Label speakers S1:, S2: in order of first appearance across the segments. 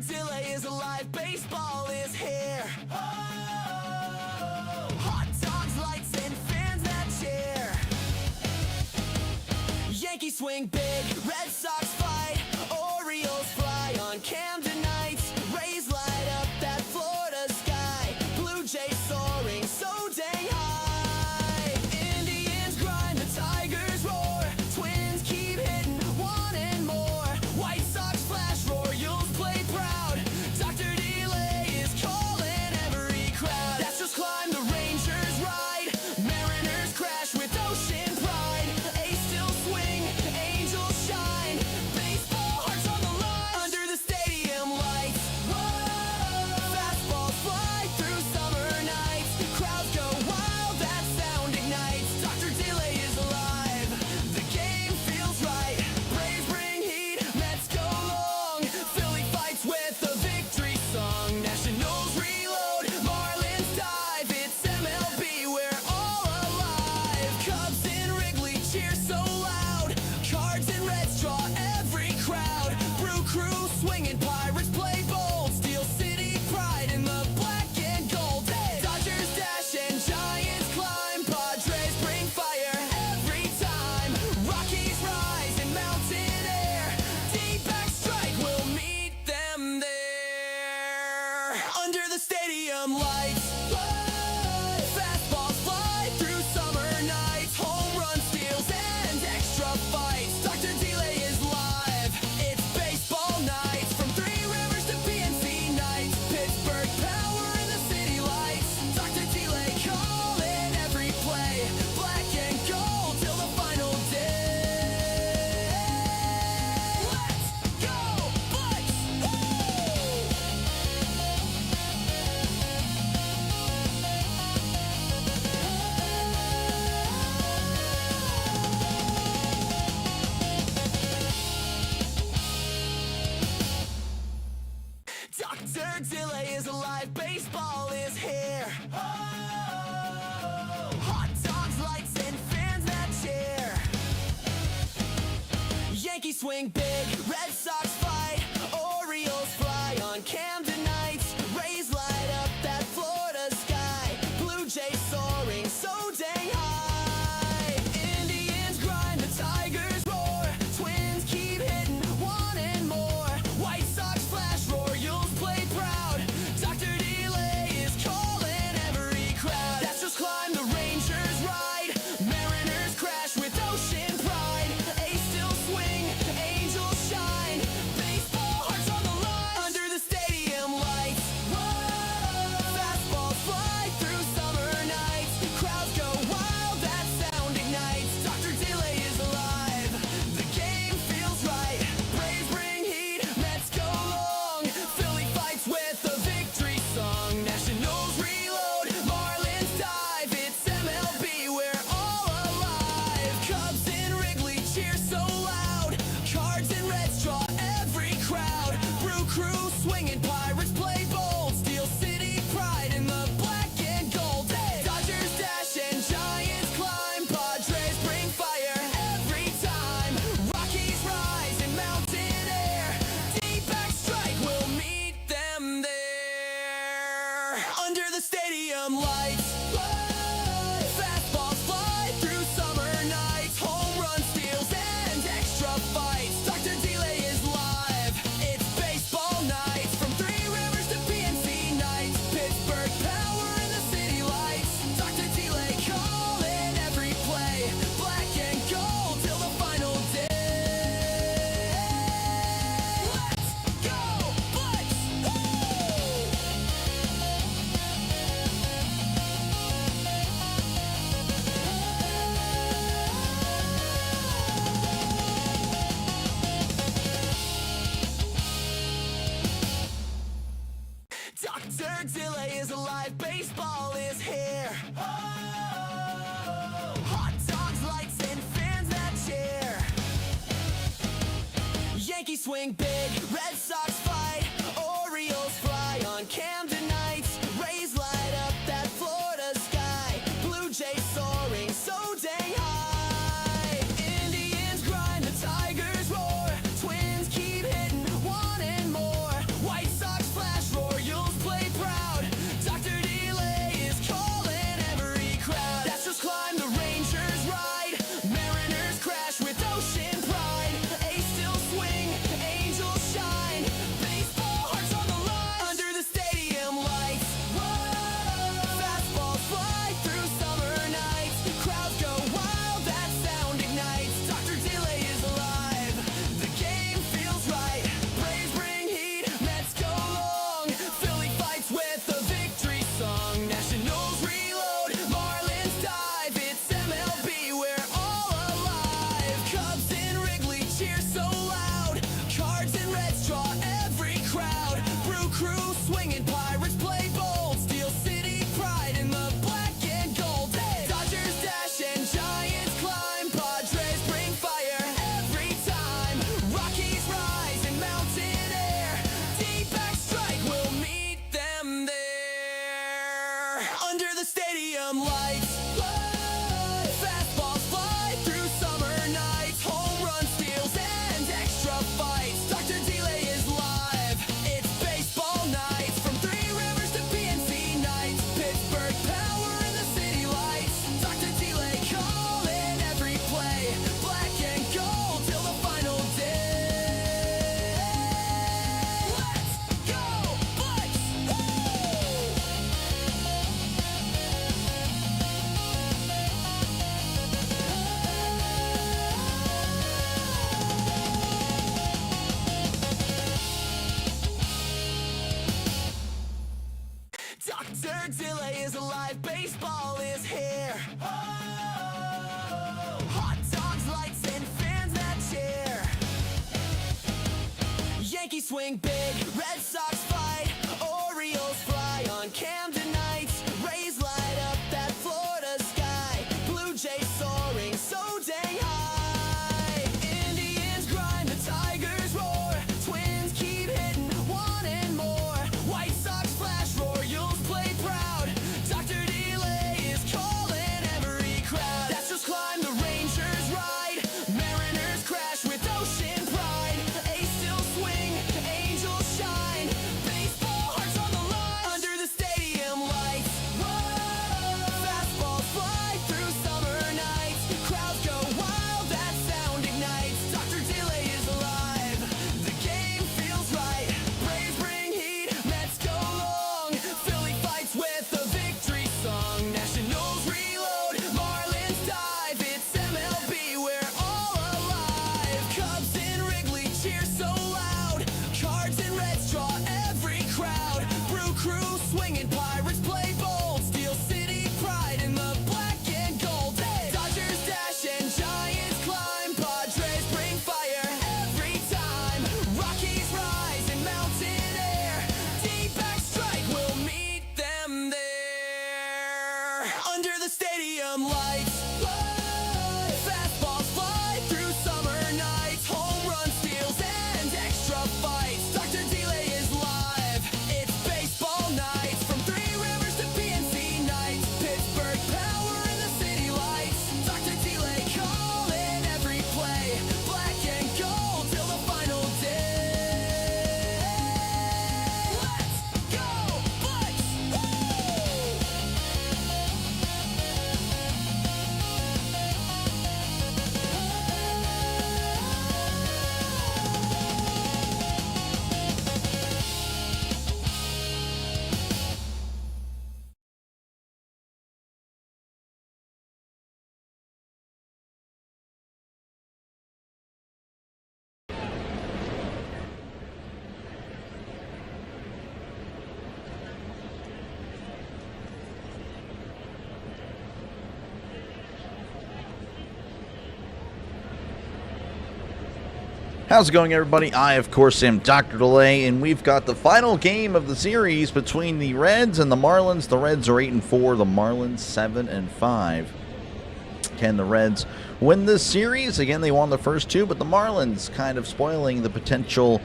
S1: delay is alive, baseball is here. Oh, hot dogs, lights, and fans that cheer. Yankees swing big, Red Sox fight, Orioles fly on Camden nights. Rays light up that Florida sky, Blue Jays soaring so dang high. Indians grind, the Tigers roar, Twins keep hitting, wanting more. White Sox flash, Royals play proud, Dr. Delay is calling every crowd. That's just climb, the Rangers ride, Mariners crash with ocean pride. A's still swing, Angels shine, baseball hearts on the line under the stadium lights. Whoa, fastballs fly through summer nights, crowds go wild, that sound ignites. Dr. Delay is alive, the game feels right. Braves bring heat, Mets go long, Philly fights with a victory song. Nationals reload, Marlins dive, it's MLB, we're all alive. Cubs in Wrigley cheer so loud, Cards and Reds draw every crowd. Brew Crew swinging, Pirates play bold, Steel City pride in the black and gold. Hey! Dodgers dash and Giants climb, Padres bring fire every time. Rockies rise in mountain air, D-back strike will meet them there under the stadium lights. Whoa, fastballs fly through summer nights, home run steals and extra fights. Dr. Delay is live, it's baseball nights, from Three Rivers to PNC nights. Pittsburgh power in the city lights, Dr. Delay calling every play, black and gold till the final day. Let's go, Bucks! Woo! Dr. Delay is alive, baseball is here. Oh, hot dogs, lights, and fans that cheer. Yankees swing big, Red Sox fight, Orioles fly on Camden nights. Rays light up that Florida sky, Blue Jays soaring so dang high. Indians grind, the Tigers roar, Twins keep hitting, wanting more. White Sox flash, Royals play proud, Dr. Delay is calling every crowd. That's just climb, the Rangers ride, Mariners crash with ocean pride. A's still swing, Angels shine, baseball hearts on the line under the stadium lights. Whoa, fastballs fly through summer nights, crowds go wild, that sound ignites. Dr. Delay is alive, the game feels right. Braves bring heat, Mets go long, Philly fights with a victory song. Nationals reload, Marlins dive, it's MLB, we're all alive. Cubs in Wrigley cheer so loud, Cards and Reds draw every crowd. Brew Crew swinging, Pirates play bold, Steel City pride in the black and gold. Hey! Dodgers dash and Giants climb, Padres bring fire every time. Rockies rise in mountain air, D-back strike will meet them there under the stadium lights. Whoa, fastballs fly through summer nights, home run steals and extra fights. Dr. Delay is live, it's baseball nights, from Three Rivers to PNC nights. Pittsburgh power in the city lights, Dr. Delay calling every play, black and gold till the final day. Let's go, Bucks! Woo! Dr. Delay is alive, baseball is here. Oh, hot dogs, lights, and fans that cheer. Yankees swing big, Red Sox fight, Orioles fly on Camden nights. Rays light up that Florida sky, Blue Jays soaring so dang high. Indians grind, the Tigers roar, Twins keep hitting, wanting more. White think big, Red Sox fight, Orioles fly on Camden nights, Rays light up that Florida sky, Blue Jays soaring so dang high, Indians grind, the Tigers roar, Twins keep hitting, wanting more, White Sox flash, Royals play proud, Dr. Delay is calling every crowd, that's just climb, the Rangers ride, Mariners crash with ocean pride, A's still swing, Angels shine, baseball hearts on the line, under the stadium lights, whoa, fastballs fly through summer nights, crowds go wild, that sound ignites, Dr. Delay is alive, the game feels right, Braves bring heat, Mets go long, Philly fights with a victory song, Nationals reload, Marlins dive, it's MLB, we're all alive, Cubs in Wrigley cheer so loud, Cards and Reds draw every crowd, Brew Crew swinging, Pirates play bold, Steel City pride in the black and gold, hey! Dodgers dash and Giants climb, Padres bring fire every time, Rockies rise in mountain air, D-back strike will meet them there, under the stadium lights, whoa, fastballs fly through summer nights, home run steals and extra fights, Dr. Delay is live, it's baseball nights, from Three Rivers to PNC nights, Pittsburgh power in the city lights, Dr. Delay calling every play, black and gold till the final day, let's go Bucks, woo!
S2: How's it going, everybody? I, of course, am Dr. Delay, and we've got the final game of the series between the Reds and the Marlins. The Reds are 8-4, the Marlins 7-5. Can the Reds win this series? Again, they won the first two, but the Marlins kind of spoiling the potential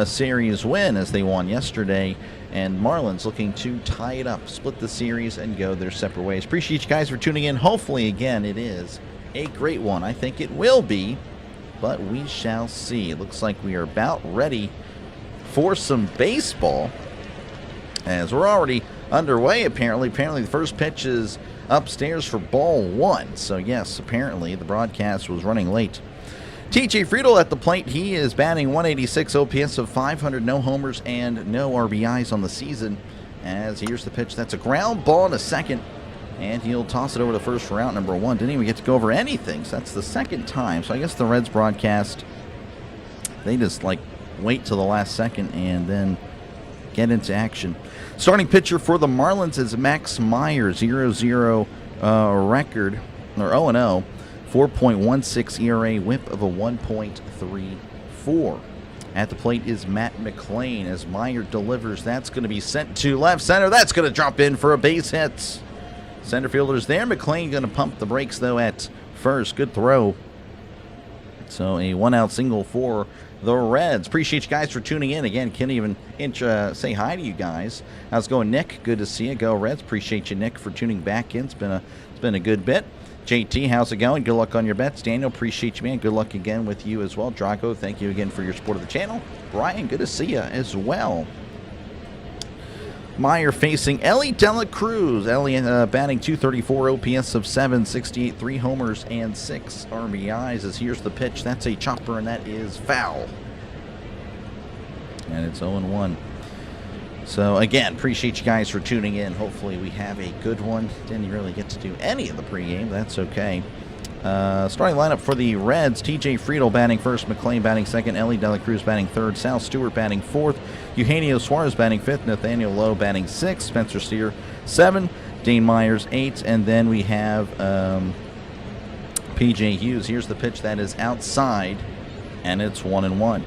S2: series win as they won yesterday. And Marlins looking to tie it up, split the series, and go their separate ways. Appreciate you guys for tuning in. Hopefully, again, it is a great one. I think it will be, but we shall see. It looks like we are about ready for some baseball, as we're already underway, apparently. Apparently, the first pitch is upstairs for ball one. So, yes, apparently the broadcast was running late. TJ Friedl at the plate. He is batting 186, OPS of 500, no homers and no RBIs on the season. As here's the pitch. That's a ground ball to second, and he'll toss it over to first for out number one. Didn't even get to go over anything, so that's the second time. So I guess the Reds broadcast, they just like wait till the last second and then get into action. Starting pitcher for the Marlins is Max Meyer, 0-0 record, or 0-0, 4.16 ERA, whip of a 1.34. At the plate is Matt McLean as Meyer delivers. That's going to be sent to left center. That's going to drop in for a base hit. Center fielder's there. McLean going to pump the brakes, though, at first. Good throw. So a one-out single for the Reds. Appreciate you guys for tuning in. Again, can't even say hi to you guys. How's it going, Nick? Good to see you. Go Reds. Appreciate you, Nick, for tuning back in. It's been a good bit. JT, how's it going? Good luck on your bets. Daniel, appreciate you, man. Good luck again with you as well. Drago, thank you again for your support of the channel. Brian, good to see you as well. Meyer facing Ellie Dela Cruz. Ellie batting 234, OPS of 768, 3 homers and 6 RBIs. As here's the pitch. That's a chopper, and that is foul. And it's 0-1. So, again, appreciate you guys for tuning in. Hopefully we have a good one. Didn't really get to do any of the pregame. That's okay. Starting lineup for the Reds, TJ Friedl batting first, McLean batting second, Ellie Dela Cruz batting third, Sal Stewart batting fourth, Eugenio Suarez batting fifth, Nathaniel Lowe batting sixth, Spencer Steer 7, Dane Myers 8, and then we have P.J. Hughes. Here's the pitch that is outside, and it's 1-1.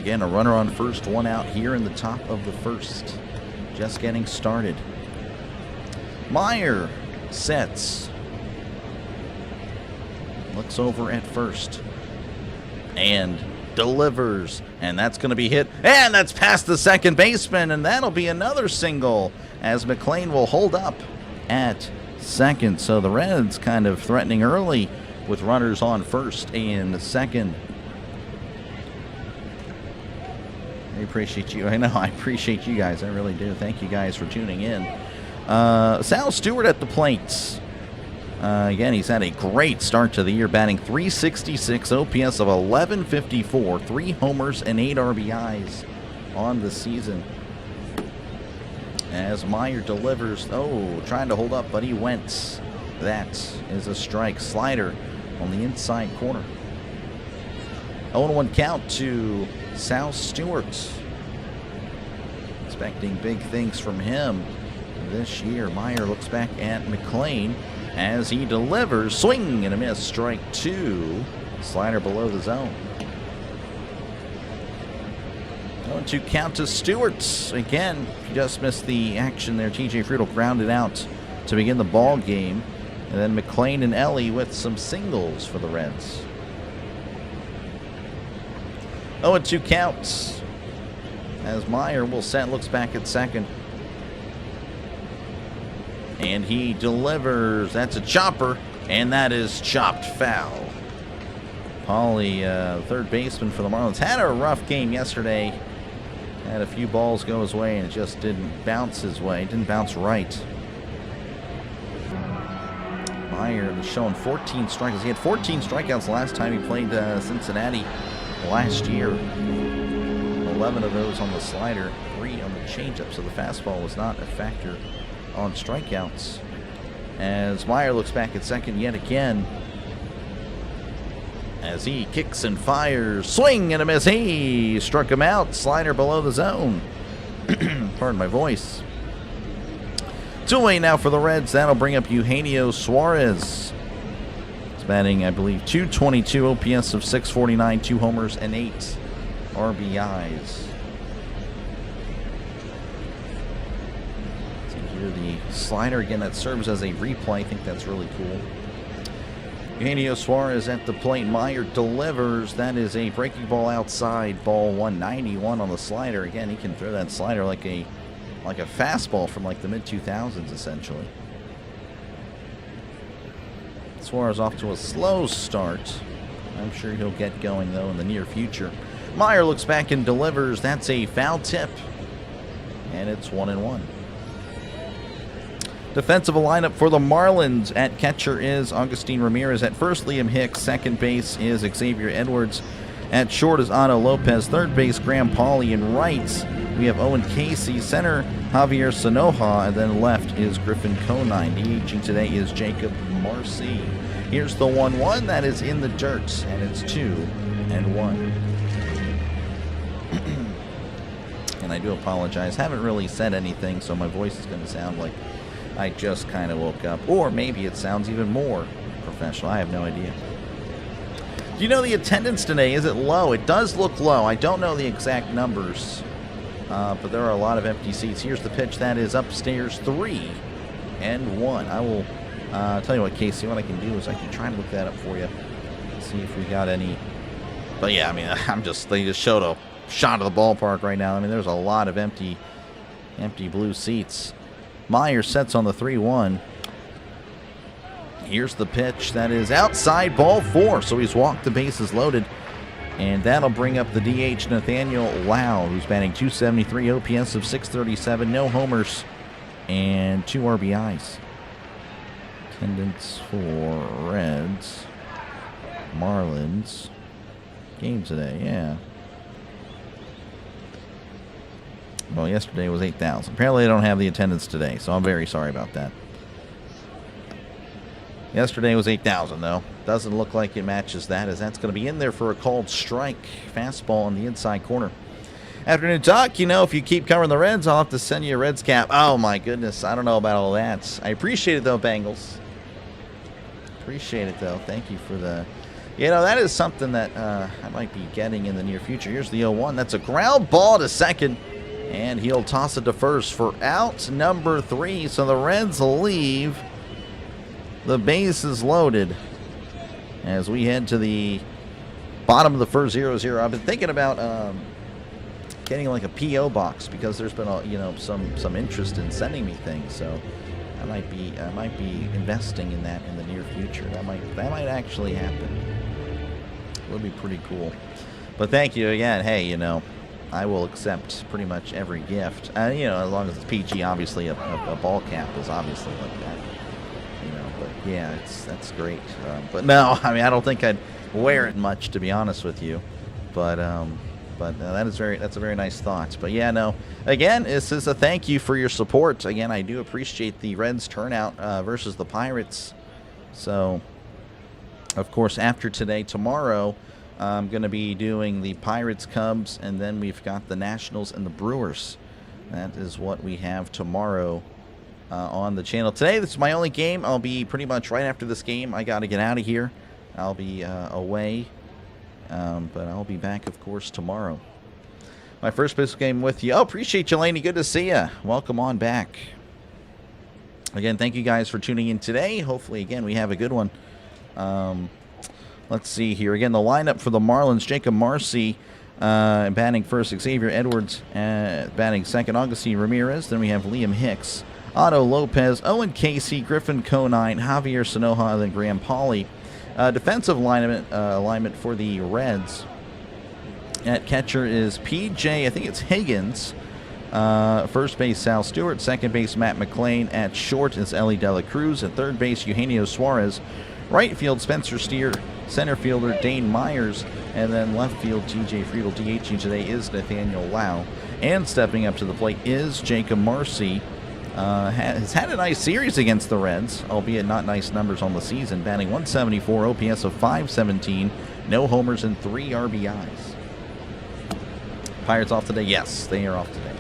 S2: Again, a runner on first, one out here in the top of the first. Just getting started. Meyer sets. Looks over at first. And delivers. And that's going to be hit. And that's past the second baseman. And that'll be another single as McLean will hold up at second. So the Reds kind of threatening early with runners on first and second. I appreciate you. I know, I appreciate you guys. I really do. Thank you guys for tuning in. Sal Stewart at the plate. Again, he's had a great start to the year, batting .366, OPS of 1154, 3 homers and 8 RBIs on the season. As Meyer delivers, trying to hold up, but he went. That is a strike. Slider on the inside corner. 0-1 count to Sal Stewart. Expecting big things from him this year. Meyer looks back at McLean as he delivers. Swing and a miss. Strike 2. Slider below the zone. 0-2 count to Stewart. Again, he just missed the action there. TJ Friedel grounded out to begin the ball game. And then McLean and Ellie with some singles for the Reds. 0-2 counts as Meyer will set, looks back at second. And he delivers. That's a chopper, and that is chopped foul. Pauly, third baseman for the Marlins, had a rough game yesterday. Had a few balls go his way, and it just didn't bounce his way. It didn't bounce right. Meyer is showing 14 strikeouts. He had 14 strikeouts the last time he played Cincinnati last year. 11 of those on the slider, 3 on the changeup, so the fastball was not a factor on strikeouts. As Meyer looks back at second yet again, as he kicks and fires, swing and a miss. He struck him out. Slider below the zone. Pardon my voice. 2-away now for the Reds. That'll bring up Eugenio Suarez. He's batting, I believe, .222, OPS of 649, 2 homers and 8 RBIs. See here the slider again that serves as a replay. I think that's really cool. Eugenio Suarez at the plate. Meyer delivers. That is a breaking ball outside. Ball 191 on the slider. Again, he can throw that slider like a fastball from like the mid-2000s, essentially. Suarez off to a slow start. I'm sure he'll get going, though, in the near future. Meyer looks back and delivers. That's a foul tip. And it's 1-1. Defensive lineup for the Marlins. At catcher is Agustin Ramirez. At first, Liam Hicks. Second base is Xavier Edwards. At short is Otto Lopez. Third base, Graham Pauly. And right, we have Owen Casey. Center, Javier Sanoja. And then left is Griffin Conine. DHing today is Jacob Marcy. Here's the 1-1. That is in the dirt. And it's 2-1. And I do apologize. Haven't really said anything, so my voice is going to sound like I just kind of woke up. Or maybe it sounds even more professional. I have no idea. Do you know the attendance today? Is it low? It does look low. I don't know the exact numbers, but there are a lot of empty seats. Here's the pitch. That is upstairs, 3-1. I will tell you what, Casey, what I can do is I can try and look that up for you. See if we got any. But yeah, I mean, they just showed a shot of the ballpark right now. I mean, there's a lot of empty blue seats. Meyer sets on the 3-1. Here's the pitch. That is outside, ball 4. So he's walked the bases loaded. And that'll bring up the DH, Nathaniel Lau, who's batting .273, OPS of 637, no homers, and 2 RBIs. Attendance for Reds. Marlins. Game today, yeah. Well, yesterday was 8,000. Apparently they don't have the attendance today, so I'm very sorry about that. Yesterday was 8,000, though. Doesn't look like it matches that, as that's going to be in there for a called strike. Fastball in the inside corner. Afternoon talk. You know, if you keep covering the Reds, I'll have to send you a Reds cap. Oh, my goodness. I don't know about all that. I appreciate it, though, Bengals. Appreciate it, though. Thank you for the You know, that is something that I might be getting in the near future. Here's the 0-1. That's a ground ball to second. And he'll toss it to first for out number 3. So the Reds leave the bases loaded as we head to the bottom of the first 0-0. I've been thinking about getting like a P.O. box because there's been some interest in sending me things. So I might be investing in that in the near future. That might actually happen. It would be pretty cool. But thank you again. Hey, I will accept pretty much every gift. As long as it's PG, obviously a ball cap is obviously like that. But yeah, that's great. But no, I don't think I'd wear it much, to be honest with you. But that's a very nice thought. But yeah, no. Again, this is a thank you for your support. Again, I do appreciate the Reds turnout versus the Pirates. So, of course, after today, tomorrow, I'm going to be doing the Pirates, Cubs, and then we've got the Nationals and the Brewers. That is what we have tomorrow on the channel. Today, this is my only game. I'll be pretty much right after this game. I got to get out of here. I'll be away, but I'll be back, of course, tomorrow. My first business game with you. Oh, appreciate you, Laney. Good to see you. Welcome on back. Again, thank you guys for tuning in today. Hopefully, again, we have a good one. Let's see here. Again, the lineup for the Marlins: Jacob Marcy batting first, Xavier Edwards batting second, Augustine Ramirez. Then we have Liam Hicks, Otto Lopez, Owen Casey, Griffin Conine, Javier Sanoja, and then Graham Pauley. Defensive alignment for the Reds. At catcher is PJ, I think it's Higgins. First base, Sal Stewart. Second base, Matt McClain. At short is Ellie De La Cruz. At third base, Eugenio Suarez. Right field, Spencer Steer. Center fielder, Dane Myers. And then left field, TJ Friedel. DHing today is Nathaniel Lau. And stepping up to the plate is Jacob Marcy. Has had a nice series against the Reds, albeit not nice numbers on the season. Batting 174, OPS of 517, no homers and 3 RBIs. Pirates off today? Yes, they are off today.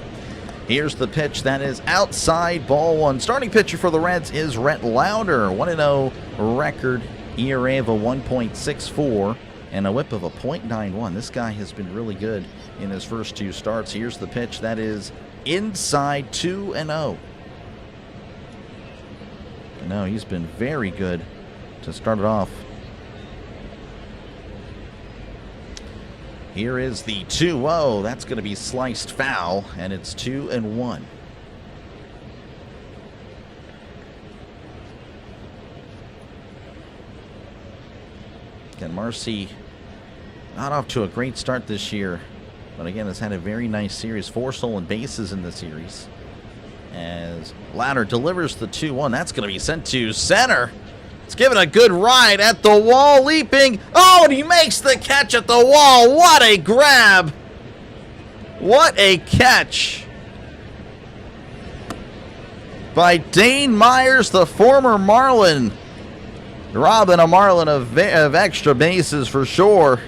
S2: Here's the pitch. That is outside, ball one. Starting pitcher for the Reds is Rhett Lauder. 1-0 record, ERA of a 1.64 and a whip of a .91. This guy has been really good in his first 2 starts. Here's the pitch. That is inside, 2-0. No, he's been very good to start it off. Here is the 2-0. That's going to be sliced foul, and it's 2-1. Again, Marcy not off to a great start this year, but again, has had a very nice series. 4 stolen bases in the series. As Lauder delivers the 2-1. That's going to be sent to center. It's given a good ride at the wall, leaping. Oh, and he makes the catch at the wall. What a grab. What a catch by Dane Myers, the former Marlin. Robbing a Marlin of extra bases for sure.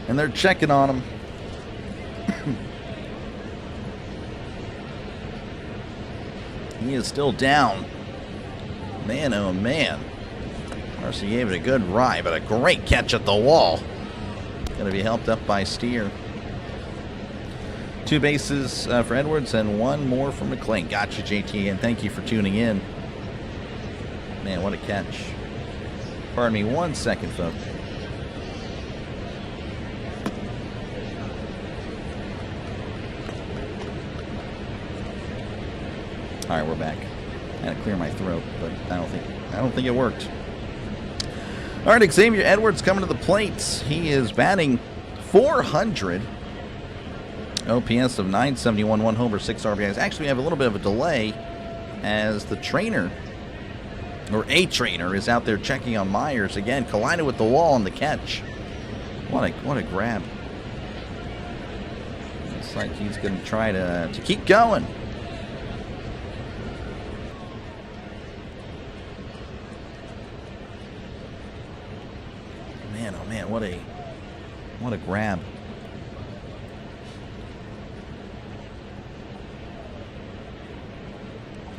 S2: And they're checking on him. He is still down. Man, oh man. Marcy gave it a good ride, but a great catch at the wall. Going to be helped up by Steer. 2 bases for Edwards and 1 more for McClain. Gotcha, JT, and thank you for tuning in. Man, what a catch. Pardon me 1 second, folks. All right, we're back. I had to clear my throat, but I don't think it worked. All right, Xavier Edwards coming to the plate. He is batting .400. OPS of 971, 1 homer, 6 RBIs. Actually, we have a little bit of a delay as the trainer, or a trainer, is out there checking on Myers. Again, collided with the wall on the catch. What a grab. Looks like he's going to try to keep going. Man, oh man, what a grab.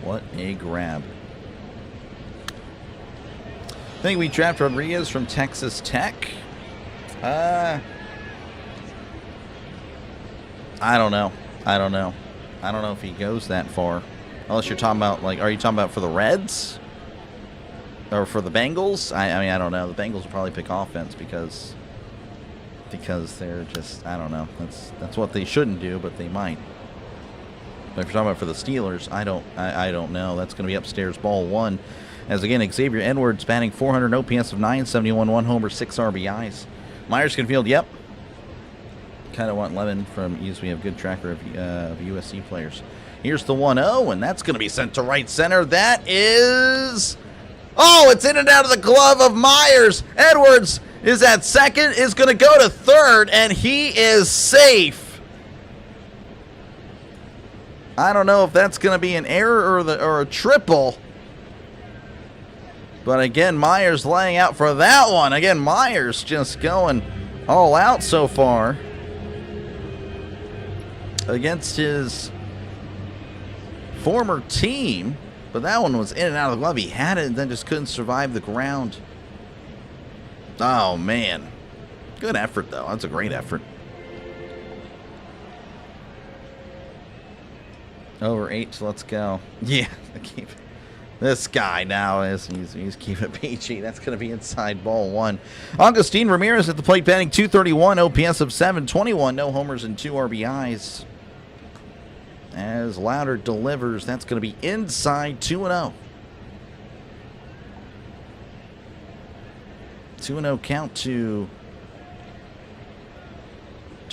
S2: What a grab. think we draft Rodriguez from Texas Tech. I don't know. I don't know if he goes that far. Unless you're talking about, like, are you talking about for the Reds? Or for the Bengals? I mean, I don't know. The Bengals will probably pick offense because they're just, I don't know. That's what they shouldn't do, but they might. But if you're talking about for the Steelers, I don't know. That's going to be upstairs, ball one. As again, Xavier Edwards batting .400, OPS of 971, 1 homer, 6 RBIs. Myers can field, yep. Kind of want Lemon from because we have good tracker of USC players. Here's the 1-0, and that's going to be sent to right center. That is... Oh, it's in and out of the glove of Myers. Edwards is at second, is going to go to third, and he is safe. I don't know if that's going to be an error or a triple. But again, Myers laying out for that one. Again, Myers just going all out so far against his former team. But that one was in and out of the glove. He had it and then just couldn't survive the ground. Oh, man. Good effort, though. That's a great effort. Over 8, so let's go. Yeah, this guy now he's keeping it PG. That's going to be inside ball one. Augustin Ramirez at the plate batting .231, OPS of 721, no homers and 2 RBIs. As Louder delivers, that's going to be inside 2-0. 2-0 count to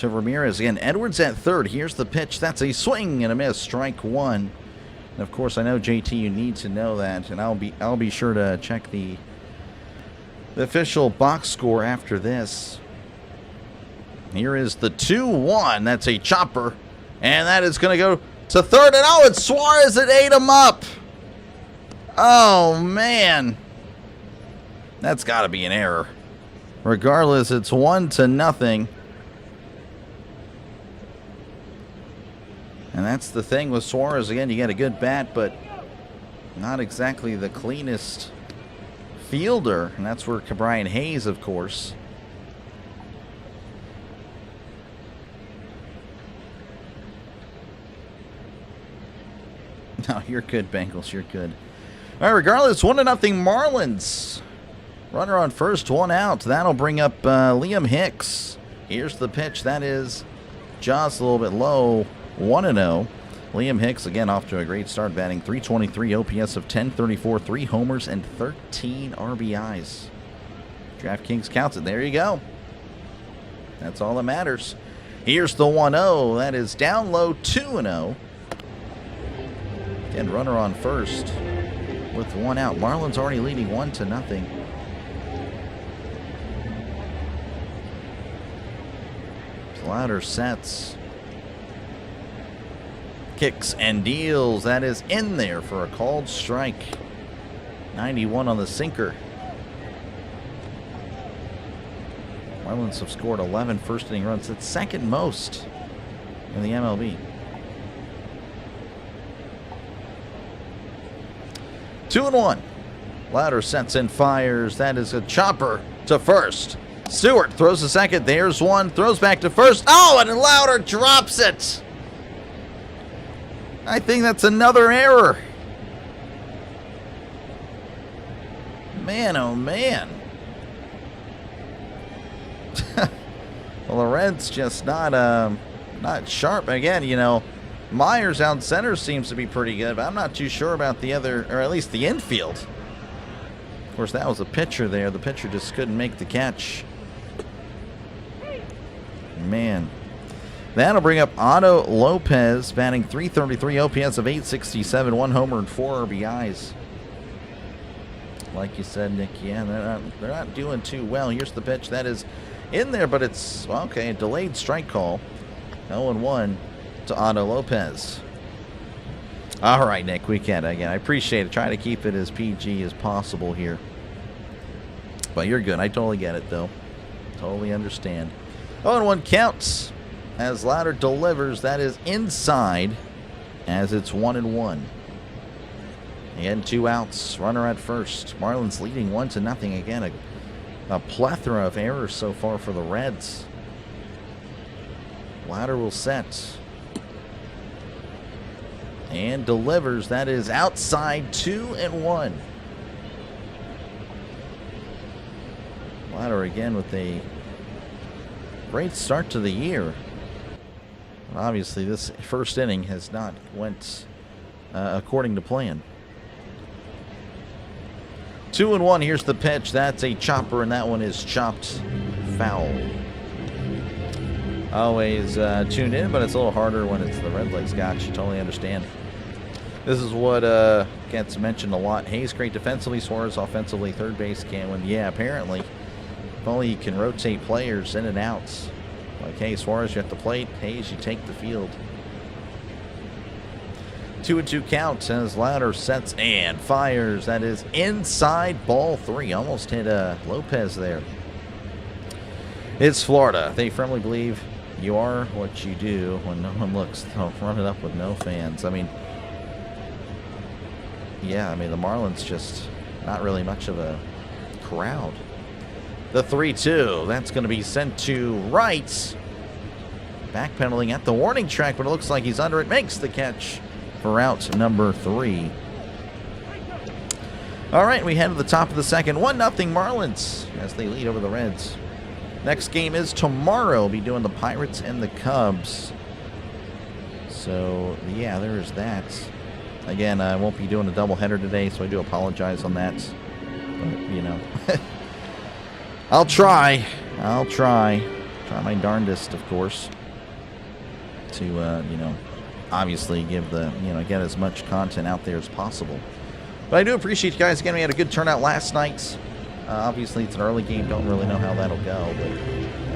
S2: Ramirez. Again, Edwards at third. Here's the pitch. That's a swing and a miss. Strike one. And of course, I know JT, you need to know that, and I'll be sure to check the official box score after this. Here is the 2-1. That's a chopper, and that is going to go to third. And oh, it's Suarez that ate him up. Oh man, that's got to be an error. Regardless, it's 1-0. And that's the thing with Suarez. Again, you get a good bat, but not exactly the cleanest fielder. And that's where Brian Hayes, of course. No, you're good, Bengals. You're good. All right, regardless, 1-0 Marlins. Runner on first, 1 out. That'll bring up Liam Hicks. Here's the pitch. That is just a little bit low. 1-0. Liam Hicks, again, off to a great start, batting .323, OPS of 1034, 3 homers, and 13 RBIs. DraftKings counts it. There you go. That's all that matters. Here's the 1-0. That is down low, 2-0. Again, runner on first with 1 out. Marlins already leading 1-0. Louder sets. Kicks and deals. That is in there for a called strike. 91 on the sinker. Marlins have scored 11 first inning runs. That's second most in the MLB. 2-1. Louder sets and fires. That is a chopper to first. Stewart throws to second. There's one. Throws back to first. Oh, and Louder drops it. I think that's another error. Man, oh man. Well, the Reds just not sharp. Again, you know, Myers out center seems to be pretty good, but I'm not too sure about the other, or at least the infield. Of course, that was a pitcher there. The pitcher just couldn't make the catch. Man. That'll bring up Otto Lopez, batting .333, OPS of 867, 1 homer and 4 RBIs. Like you said, Nick, yeah, they're not doing too well. Here's the pitch. That is in there, but it's, okay, a delayed strike call. 0-1 to Otto Lopez. All right, Nick, we can again. I appreciate it. Try to keep it as PG as possible here. But you're good. I totally get it, though. Totally understand. 0-1 counts. As Louder delivers, that is inside as it's 1-1. And 2 outs. Runner at first. Marlins leading 1-0. Again, a plethora of errors so far for the Reds. Ladder will set. And delivers. That is outside, 2-1. Ladder again with a great start to the year. Obviously, this first inning has not went according to plan. 2-1. Here's the pitch. That's a chopper, and that one is chopped foul. Always tuned in, but it's a little harder when it's the Redlegs. Gotcha. Totally understand. This is what gets mentioned a lot. Hayes great defensively. Suarez offensively. Third base can win. Yeah, apparently. If only you can rotate players in and out. Like, hey, Suarez, you have the plate. Hayes, you take the field. 2-2 count as Ladder sets and fires. That is inside, ball 3. Almost hit Lopez there. It's Florida. They firmly believe you are what you do when no one looks. They'll run it up with no fans. I mean, yeah, I mean, the Marlins just not really much of a crowd. The 3-2. That's going to be sent to right. Backpedaling at the warning track, but it looks like he's under it. Makes the catch for out number 3. All right, we head to the top of the second. 1-0 Marlins as they lead over the Reds. Next game is tomorrow. We'll be doing the Pirates and the Cubs. So, yeah, there's that. Again, I won't be doing a doubleheader today, so I do apologize on that. But, you know, I'll try. Try my darndest, of course, to, you know, obviously give get as much content out there as possible. But I do appreciate you guys. Again, we had a good turnout last night. Obviously, it's an early game. Don't really know how that'll go. But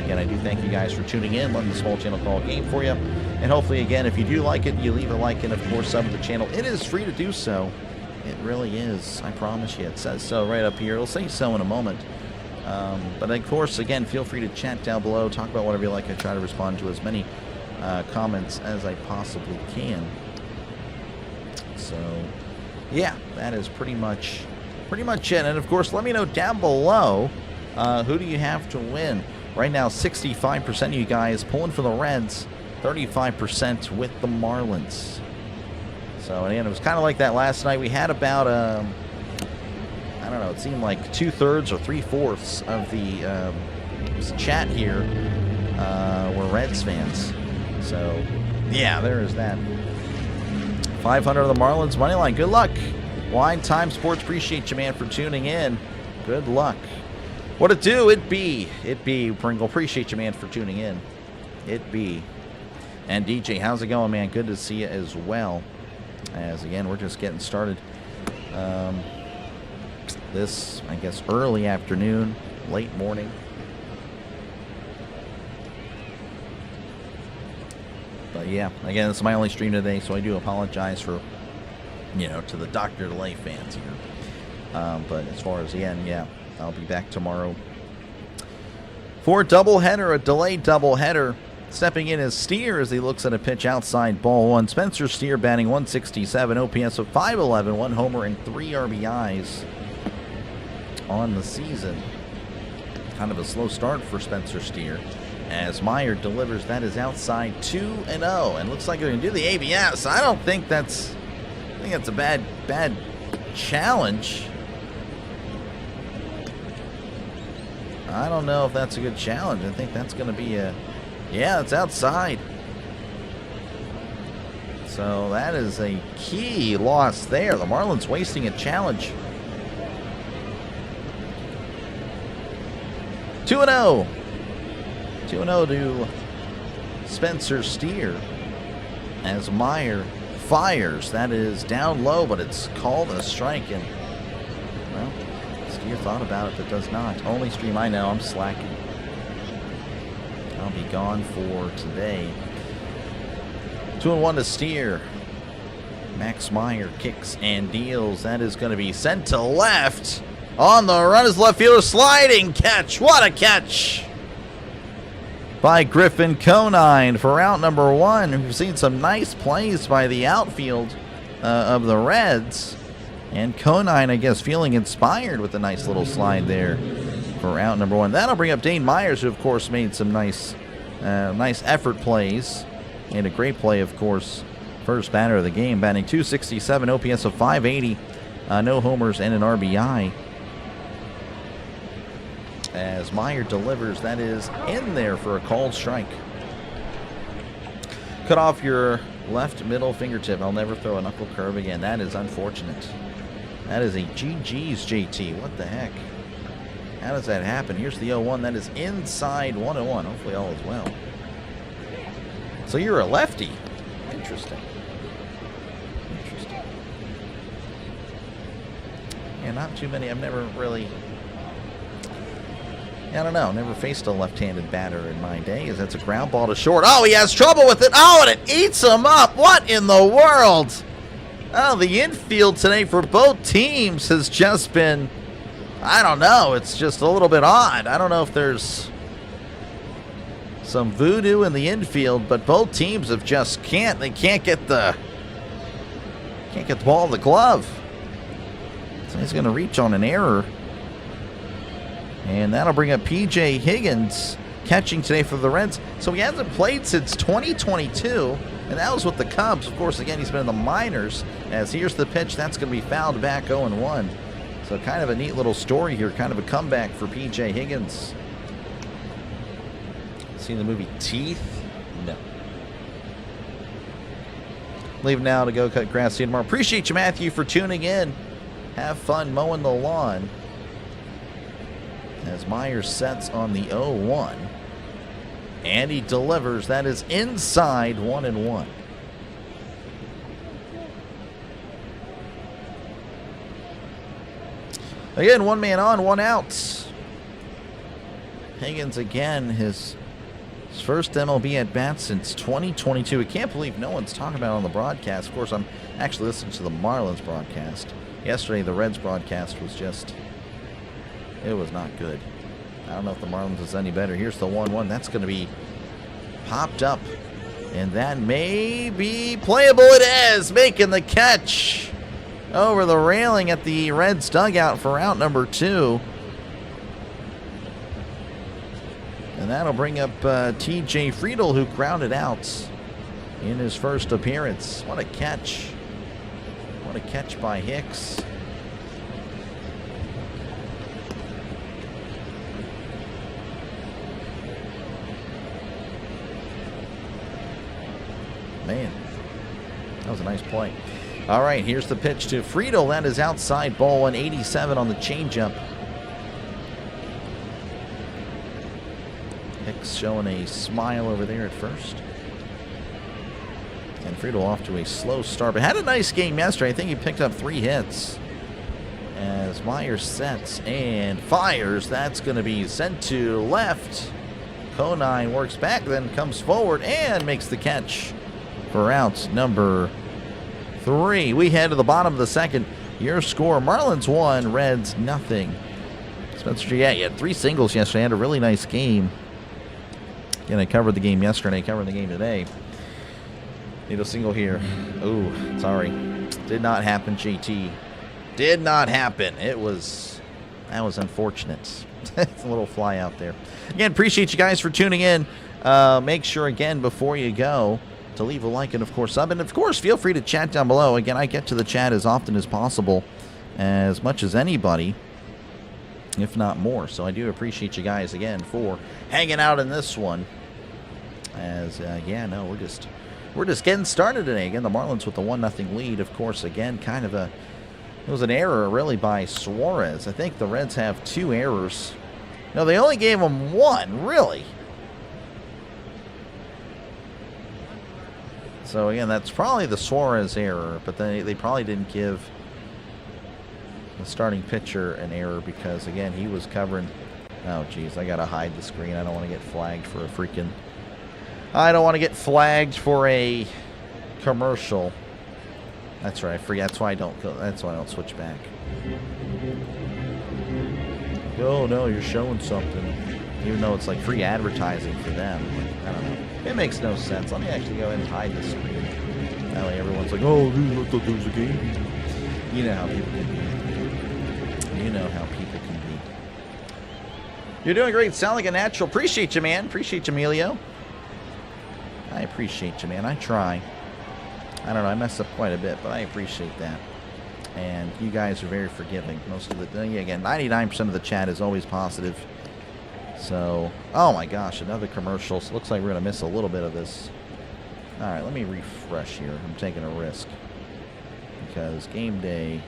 S2: again, I do thank you guys for tuning in, letting the small channel call a game for you. And hopefully, again, if you do like it, you leave a like and, of course, sub to the channel. It is free to do so. It really is. I promise you. It says so right up here. It'll say so in a moment. But, of course, again, feel free to chat down below. Talk about whatever you like. I try to respond to as many comments as I possibly can. So, yeah, that is pretty much it. And, of course, let me know down below who do you have to win. Right now, 65% of you guys pulling for the Reds, 35% with the Marlins. So, and again, it was kind of like that last night. We had about, I don't know, it seemed like 2/3 or 3/4 of the chat here were Reds fans. So, yeah, there is that. 500 of the Marlins money line. Good luck. Wine Time Sports, appreciate you, man, for tuning in. Good luck. What it do? It be Pringle. Appreciate you, man, for tuning in. It be. And DJ, how's it going, man? Good to see you as well. As again, we're just getting started. This, I guess, early afternoon, late morning. But yeah, again, this is my only stream today, so I do apologize for, you know, to the Dr. Delay fans here. But as far as the end, yeah, I'll be back tomorrow for a doubleheader, a delayed doubleheader. Stepping in is Steer as he looks at a pitch outside, ball 1. Spencer Steer batting 167, OPS of 511, 1 homer and 3 RBIs on the season. Kind of a slow start for Spencer Steer as Meyer delivers. That is outside, 2-0, and looks like they're going to do the ABS. I think that's a bad challenge. I don't know if that's a good challenge. I think that's going to be a... Yeah, it's outside. So that is a key loss there. The Marlins wasting a challenge. 2-0. 2-0 to Spencer Steer as Meyer fires. That is down low, but it's called a strike. And, well, Steer thought about it, but does not. Only stream I know. I'm slacking. I'll be gone for today. 2-1 to Steer. Max Meyer kicks and deals. That is going to be sent to left. On the run is left fielder, sliding catch. What a catch by Griffin Conine for out number 1. We've seen some nice plays by the outfield of the Reds. And Conine, I guess, feeling inspired with a nice little slide there for out number 1. That'll bring up Dane Myers, who, of course, made some nice effort plays. And a great play, of course, first batter of the game, batting .267, OPS of .580, no homers and an RBI. As Meyer delivers, that is in there for a called strike. Cut off your left middle fingertip. I'll never throw a knuckle curve again. That is unfortunate. That is a GG's, JT. What the heck? How does that happen? Here's the 0-1. That is inside 1-1. Hopefully all is well. So you're a lefty. Interesting. Interesting. Yeah, not too many. I've never really... I don't know. Never faced a left-handed batter in my day. As that's a ground ball to short. Oh, he has trouble with it. Oh, and it eats him up. What in the world? Oh, the infield today for both teams has just been, I don't know. It's just a little bit odd. I don't know if there's some voodoo in the infield, but both teams have just can't get the ball in the glove. So he's going to reach on an error. And that'll bring up P.J. Higgins catching today for the Reds. So he hasn't played since 2022, and that was with the Cubs. Of course, again, he's been in the minors. As here's the pitch, that's going to be fouled back 0-1. So kind of a neat little story here, kind of a comeback for P.J. Higgins. Seen the movie Teeth? No. Leave now to go cut grass. See you tomorrow. Appreciate you, Matthew, for tuning in. Have fun mowing the lawn. As Myers sets on the 0-1. And he delivers. That is inside 1-1. Again, 1 man on, 1 out. Higgins again, his first MLB at bat since 2022. I can't believe no one's talking about it on the broadcast. Of course, I'm actually listening to the Marlins broadcast. Yesterday, the Reds broadcast was just... it was not good. I don't know if the Marlins is any better. Here's the 1-1. That's going to be popped up. And that may be playable. It is. Making the catch over the railing at the Reds dugout for out number 2. And that'll bring up T.J. Friedel, who grounded out in his first appearance. What a catch. What a catch by Hicks. Man, that was a nice play. All right, here's the pitch to Friedel. That is outside ball 187 on the changeup. Hicks showing a smile over there at first. And Friedel off to a slow start, but had a nice game yesterday. I think he picked up 3 hits. As Myers sets and fires, that's going to be sent to left. Conine works back, then comes forward and makes the catch for out number 3. We head to the bottom of the second. Your score, Marlins 1, Reds nothing. Spencer, yeah, he had 3 singles yesterday. Had a really nice game. Again, I covered the game yesterday, covered the game today. Need a single here. Ooh, sorry. Did not happen, JT. Did not happen. That was unfortunate. It's a little fly out there. Again, appreciate you guys for tuning in. Make sure, again, before you go, to leave a like and, of course, sub. And, of course, feel free to chat down below. Again, I get to the chat as often as possible, as much as anybody, if not more. So I do appreciate you guys, again, for hanging out in this one. As, yeah, no, we're just getting started today. Again, the Marlins with the 1-0 lead. Of course, again, kind of it was an error, really, by Suarez. I think the Reds have 2 errors. No, they only gave him 1, really. So, again, that's probably the Suarez error, but then they probably didn't give the starting pitcher an error because, again, he was covering... Oh, geez, I got to hide the screen. I don't want to get flagged for a freaking... I don't want to get flagged for a commercial. That's right. I forget. That's why I don't go. That's why I don't switch back. Oh, no, you're showing something. Even though it's like free advertising for them. I don't know. It makes no sense. Let me actually go ahead and hide the screen. That way everyone's like, oh, dude, I thought there was a game. You know how people can be. You know how people can be. You're doing great. Sound like a natural. Appreciate you, man. Appreciate you, Emilio. I appreciate you, man. I try. I don't know. I messed up quite a bit, but I appreciate that. And you guys are very forgiving. Most of the, again, 99% of the chat is always positive. So, oh my gosh, another commercial. So looks like we're going to miss a little bit of this. All right, let me refresh here. I'm taking a risk. Because game day.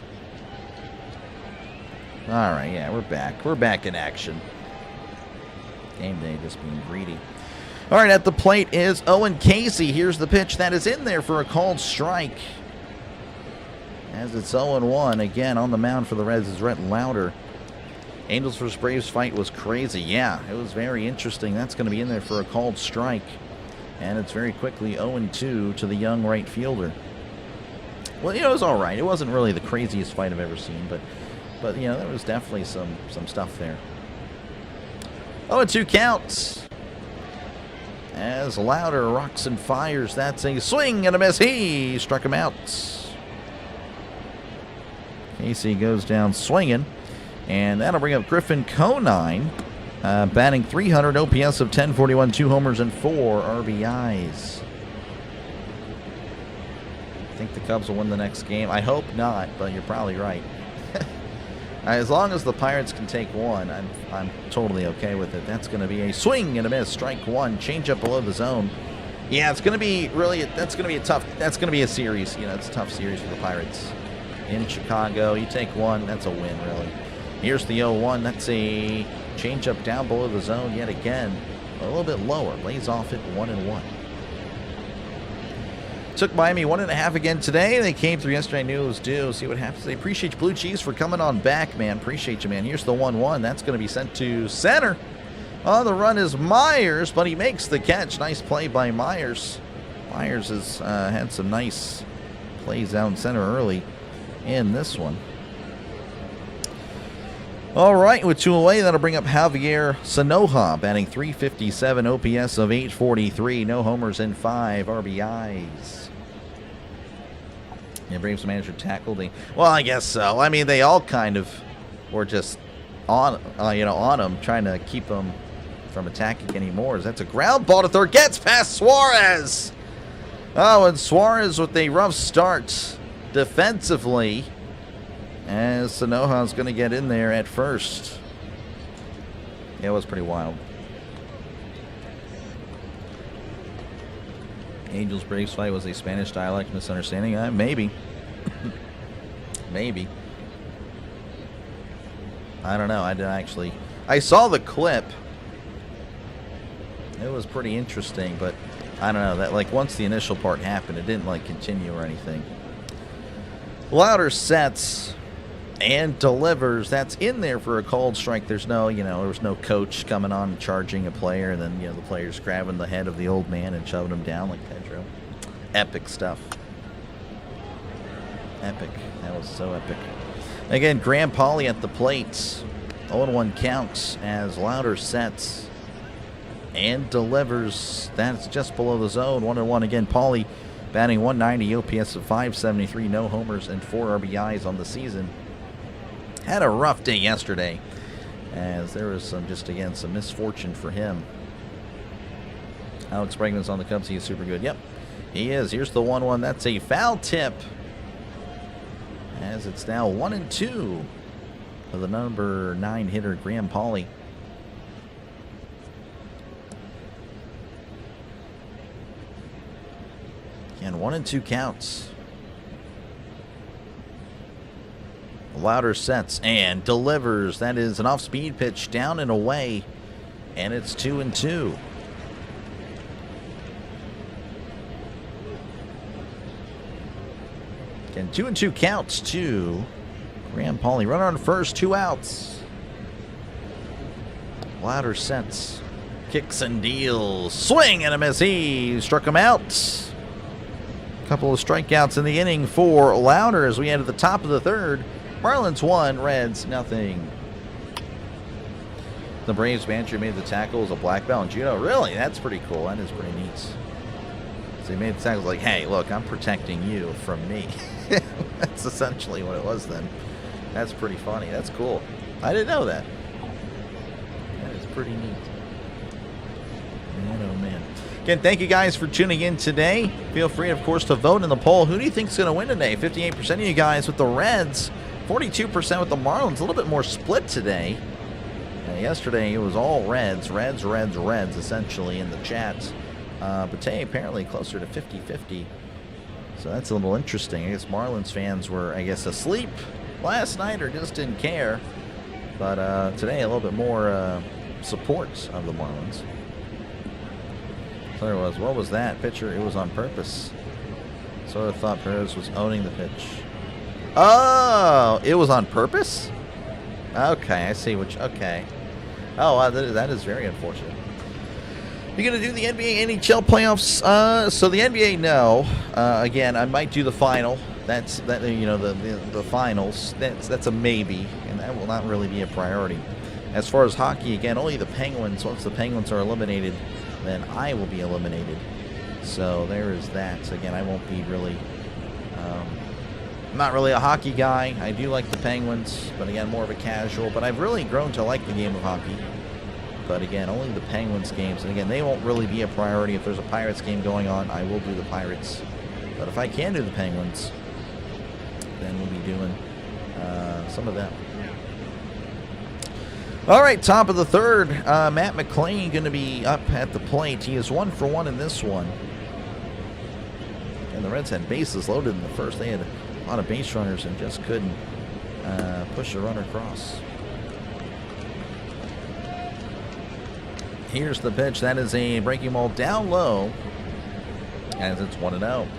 S2: All right, yeah, we're back. We're back in action. Game day just being greedy. All right, at the plate is Owen Casey. Here's the pitch that is in there for a called strike. As it's 0-1. Again, on the mound for the Reds is Rhett Lauder. Angels vs. Braves fight was crazy. Yeah, it was very interesting. That's going to be in there for a called strike. And it's very quickly 0-2 to the young right fielder. Well, you know, it was all right. It wasn't really the craziest fight I've ever seen, but you know, there was definitely some stuff there. 0-2 counts. As Lauder rocks and fires. That's a swing and a miss. He struck him out. Casey goes down swinging, and that'll bring up Griffin Conine, batting .300, OPS of 1041, 2 homers and 4 RBIs. I think the Cubs will win the next game. I hope not, but you're probably right. As long as the Pirates can take one, I'm totally okay with it. That's going to be a swing and a miss, strike one, change up below the zone. Yeah, it's going to be really, that's going to be a tough, that's going to be a series. You know, it's a tough series for the Pirates. In Chicago, you take one, that's a win, really. Here's the 0-1. That's a changeup down below the zone yet again. A little bit lower. Lays off it 1-1. Took Miami 1.5 again today. They came through yesterday. I knew it was due. See what happens. I appreciate you, Blue Cheese, for coming on back, man. Appreciate you, man. Here's the 1-1. That's going to be sent to center. On the run is Myers, but he makes the catch. Nice play by Myers. Myers has had some nice plays down center early in this one. All right, with 2 away, that'll bring up Javier Sanoja, batting .357, OPS of 843, no homers and 5 RBIs. Yeah, Braves manager tackled him. Well, I guess so. I mean, they all kind of were just on, on him, trying to keep him from attacking anymore. That's a ground ball to third, gets past Suarez. Oh, and Suarez with a rough start defensively, as Sanoja's going to get in there at first. Yeah, it was pretty wild. Angels Braves fight was a Spanish dialect misunderstanding. Maybe. Maybe. I don't know. I didn't actually. I saw the clip. It was pretty interesting, but I don't know. That, like, once the initial part happened, it didn't like continue or anything. Lauder sets and delivers. That's in there for a called strike. There's no, there was no coach coming on and charging a player, and then, the player's grabbing the head of the old man and shoving him down like Pedro. Epic stuff. Epic. That was so epic. Again, Graham Pauley at the plate. 0-1 counts as Lauder sets and delivers. That's just below the zone. 1-1 again. Pauley batting .190, OPS of 573, no homers and 4 RBIs on the season. Had a rough day yesterday, as there was some misfortune for him. Alex Bregman's on the Cubs. He is super good. Yep, he is. Here's the 1-1. That's a foul tip, as it's now 1-2 for the number 9 hitter, Graham Pauley. And 1-2 counts. Lauder sets and delivers. That is an off-speed pitch down and away, and it's 2-2. Again, 2-2 counts to Graham Pauley. Runner on first, 2 outs. Lauder sets, kicks and deals. Swing and a miss. He struck him out. Couple of strikeouts in the inning for Lauder as we head to the top of the third. Marlins 1, Reds nothing. The Braves manager made the tackle as a black belt and judo. Really? That's pretty cool. That is pretty neat. So he made the tackle like, hey, look, I'm protecting you from me. That's essentially what it was then. That's pretty funny. That's cool. I didn't know that. That is pretty neat. Man, oh man. Again, thank you guys for tuning in today. Feel free, of course, to vote in the poll. Who do you think is going to win today? 58% of you guys with the Reds, 42% with the Marlins. A little bit more split today. Yesterday, it was all Reds, essentially, in the chat. But today, apparently, closer to 50-50. So that's a little interesting. I guess Marlins fans were, asleep last night or just didn't care. But today, a little bit more support of the Marlins. So there was. What was that? Pitcher, it was on purpose. Sort of thought Perez was owning the pitch. Oh, it was on purpose? Okay, I see which. Okay. Oh, wow, that is very unfortunate. You're going to do the NBA NHL playoffs? So the NBA, no. Again, I might do the final. That's the finals. That's a maybe, and that will not really be a priority. As far as hockey, again, only the Penguins. Once the Penguins are eliminated, then I will be eliminated. So there is that. So again, I won't be really. I'm not really a hockey guy. I do like the Penguins, but again, more of a casual. But I've really grown to like the game of hockey. But again, only the Penguins games. And again, they won't really be a priority. If there's a Pirates game going on, I will do the Pirates. But if I can do the Penguins, then we'll be doing some of them. All right, top of the third. Matt McClain going to be up at the plate. He is 1 for 1 in this one. And the Reds had bases loaded in the first. They had a lot of base runners and just couldn't push a runner across. Here's the pitch. That is a breaking ball down low as it's 1-0. What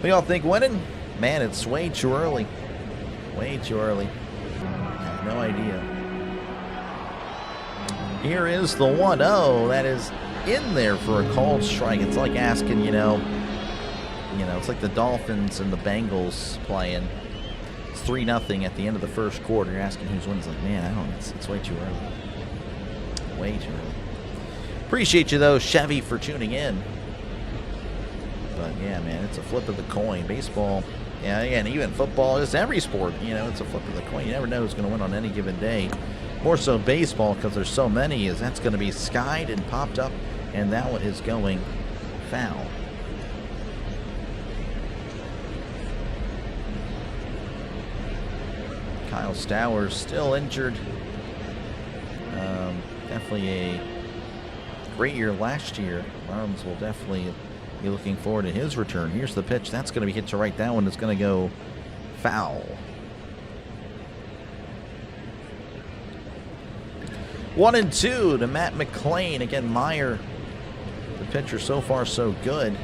S2: do y'all think winning? Man, it's way too early. Way too early. I have no idea. Here is the 1-0. That is in there for a called strike. It's like asking, it's like the Dolphins and the Bengals playing. It's 3-0 at the end of the first quarter. You're asking who's winning. It's like, man, I don't know. It's way too early. Way too early. Appreciate you, though, Chevy, for tuning in. But, yeah, man, it's a flip of the coin. Baseball, yeah, and even football, just every sport, it's a flip of the coin. You never know who's going to win on any given day. More so baseball, because there's so many, is that's going to be skied and popped up, and that one is going foul. Kyle Stowers still injured. Definitely a great year last year. Marlins will definitely be looking forward to his return. Here's the pitch. That's going to be hit to right. That one is going to go foul. 1-2 to Matt McClain. Again, Meyer, the pitcher, so far so good.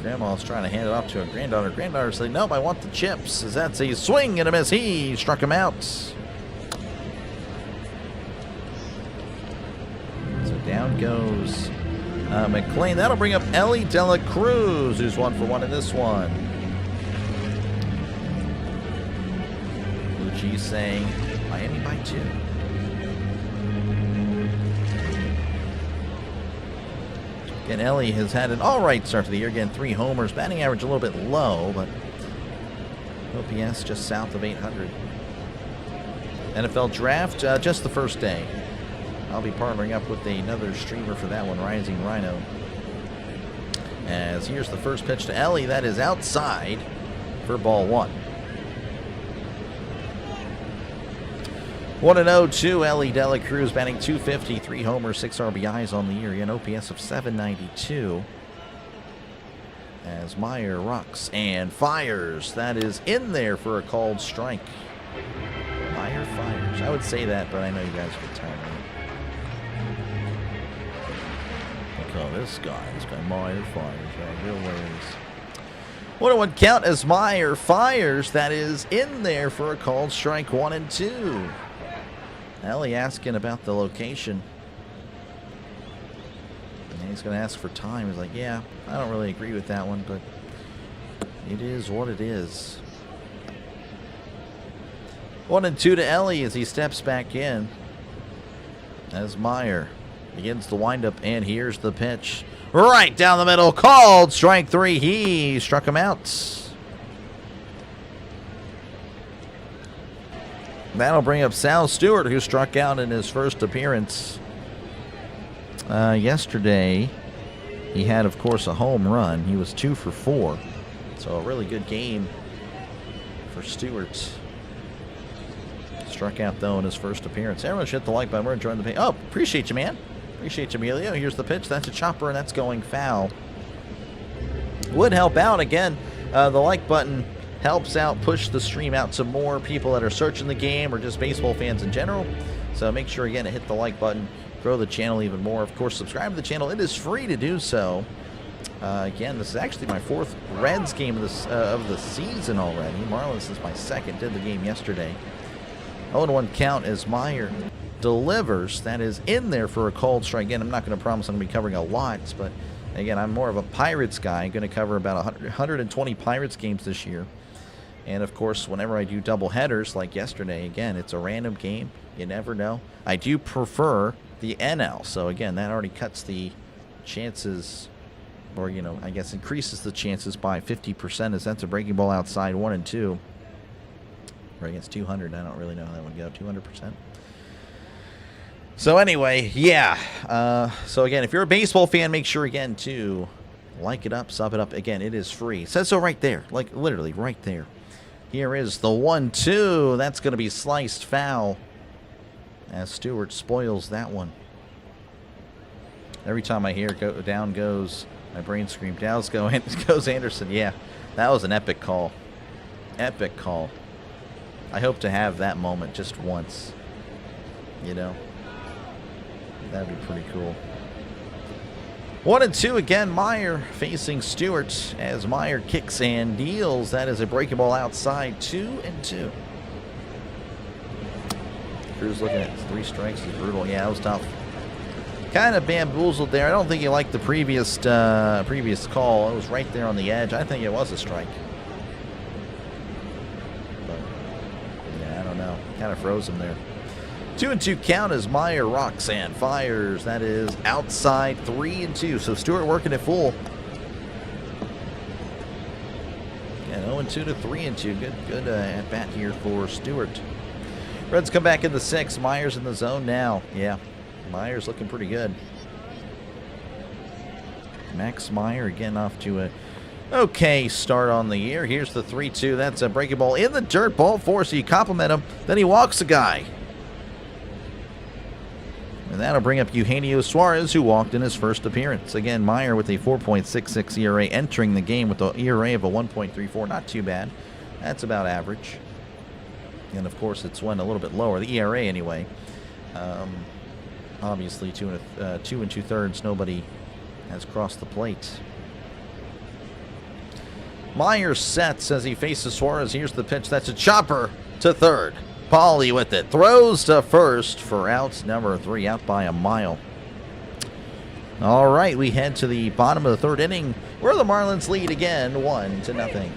S2: Grandma's trying to hand it off to a granddaughter. Granddaughter said, nope, I want the chips. As that's a swing and a miss. He struck him out. So down goes McClain. That'll bring up Ellie De La Cruz, who's 1 for 1 in this one. Lucci's saying Miami by 2. And Ellie has had an all-right start to the year. Again, 3 homers. Batting average a little bit low, but OPS just south of 800. NFL Draft, just the first day. I'll be partnering up with another streamer for that one, Rising Rhino. As here's the first pitch to Ellie. That is outside for ball 1. 1-0 to Ellie De La Cruz, batting .250, 3 homers, 6 RBIs on the year, an OPS of 792. As Meyer rocks and fires. That is in there for a called strike. Meyer fires. I would say that, but I know you guys would tell me. Look at this guy Meyer fires. Real ways. 1-1 count as Meyer fires. That is in there for a called strike. 1-2. Ellie asking about the location. And he's going to ask for time. He's like, yeah, I don't really agree with that one, but it is what it is. 1-2 to Ellie as he steps back in. As Meyer begins the windup, and here's the pitch. Right down the middle, called strike 3. He struck him out. That'll bring up Sal Stewart, who struck out in his first appearance yesterday. He had, of course, a home run. He was 2 for 4. So a really good game for Stewart. Struck out, though, in his first appearance. Everyone should hit the like button. We're enjoying the pay. Oh, appreciate you, man. Appreciate you, Emilio. Here's the pitch. That's a chopper, and that's going foul. Would help out. Again, the like button helps out, push the stream out to more people that are searching the game or just baseball fans in general. So make sure, again, to hit the like button. Grow the channel even more. Of course, subscribe to the channel. It is free to do so. Again, this is actually my 4th Reds game of the season already. Marlins is my 2nd. Did the game yesterday. 0-1 count as Meyer delivers. That is in there for a called strike. Again, I'm not going to promise I'm going to be covering a lot, but again, I'm more of a Pirates guy. I'm going to cover about 120 Pirates games this year. And of course, whenever I do double headers like yesterday, again, it's a random game. You never know. I do prefer the NL. So again, that already cuts the chances, or, you know, I guess increases the chances by 50%, as that's a breaking ball outside 1 and 2. Or against 200, I don't really know how that would go, 200%. So anyway, yeah. So again, if you're a baseball fan, make sure, again, to like it up, sub it up. Again, it is free. It says so right there, like literally right there. Here is the 1-2. That's going to be sliced foul, as Stewart spoils that one. Every time I hear down goes, my brain screams, down goes Anderson. Yeah, that was an epic call. Epic call. I hope to have that moment just once. You know? That'd be pretty cool. 1-2 again. Meyer facing Stewart as Meyer kicks and deals. That is a breaking ball outside. 2-2. Cruz looking at 3 strikes is brutal. Yeah, that was tough. Kind of bamboozled there. I don't think he liked the previous call. It was right there on the edge. I think it was a strike. But yeah, I don't know. Kind of froze him there. 2-2 count as Meyer rocks and fires. That is outside. 3-2. So Stewart working it full. And 0-2 to 3-2. Good at bat here for Stewart. Reds come back in the 6th. Meyer's in the zone now. Yeah, Meyer's looking pretty good. Max Meyer again off to a okay start on the year. Here's the 3-2. That's a breaking ball in the dirt. Ball 4. So you compliment him. Then he walks a guy. And that'll bring up Eugenio Suarez, who walked in his first appearance. Again, Meyer with a 4.66 ERA entering the game with an ERA of a 1.34. Not too bad. That's about average. And, of course, it's went a little bit lower. The ERA, anyway. Obviously, 2 2/3. Nobody has crossed the plate. Meyer sets as he faces Suarez. Here's the pitch. That's a chopper to third. Pauly with it. Throws to first for out number 3. Out by a mile. All right, we head to the bottom of the 3rd inning, where the Marlins lead again 1-0.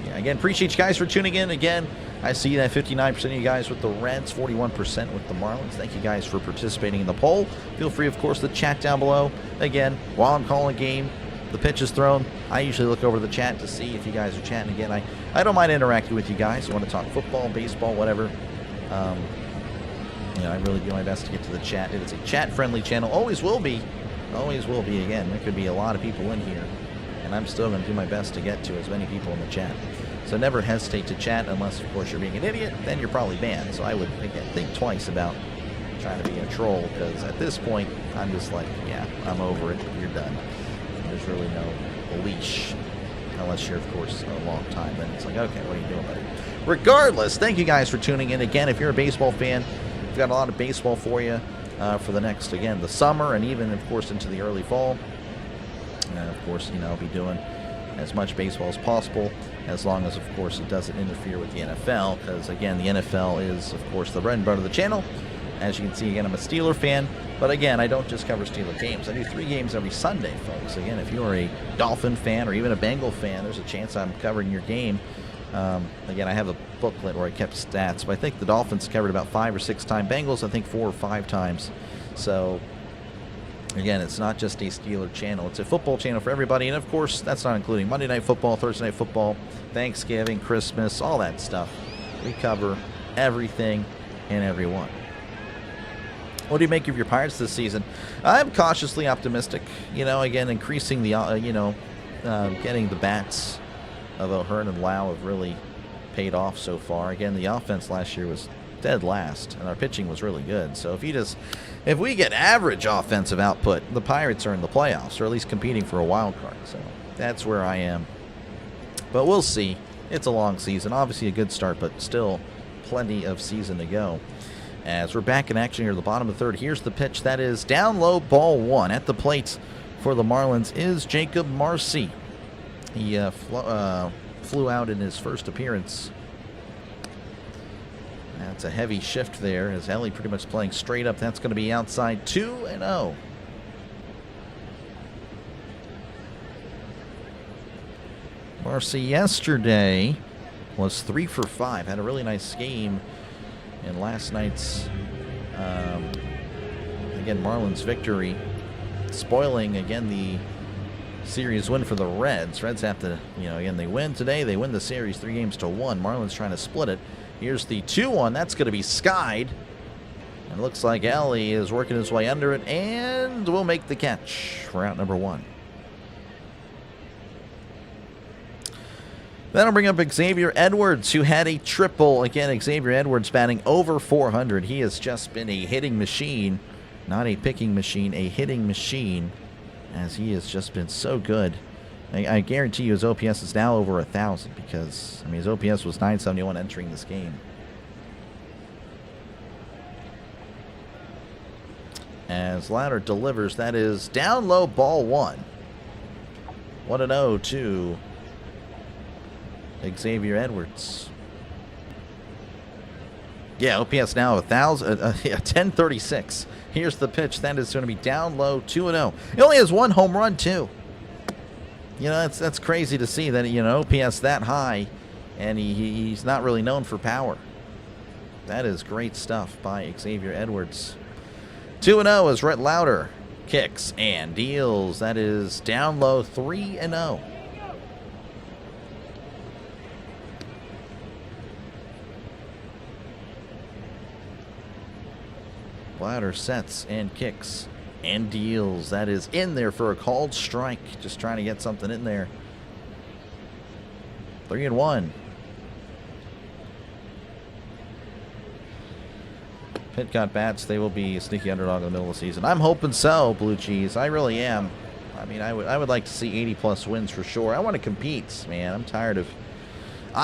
S2: Yeah, again, appreciate you guys for tuning in. Again, I see that 59% of you guys with the Reds, 41% with the Marlins. Thank you guys for participating in the poll. Feel free, of course, to chat down below. Again, while I'm calling a game, the pitch is thrown, I usually look over the chat to see if you guys are chatting. Again, I don't mind interacting with you guys. You want to talk football, baseball, whatever. You know, I really do my best to get to the chat. It is a chat-friendly channel. Always will be. Always will be. Again, there could be a lot of people in here, and I'm still going to do my best to get to as many people in the chat. So never hesitate to chat unless, of course, you're being an idiot. Then you're probably banned. So I would, again, think twice about trying to be a troll, because at this point, I'm just like, yeah, I'm over it. You're done. There's really no leash, unless you're, of course, a long time. Then it's like, okay, what are you doing, buddy? Regardless, thank you guys for tuning in. Again, if you're a baseball fan, we've got a lot of baseball for you for the next, again, the summer, and even, of course, into the early fall. And, of course, you know, I'll be doing as much baseball as possible, as long as, of course, it doesn't interfere with the NFL, because, again, the NFL is, of course, the bread and butter of the channel. As you can see, again, I'm a Steeler fan, but again, I don't just cover Steeler games. I do 3 games every Sunday, folks. Again, if you are a Dolphin fan or even a Bengal fan, there's a chance I'm covering your game. Again, I have a booklet where I kept stats, but I think the Dolphins covered about 5 or 6 times. Bengals, I think 4 or 5 times. So, Again, it's not just a Steeler channel. It's a football channel for everybody. And, of course, that's not including Monday Night Football, Thursday Night Football, Thanksgiving, Christmas, all that stuff. We cover everything and everyone. What do you make of your Pirates this season? I'm cautiously optimistic. You know, again, increasing the, getting the bats of O'Hearn and Lau have really paid off so far. Again, the offense last year was dead last, and our pitching was really good. So if we get average offensive output, the Pirates are in the playoffs, or at least competing for a wild card. So that's where I am. But we'll see. It's a long season. Obviously a good start, but still plenty of season to go. As we're back in action here at the bottom of the third, here's the pitch. That is down low, ball one. At the plate for the Marlins is Jacob Marcy. He flew out in his first appearance. That's a heavy shift there as Ellie pretty much playing straight up. That's going to be outside 2-0. Marcy yesterday was 3 for 5. Had a really nice game in last night's, again, Marlins victory. Spoiling, again, the series win for the Reds. Reds have to, again, they win today. They win the series 3-1. Marlins trying to split it. Here's the 2-1. That's going to be skied. And it looks like Ellie is working his way under it and will make the catch for out number 1. That'll bring up Xavier Edwards, who had a triple. Again, Xavier Edwards batting over 400. He has just been a hitting machine, not a picking machine, a hitting machine, as he has just been so good. I guarantee you his OPS is now over 1,000 because, his OPS was 971 entering this game. As Louder delivers, that is down low, ball one. 1-0 to Xavier Edwards. Yeah, OPS now 1036. Here's the pitch. That is going to be down low, 2-0. He only has 1 home run, too. That's crazy to see that, OPS that high, and he's not really known for power. That is great stuff by Xavier Edwards. 2-0 as Rhett Louder kicks and deals. That is down low, 3-0. Louder sets and kicks and deals. That is in there for a called strike. Just trying to get something in there. 3-1. Pitcott bats. They will be a sneaky underdog in the middle of the season. I'm hoping so, Blue Cheese. I really am. I would like to see 80+ wins for sure. I want to compete, man. I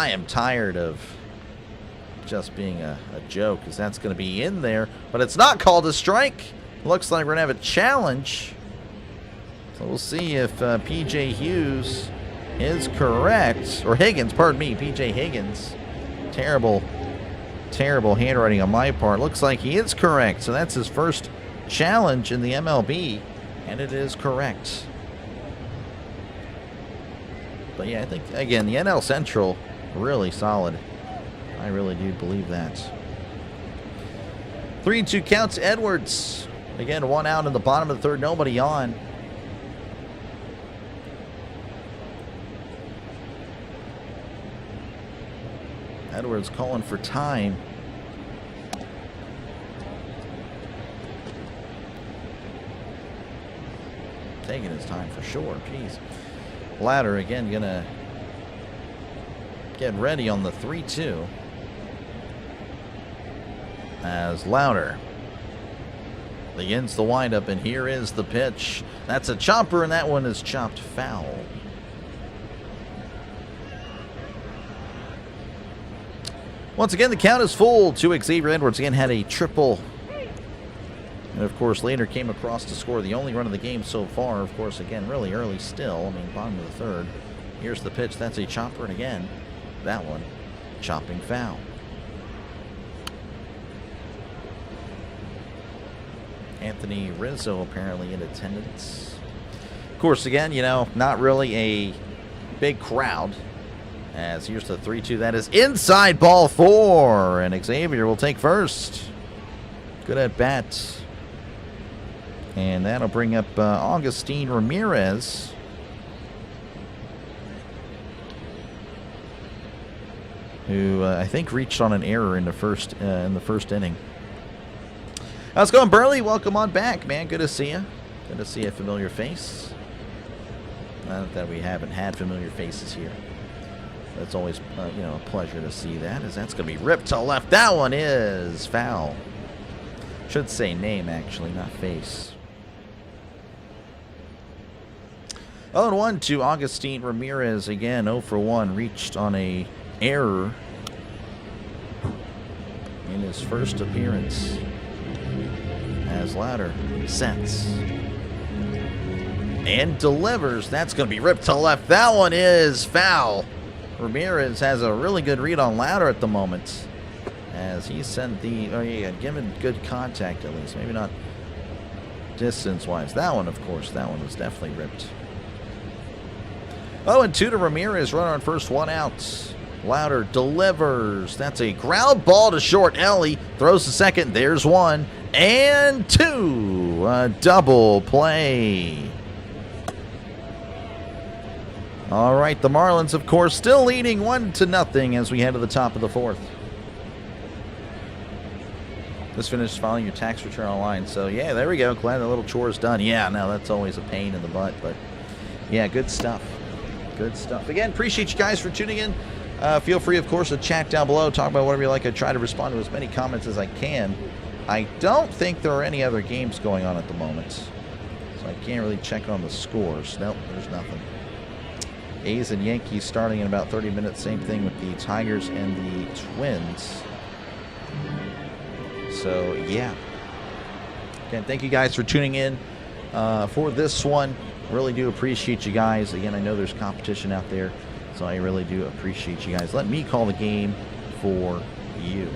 S2: am tired of just being a joke, because that's going to be in there, but it's not called a strike. Looks like we're going to have a challenge. So we'll see if P.J. Hughes is correct. Or Higgins, pardon me, P.J. Higgins. Terrible handwriting on my part. Looks like he is correct. So that's his first challenge in the MLB, and it is correct. But yeah, I think, again, the NL Central, really solid. I really do believe that. 3-2 counts Edwards. Again, 1 out in the bottom of the third, nobody on. Edwards calling for time. Taking his time for sure. Jeez. Ladder again gonna get ready on the 3-2. As Louder begins the windup, and here is the pitch. That's a chopper, and that one is chopped foul. Once again, the count is full to Xavier Edwards. Again, had a triple. And, of course, later came across to score the only run of the game so far. Of course, again, really early still. Bottom of the third. Here's the pitch. That's a chopper, and again, that one, chopping foul. Anthony Rizzo apparently in attendance. Of course, again, not really a big crowd. As here's the 3-2. That is inside, ball 4. And Xavier will take first. Good at bat. And that'll bring up Augustine Ramirez. Who I think reached on an error in the first inning. How's it going, Burley? Welcome on back, man. Good to see you. Good to see a familiar face. Not that we haven't had familiar faces here. It's always a pleasure to see that, as that's going to be ripped to left. That one is foul. Should say name, actually, not face. 0-1 to Augustine Ramirez again. 0 for 1. Reached on a error in his first appearance. As Louder sets and delivers. That's going to be ripped to left. That one is foul. Ramirez has a really good read on Louder at the moment, as he sent given good contact at least. Maybe not distance-wise. That one, of course, that one was definitely ripped. 0-2 to Ramirez. Runner on first, 1 out. Louder delivers. That's a ground ball to short. Ellie throws to second. There's 1 and 2. A double play. All right, the Marlins, of course, still leading 1-0 as we head to the top of the 4th. Just finished filing your tax return online. So, yeah, there we go. Glad the little chore is done. Yeah, no, that's always a pain in the butt. But, yeah, good stuff. Good stuff. Again, appreciate you guys for tuning in. Feel free, of course, to chat down below. Talk about whatever you like. I try to respond to as many comments as I can. I don't think there are any other games going on at the moment, so I can't really check on the scores. Nope, there's nothing. A's and Yankees starting in about 30 minutes. Same thing with the Tigers and the Twins. So, yeah. Again, thank you guys for tuning in for this one. Really do appreciate you guys. Again, I know there's competition out there, so I really do appreciate you guys. Let me call the game for you.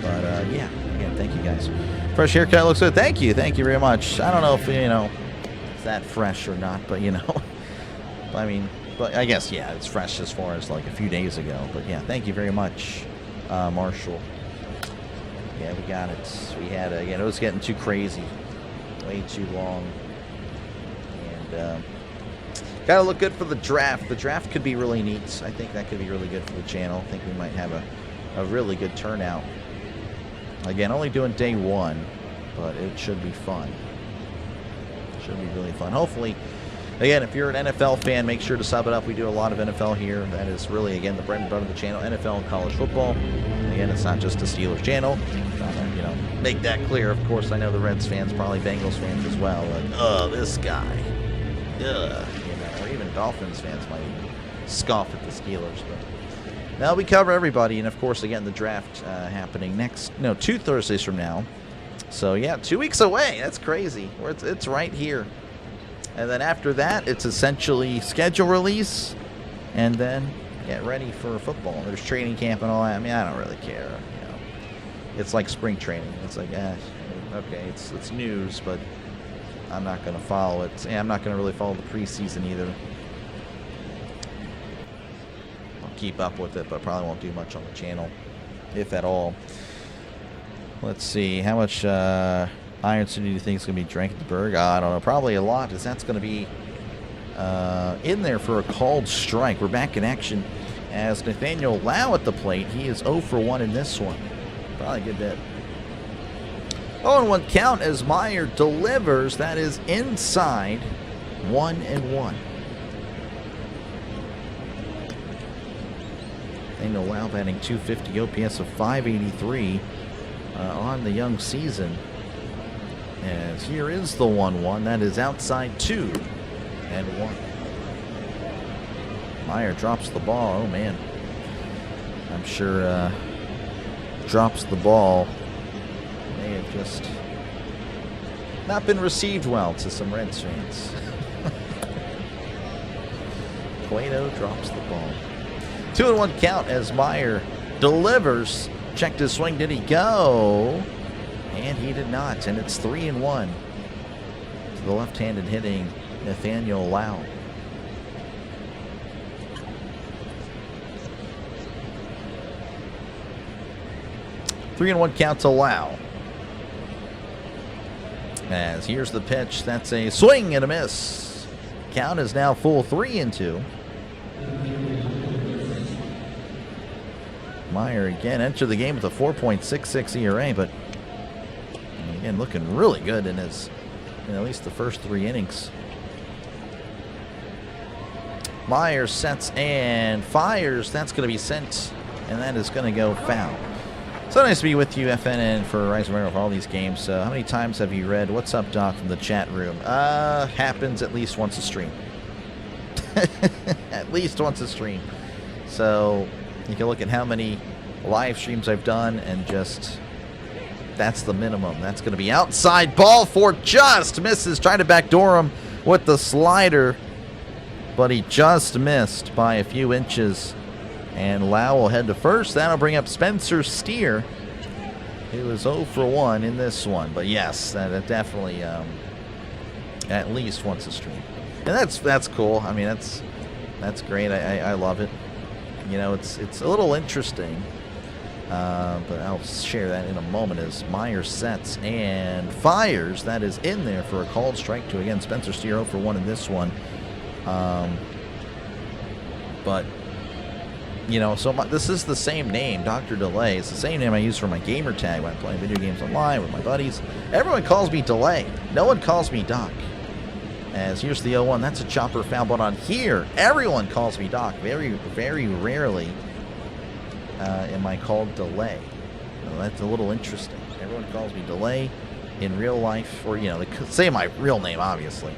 S2: But, yeah, again, thank you guys. Fresh haircut looks good. Thank you very much. I don't know if, it's that fresh or not, but, I mean, but I guess, yeah, it's fresh as far as, like, a few days ago. But, yeah, thank you very much, Marshall. Yeah, we got it. We had, again, it was getting too crazy. Way too long. And, gotta look good for the draft. The draft could be really neat. I think that could be really good for the channel. I think we might have a really good turnout. Again, only doing day 1, but it should be fun. Should be really fun. Hopefully, again, if you're an NFL fan, make sure to sub it up. We do a lot of NFL here. That is really, again, the bread and butter of the channel, NFL and college football. Again, it's not just a Steelers channel. Make that clear. Of course, I know the Reds fans, probably Bengals fans as well. Like, oh, this guy. Ugh. Or even Dolphins fans might scoff at the Steelers. But now we cover everybody. And, of course, again, the draft happening 2 Thursdays from now. So, yeah, 2 weeks away. That's crazy. It's right here. And then after that, it's essentially schedule release. And then get ready for football. There's training camp and all that. I mean, I don't really care. It's like spring training. It's like, okay, it's news, but I'm not going to follow it. And I'm not going to really follow the preseason either. I'll keep up with it, but probably won't do much on the channel, if at all. Let's see. How much iron do you think is going to be drank at the Berg? I don't know. Probably a lot, as that's going to be in there for a called strike. We're back in action as Nathaniel Lau at the plate. He is 0 for 1 in this one. Probably a good bit. 0-1 count as Meyer delivers. That is inside. 1-1. Nathaniel Lau batting .250, OPS of .583 on the young season. As here is the 1-1. That is outside 2-1. Meyer drops the ball. Oh, man. I'm sure drops the ball. May have just not been received well to some Reds fans. Cueto drops the ball. 2-1 count as Meyer delivers. Checked his swing. Did he go? And he did not. And it's 3-1 to the left-handed hitting Nathaniel Lau. 3-1 count to Lau. As here's the pitch. That's a swing and a miss. Count is now full 3-2. Meyer again entered the game with a 4.66 ERA, but again looking really good in his at least the first 3 innings. Meyer sets and fires. That's going to be sent, and that is going to go foul. So nice to be with you, FN, for Rise Romero for all these games. How many times have you read "What's up, Doc" from the chat room? Happens at least once a stream. At least once a stream. So you can look at how many live streams I've done, and just that's the minimum. That's going to be outside ball for just misses. Trying to backdoor him with the slider, but he just missed by a few inches. And Lau will head to first. That'll bring up Spencer Steer, who was 0 for 1 in this one. But yes, that definitely at least once a stream. And that's cool. I mean, that's great. I love it. You know, it's a little interesting. But I'll share that in a moment as Meyer sets and fires. That is in there for a called strike to, again, Spencer Steer 0 for 1 in this one. But you know, so this is the same name, Dr. Delay. It's the same name I use for my gamer tag when I'm playing video games online with my buddies. Everyone calls me Delay. No one calls me Doc. As here's the 0-1. That's a chopper foul, but on here, everyone calls me Doc. Very, very rarely am I called Delay. Well, that's a little interesting. Everyone calls me Delay in real life, or, you know, they say my real name, obviously.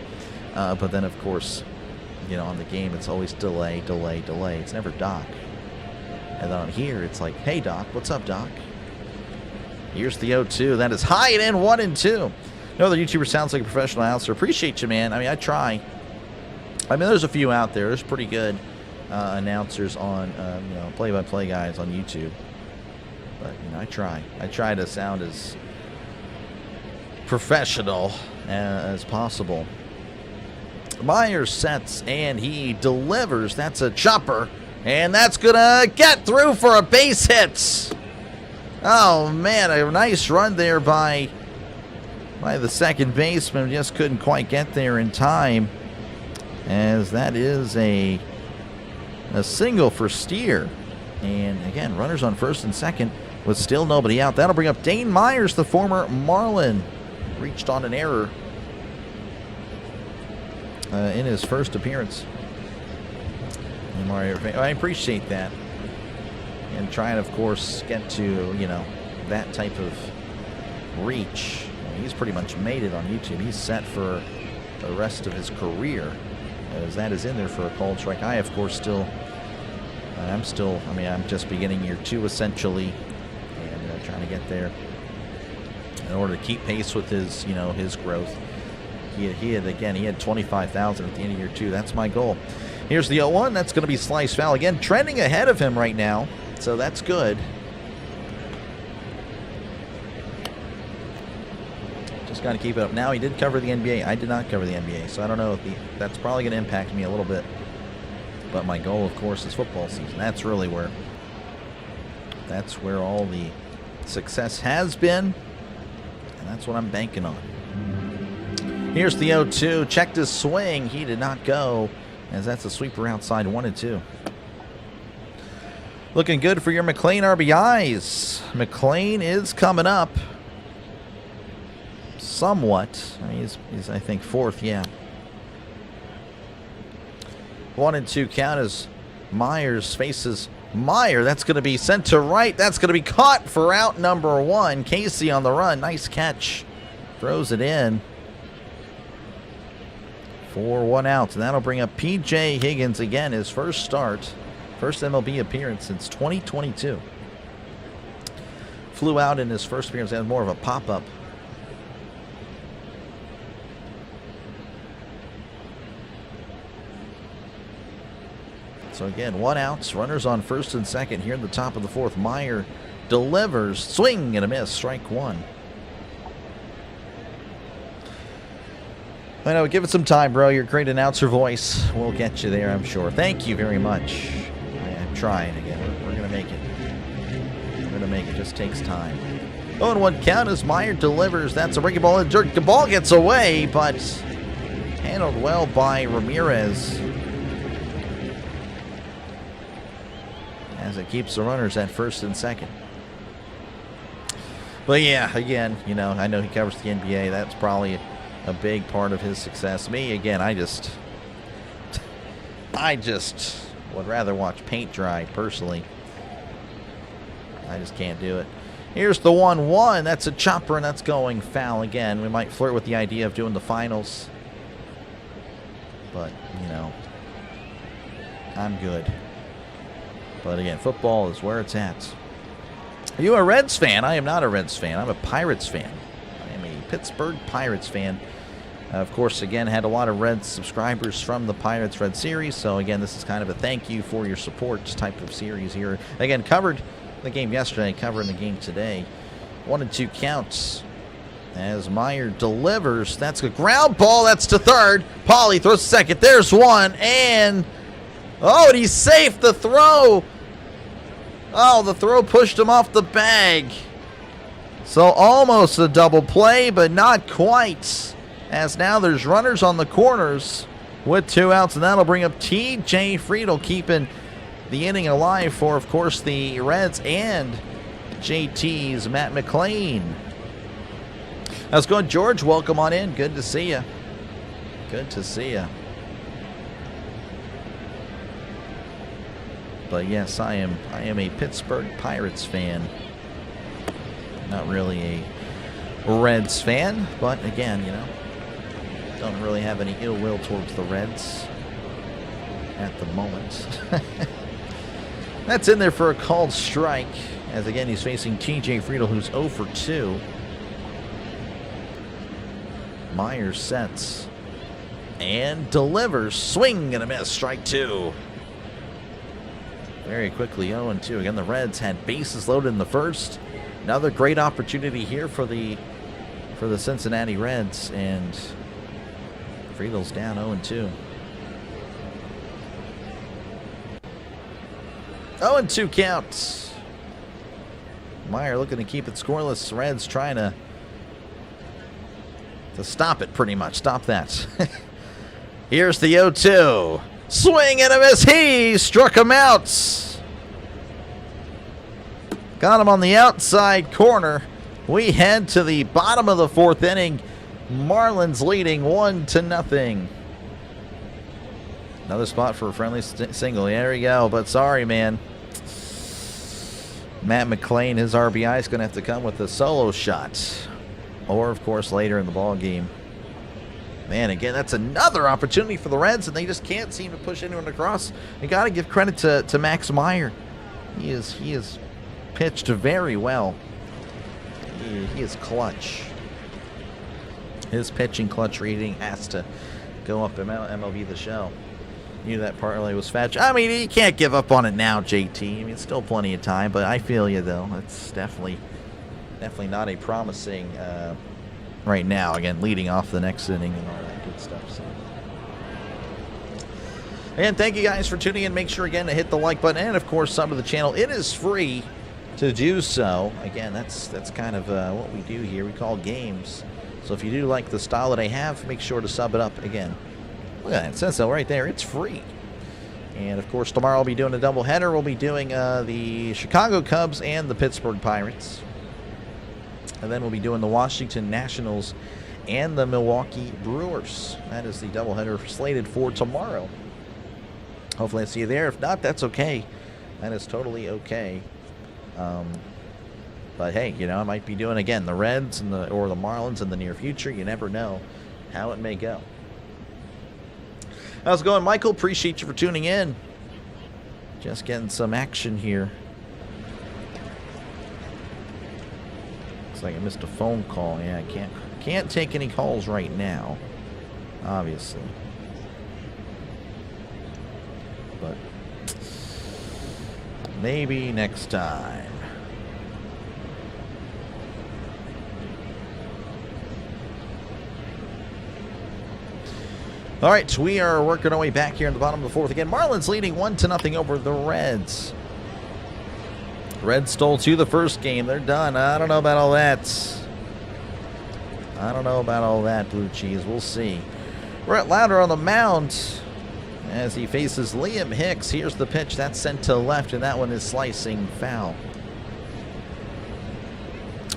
S2: But then, of course, you know, on the game, it's always Delay, Delay, Delay. It's never Doc. And then on here, it's like, hey, Doc, what's up, Doc? Here's the 0-2. That is high and in, 1-2. No other YouTuber sounds like a professional announcer. Appreciate you, man. I mean, I try. I mean, there's a few out there. There's pretty good announcers on, you know, play-by-play guys on YouTube. But, you know, I try. I try to sound as professional as possible. Meyer sets and he delivers. That's a chopper. And that's going to get through for a base hit. Oh, man, a nice run there by the second baseman. Just couldn't quite get there in time, as that is a single for Steer. And, again, runners on first and second with still nobody out. That'll bring up Dane Myers, the former Marlin. Reached on an error in his first appearance. I appreciate that, and trying, of course, get to, you know, that type of reach. He's pretty much made it on YouTube. He's set for the rest of his career, as that is in there for a called strike. I, of course, I'm just beginning year 2 essentially, and trying to get there in order to keep pace with his, you know, his growth. He had 25,000 at the end of year 2. That's my goal. Here's the 0-1. That's going to be slice foul. Again, trending ahead of him right now, so that's good. Just got to keep it up. Now, he did cover the NBA. I did not cover the NBA, so I don't know if that's probably going to impact me a little bit. But my goal, of course, is football season. That's really where all the success has been, and that's what I'm banking on. Here's the 0-2. Checked his swing. He did not go, as that's a sweeper outside, 1-2. Looking good for your McLean RBIs. McLean is coming up somewhat. I mean, he's I think 4th, yeah. 1-2 count as Myers faces Meyer. That's going to be sent to right. That's going to be caught for out number 1. Casey on the run. Nice catch. Throws it in. For 1 out, and that'll bring up P.J. Higgins again, his first start, first MLB appearance since 2022. Flew out in his first appearance, had more of a pop-up. So again, 1 out, runners on first and second here in the top of the 4th. Meyer delivers, swing and a miss, strike 1. I know, give it some time, bro. Your great announcer voice will get you there, I'm sure. Thank you very much. I'm trying again. We're going to make it. We're going to make it. Just takes time. 0-1 count as Meyer delivers. That's a breaking ball. The ball gets away, but handled well by Ramirez. As it keeps the runners at first and second. But yeah, again, you know, I know he covers the NBA. That's probably a big part of his success. Me, again, I just would rather watch paint dry, personally. I just can't do it. Here's the 1-1. That's a chopper, and that's going foul again. We might flirt with the idea of doing the finals. But, you know, I'm good. But again, football is where it's at. Are you a Reds fan? I am not a Reds fan. I'm a Pirates fan. I am a Pittsburgh Pirates fan. Of course, again, had a lot of Reds subscribers from the Pirates-Red series. So, again, this is kind of a thank you for your support type of series here. Again, covered the game yesterday, covering the game today. 1-2 counts as Meyer delivers. That's a ground ball. That's to third. Pauly throws second. There's one. And, oh, and he's safe. The throw. Oh, the throw pushed him off the bag. So almost a double play, but not quite. As now there's runners on the corners with 2 outs, and that'll bring up T.J. Friedel, keeping the inning alive for, of course, the Reds and JT's Matt McLean. How's it going, George? Welcome on in. Good to see you. Good to see you. But yes, I am a Pittsburgh Pirates fan. Not really a Reds fan, but again, you know, don't really have any ill will towards the Reds at the moment. That's in there for a called strike. As again, he's facing T.J. Friedel, who's 0 for 2. Myers sets and delivers. Swing and a miss. Strike 2. Very quickly, 0-2. Again, the Reds had bases loaded in the first. Another great opportunity here for the Cincinnati Reds, and Friedel's down 0-2. 0-2 counts. Meyer looking to keep it scoreless. Reds trying to stop it, pretty much. Stop that. Here's the 0-2. Swing and a miss. He struck him out. Got him on the outside corner. We head to the bottom of the 4th inning. Marlins leading 1-0. Another spot for a friendly single. There we go. But sorry, man. Matt McLean, his RBI is going to have to come with a solo shot. Or, of course, later in the ball game. Man, again, that's another opportunity for the Reds, and they just can't seem to push anyone across. You got to give credit to Max Meyer. He is pitched very well. He is clutch. His pitching clutch rating has to go up in MLB The Show. Knew that parlay was fetch. I mean, you can't give up on it now, JT. I mean, it's still plenty of time, but I feel you, though. It's definitely not a promising right now. Again, leading off the next inning and all that good stuff. So. And thank you guys for tuning in. Make sure, again, to hit the like button and, of course, sub to the channel. It is free to do so. Again, that's kind of what we do here. We call games. So if you do like the style that I have, make sure to sub it up again. Look at that. It says so right there. It's free. And, of course, tomorrow I'll be doing a doubleheader. We'll be doing the Chicago Cubs and the Pittsburgh Pirates. And then we'll be doing the Washington Nationals and the Milwaukee Brewers. That is the doubleheader slated for tomorrow. Hopefully I see you there. If not, that's okay. That is totally okay. But hey, you know, I might be doing again the Reds and or the Marlins in the near future. You never know how it may go. How's it going, Michael? Appreciate you for tuning in. Just getting some action here. Looks like I missed a phone call. Yeah, I can't take any calls right now, obviously. But maybe next time. All right, so we are working our way back here in the bottom of the 4th again. Marlins leading 1-0 over the Reds. Reds stole 2 the first game. They're done. I don't know about all that. I don't know about all that, Blue Cheese. We'll see. Brett Lauder on the mound as he faces Liam Hicks. Here's the pitch. That's sent to left, and that one is slicing foul.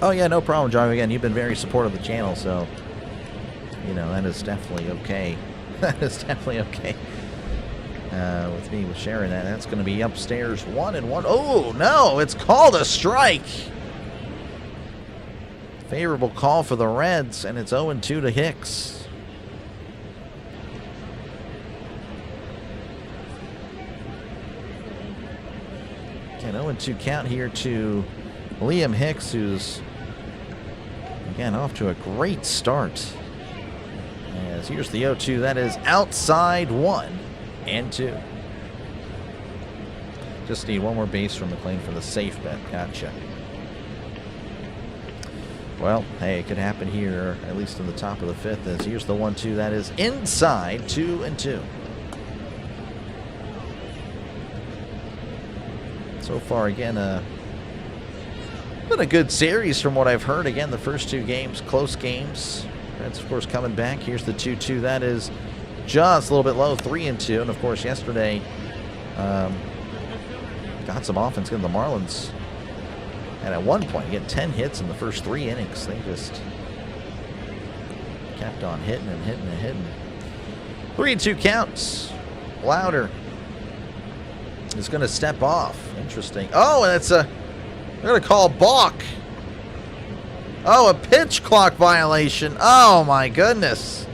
S2: Oh, yeah, no problem, John. Again, you've been very supportive of the channel, so, you know, that is definitely okay. That is definitely okay. With me with sharing that. That's going to be upstairs 1-1. Oh, no, it's called a strike. Favorable call for the Reds, and it's 0-2 to Hicks. Again, 0-2 count here to Liam Hicks, who's, again, off to a great start. As here's the 0-2. That is outside 1-2. Just need one more base from McLean for the safe bet. Gotcha. Well, hey, it could happen here, at least in the top of the 5th. As here's the 1-2. That is inside 2-2. So far, again, been a good series from what I've heard. Again, the first 2 games, close games. Reds, of course, coming back. Here's the 2-2. That is just a little bit low, 3-2. And, of course, yesterday got some offense against the Marlins. And at one point, get 10 hits in the first 3 innings. They just kept on hitting and hitting and hitting. 3-2 counts. Lauder is going to step off. Interesting. Oh, and it's a... They're going to call balk. Oh, a pitch clock violation. Oh, my goodness.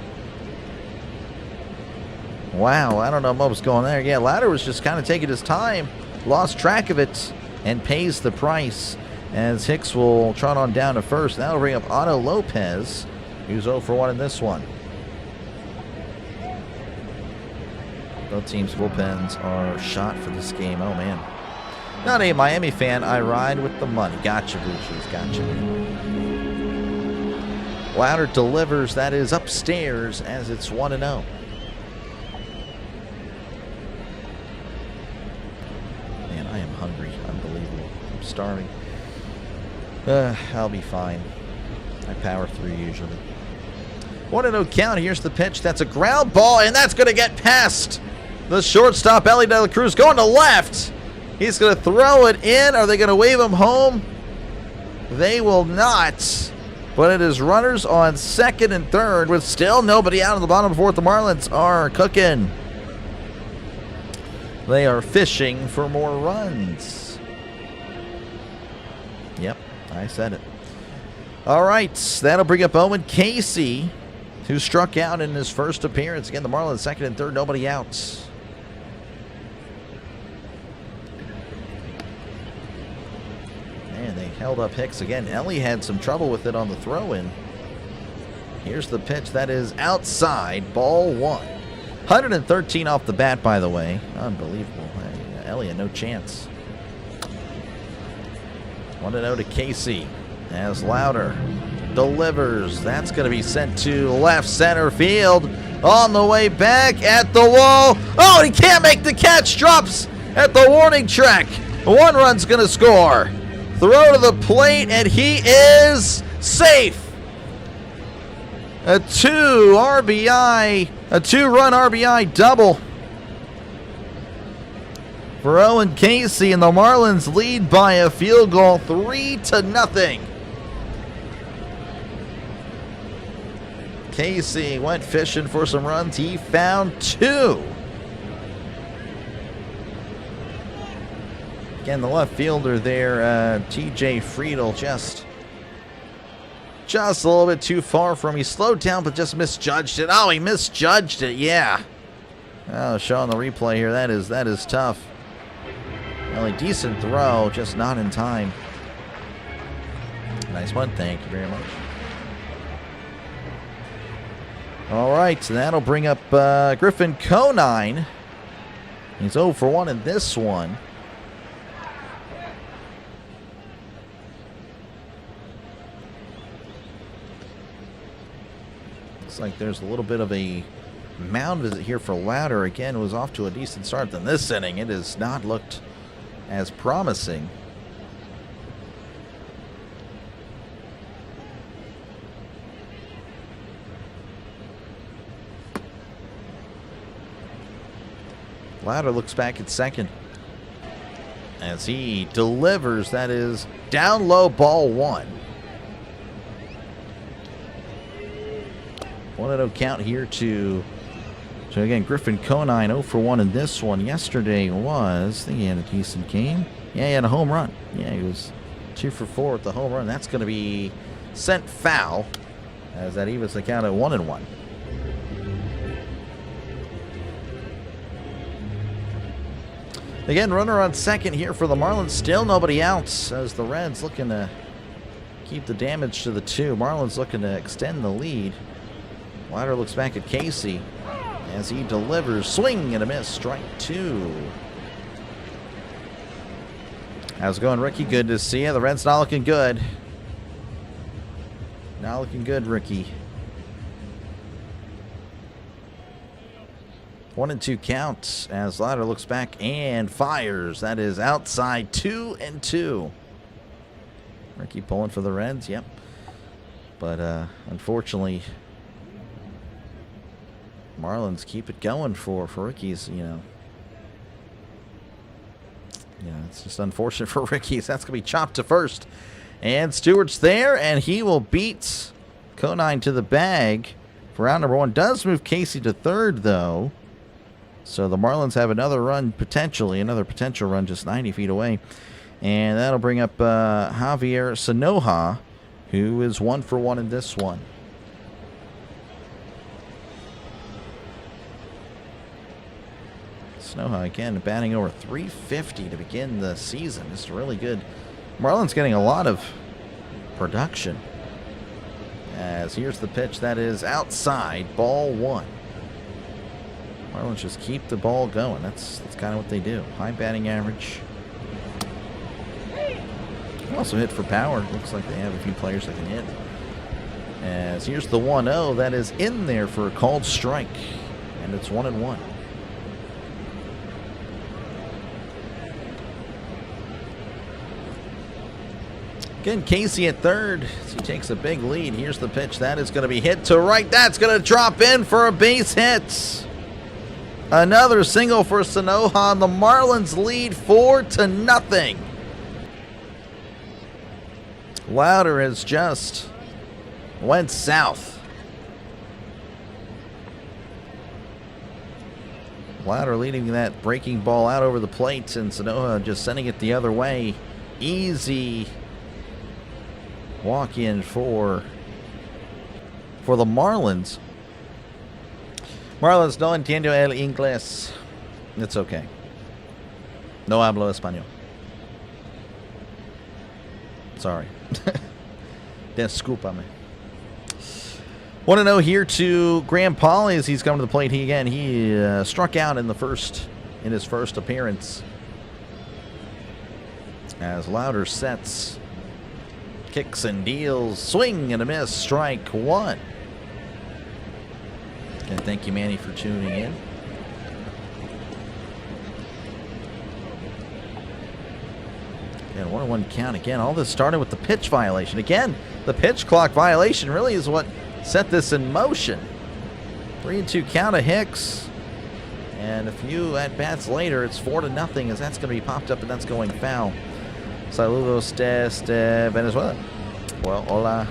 S2: Wow, I don't know what was going there. Yeah, Lauder was just kind of taking his time. Lost track of it and pays the price. As Hicks will trot on down to first. That'll bring up Otto Lopez, who's 0 for 1 in this one. Both teams' bullpens are shot for this game. Oh, man. Not a Miami fan. I ride with the money. Gotcha, Blue Cheese. Gotcha. Lauder delivers. That is upstairs as it's 1-0. Man, I am hungry. Unbelievable. I'm starving. I'll be fine. I power through usually. 1-0 count. Here's the pitch. That's a ground ball, and that's going to get past the shortstop, Ellie De La Cruz, going to left. He's going to throw it in. Are they going to wave him home? They will not. But it is runners on second and third with still nobody out of the bottom of the 4th. The Marlins are cooking. They are fishing for more runs. Yep. I said it. All right, that'll bring up Owen Casey, who struck out in his first appearance. Again, the Marlins second and third, nobody out. Man, they held up Hicks again. Ellie had some trouble with it on the throw-in. Here's the pitch. That is outside, ball 1. 113 off the bat, by the way. Unbelievable. Ellie had no chance. 1-0 to Casey as Lauder delivers. That's going to be sent to left center field. On the way back at the wall. Oh, he can't make the catch. Drops at the warning track. 1 run's going to score. Throw to the plate, and he is safe. A 2-run RBI double for Owen Casey, and the Marlins lead by a field goal, 3-0. Casey went fishing for some runs. He found 2. Again, the left fielder there, TJ Friedel, just a little bit too far from him. He slowed down, but just misjudged it. Oh, he misjudged it. Yeah. Oh, showing the replay here. That is tough. Only decent throw, just not in time. Nice one. Thank you very much. All right, so that'll bring up Griffin Conine. He's 0 for 1 in this one. Looks like there's a little bit of a mound visit here for Lauder. Again, it was off to a decent start. Then this inning, it has not looked as promising. Lauder looks back at second as he delivers. That is down low, ball one. 1-0 count here to so again, Griffin Conine 0 for 1 in this one. Yesterday was, I think he had a decent game. Yeah, he had a home run. Yeah, he was 2 for 4 with the home run. That's going to be sent foul as that evens the count at 1-1. Again, runner on second here for the Marlins. Still nobody out as the Reds looking to keep the damage to the 2. Marlins looking to extend the lead. Lauder looks back at Casey as he delivers. Swing and a miss. Strike 2. How's it going, Ricky? Good to see you. The Reds not looking good. Not looking good, Ricky. 1-2 count as Lauder looks back and fires. That is outside. 2-2. Ricky pulling for the Reds. Yep. But unfortunately, Marlins keep it going for Ricky's, Yeah, it's just unfortunate for Ricky's. That's going to be chopped to first. And Stewart's there, and he will beat Conine to the bag for round number 1. Does move Casey to third, though. So the Marlins have another run, potentially, another potential run just 90 feet away. And that'll bring up Javier Sanoja, who is 1 for 1 in this one. Sanoja again batting over 350 to begin the season. It's really good. Marlins getting a lot of production. As here's the pitch that is outside, ball 1. Marlins just keep the ball going. That's kind of what they do. High batting average. Also hit for power. Looks like they have a few players that can hit. As here's the 1-0 that is in there for a called strike. And it's 1-1. Again, Casey at third. So he takes a big lead. Here's the pitch. That is going to be hit to right. That's going to drop in for a base hit. Another single for Sanoja. The Marlins lead 4-0. Lauder has just went south. Lauder leading that breaking ball out over the plate, and Sanoja just sending it the other way. Easy walk in for the Marlins. Marlins, no entiendo el inglés. It's okay. No hablo español. Sorry. Discúlpame. 1-0 here to Graham Pauley as he's coming to the plate. He struck out in his first appearance. As Lauder sets, kicks and deals, swing and a miss, strike 1. And thank you, Manny, for tuning in. And 1-1 count again. All this started with the pitch violation. Again, the pitch clock violation really is what set this in motion. 3-2 count of Hicks. And a few at-bats later, it's 4-0 as that's going to be popped up and that's going foul. Saludos desde Venezuela. Well, hola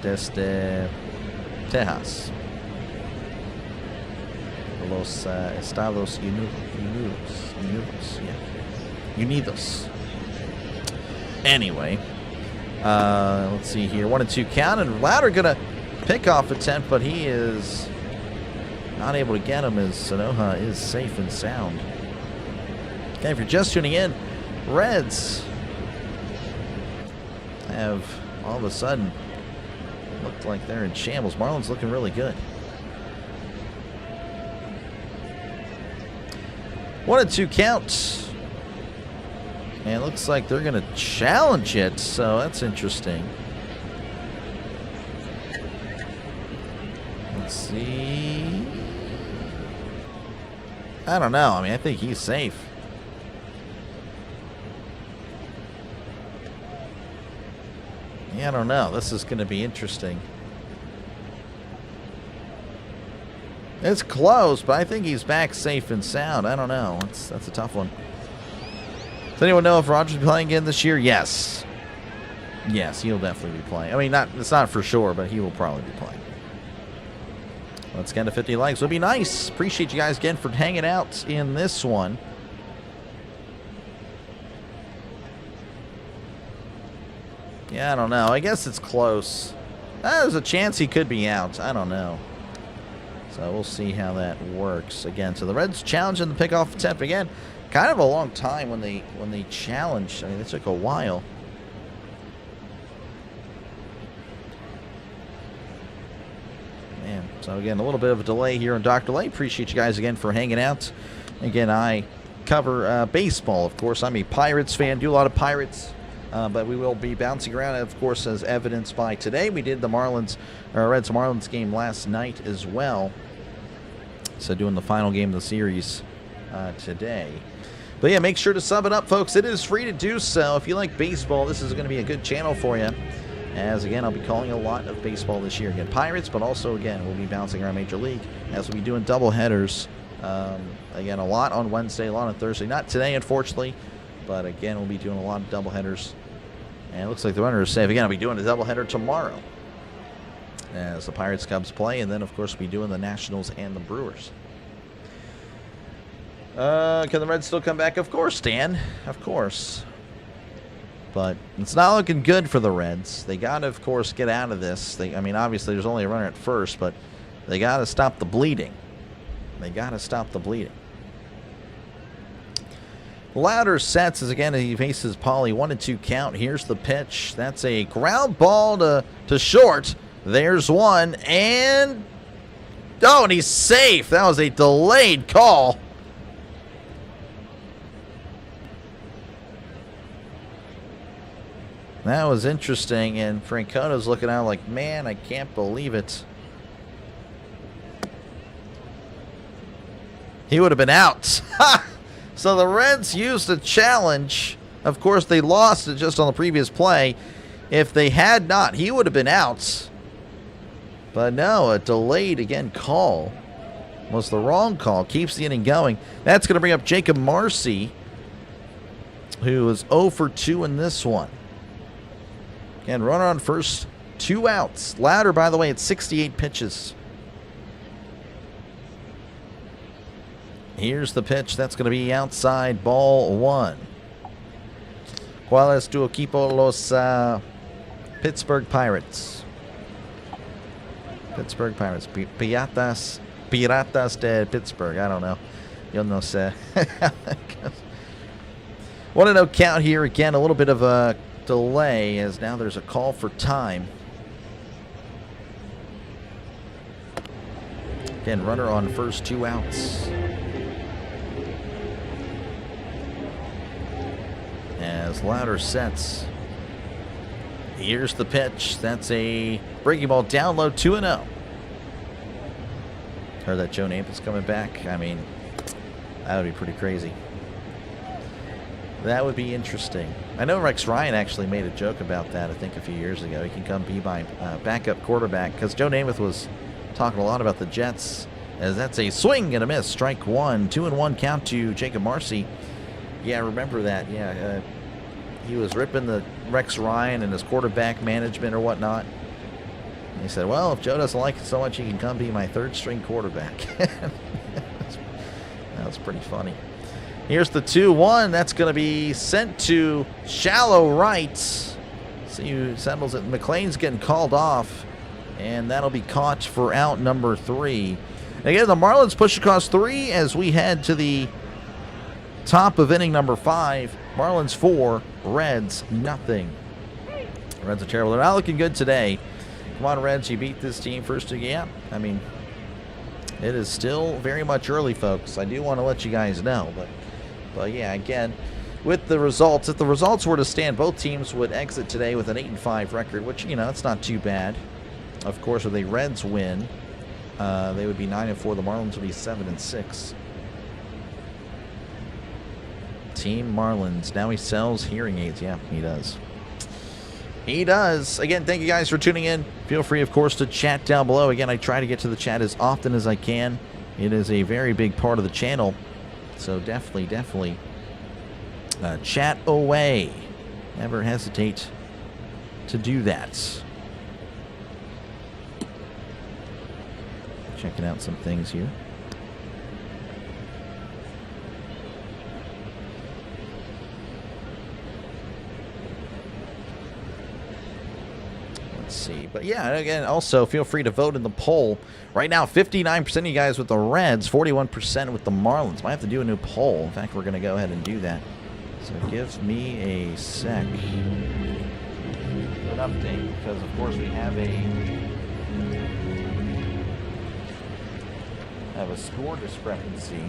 S2: desde Texas. Los Estados Unidos. Anyway, let's see here. 1-2 count, and Lauder gonna pick off attempt, but he is not able to get him as Sanoja is safe and sound. Okay, if you're just tuning in, Reds have all of a sudden looked like they're in shambles. Marlins looking really good. 1-2 count. And it looks like they're going to challenge it, so that's interesting. Let's see. I don't know. I mean, I think he's safe. Yeah, I don't know. This is going to be interesting. It's close, but I think he's back safe and sound. I don't know. That's a tough one. Does anyone know if Rogers will be playing again this year? Yes. Yes, he'll definitely be playing. I mean, it's not for sure, but he will probably be playing. Let's get to 50 likes. It'll be nice. Appreciate you guys again for hanging out in this one. Yeah, I don't know. I guess it's close. There's a chance he could be out. I don't know. So we'll see how that works. Again, so the Reds challenging the pickoff attempt. Again, kind of a long time when they challenged. I mean, it took a while. Man, so again, a little bit of a delay here on Dr. Lay. Appreciate you guys again for hanging out. Again, I cover baseball, of course. I'm a Pirates fan. Do a lot of Pirates. But we will be bouncing around, of course, as evidenced by today. We did the Reds-Marlins game last night as well. So doing the final game of the series today. But yeah, make sure to sub it up, folks. It is free to do so. If you like baseball, this is going to be a good channel for you. As, again, I'll be calling a lot of baseball this year. Again, Pirates, but also, again, we'll be bouncing around Major League as we'll be doing double headers. Again, a lot on Wednesday, a lot on Thursday. Not today, unfortunately. But, again, we'll be doing a lot of double headers. And it looks like the runner is safe. Again, I'll be doing a doubleheader tomorrow as the Pirates-Cubs play. And then, of course, we'll be doing the Nationals and the Brewers. Can the Reds still come back? Of course, Dan. Of course. But it's not looking good for the Reds. They got to, of course, get out of this. I mean, obviously, there's only a runner at first, but they got to stop the bleeding. They got to stop the bleeding. Louder sets as, again, he faces Pauly. 1-2 count. Here's the pitch. That's a ground ball to short. There's one. And and he's safe. That was a delayed call. That was interesting. And Francona's looking out like, man, I can't believe it. He would have been out. Ha! So the Reds used a challenge. Of course, they lost it just on the previous play. If they had not, he would have been out. But no, a delayed, again, call was the wrong call. Keeps the inning going. That's going to bring up Jacob Marcy, who is 0 for 2 in this one. Again, runner on first, 2 outs. Louder, by the way, at 68 pitches. Here's the pitch. That's going to be outside, ball 1. ¿Cuál es tu equipo? Los Pittsburgh Pirates. Pittsburgh Pirates. Piratas de Pittsburgh. I don't know. Yo no sé. 1-0 count here. Again, a little bit of a delay as now there's a call for time. Again, runner on first, 2 outs. As Louder sets. Here's the pitch. That's a breaking ball down low, 2-0. Heard that Joe Namath's coming back. I mean, that would be pretty crazy. That would be interesting. I know Rex Ryan actually made a joke about that, I think, a few years ago. He can come be my backup quarterback because Joe Namath was talking a lot about the Jets. As that's a swing and a miss. Strike 1. 2-1 count to Jacob Marcy. Yeah, remember that. Yeah, he was ripping the Rex Ryan and his quarterback management or whatnot. And he said, well, if Joe doesn't like it so much, he can come be my 3rd-string quarterback. That was pretty funny. Here's the 2-1. That's going to be sent to shallow right. See who settles it. McLean's getting called off. And that'll be caught for out number 3. Again, the Marlins push across 3 as we head to the top of inning number 5. Marlins 4, Reds nothing. Reds are terrible. They're not looking good today. Come on, Reds, you beat this team first. Yeah, I mean, it is still very much early, folks. I do want to let you guys know. But yeah, again, with the results, if the results were to stand, both teams would exit today with an 8-5 record, which, you know, it's not too bad. Of course, if the Reds win, they would be 9-4. The Marlins would be 7-6. Team Marlins. Now he sells hearing aids. Yeah, he does. He does. Again, thank you guys for tuning in. Feel free, of course, to chat down below. Again, I try to get to the chat as often as I can. it is a very big part of the channel. So definitely chat away. Never hesitate to do that. Checking out some things here. See, but yeah, again, also feel free to vote in the poll. Right now, 59% of you guys with the Reds, 41% with the Marlins. Might have to do a new poll. In fact, we're going to go ahead and do that. So give me a sec. An update, because of course we have a score discrepancy.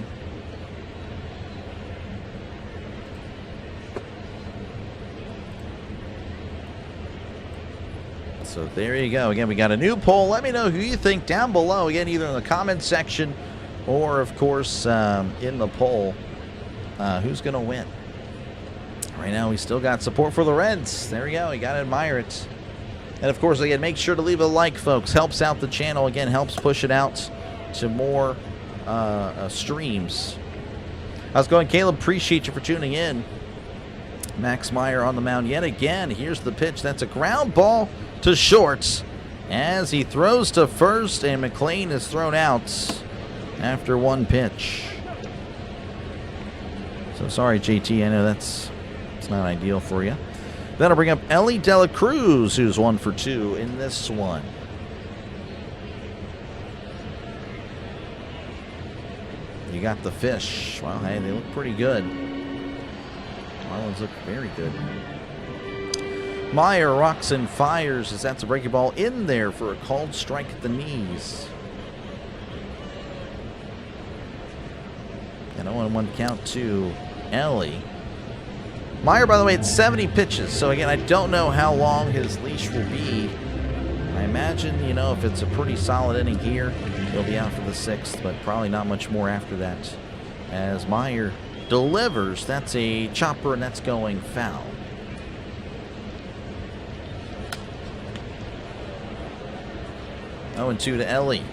S2: So there you go. Again, we got a new poll. Let me know who you think down below. Again, either in the comments section or, of course, in the poll. Who's going to win? Right now, we still got support for the Reds. There we go. You got to admire it. And, of course, again, make sure to leave a like, folks. Helps out the channel. Again, helps push it out to more streams. How's it going, Caleb? Appreciate you for tuning in. Max Meyer on the mound yet again. Here's the pitch. That's a ground ball to short as he throws to first, and McLean is thrown out after one pitch. So sorry, JT. I know it's not ideal for you. Then I'll bring up Ellie Dela Cruz, who's 1 for 2 in this one. You got the fish. Well, hey, they look pretty good. Marlins look very good. Meyer rocks and fires as that's a breaking ball in there for a called strike at the knees. And 0-1 count to Ellie. Meyer, by the way, it's 70 pitches. So, again, I don't know how long his leash will be. I imagine, you know, if it's a pretty solid inning here, he'll be out for the 6th, but probably not much more after that. As Meyer delivers, that's a chopper, and that's going foul. Oh, and 2 to Ellie.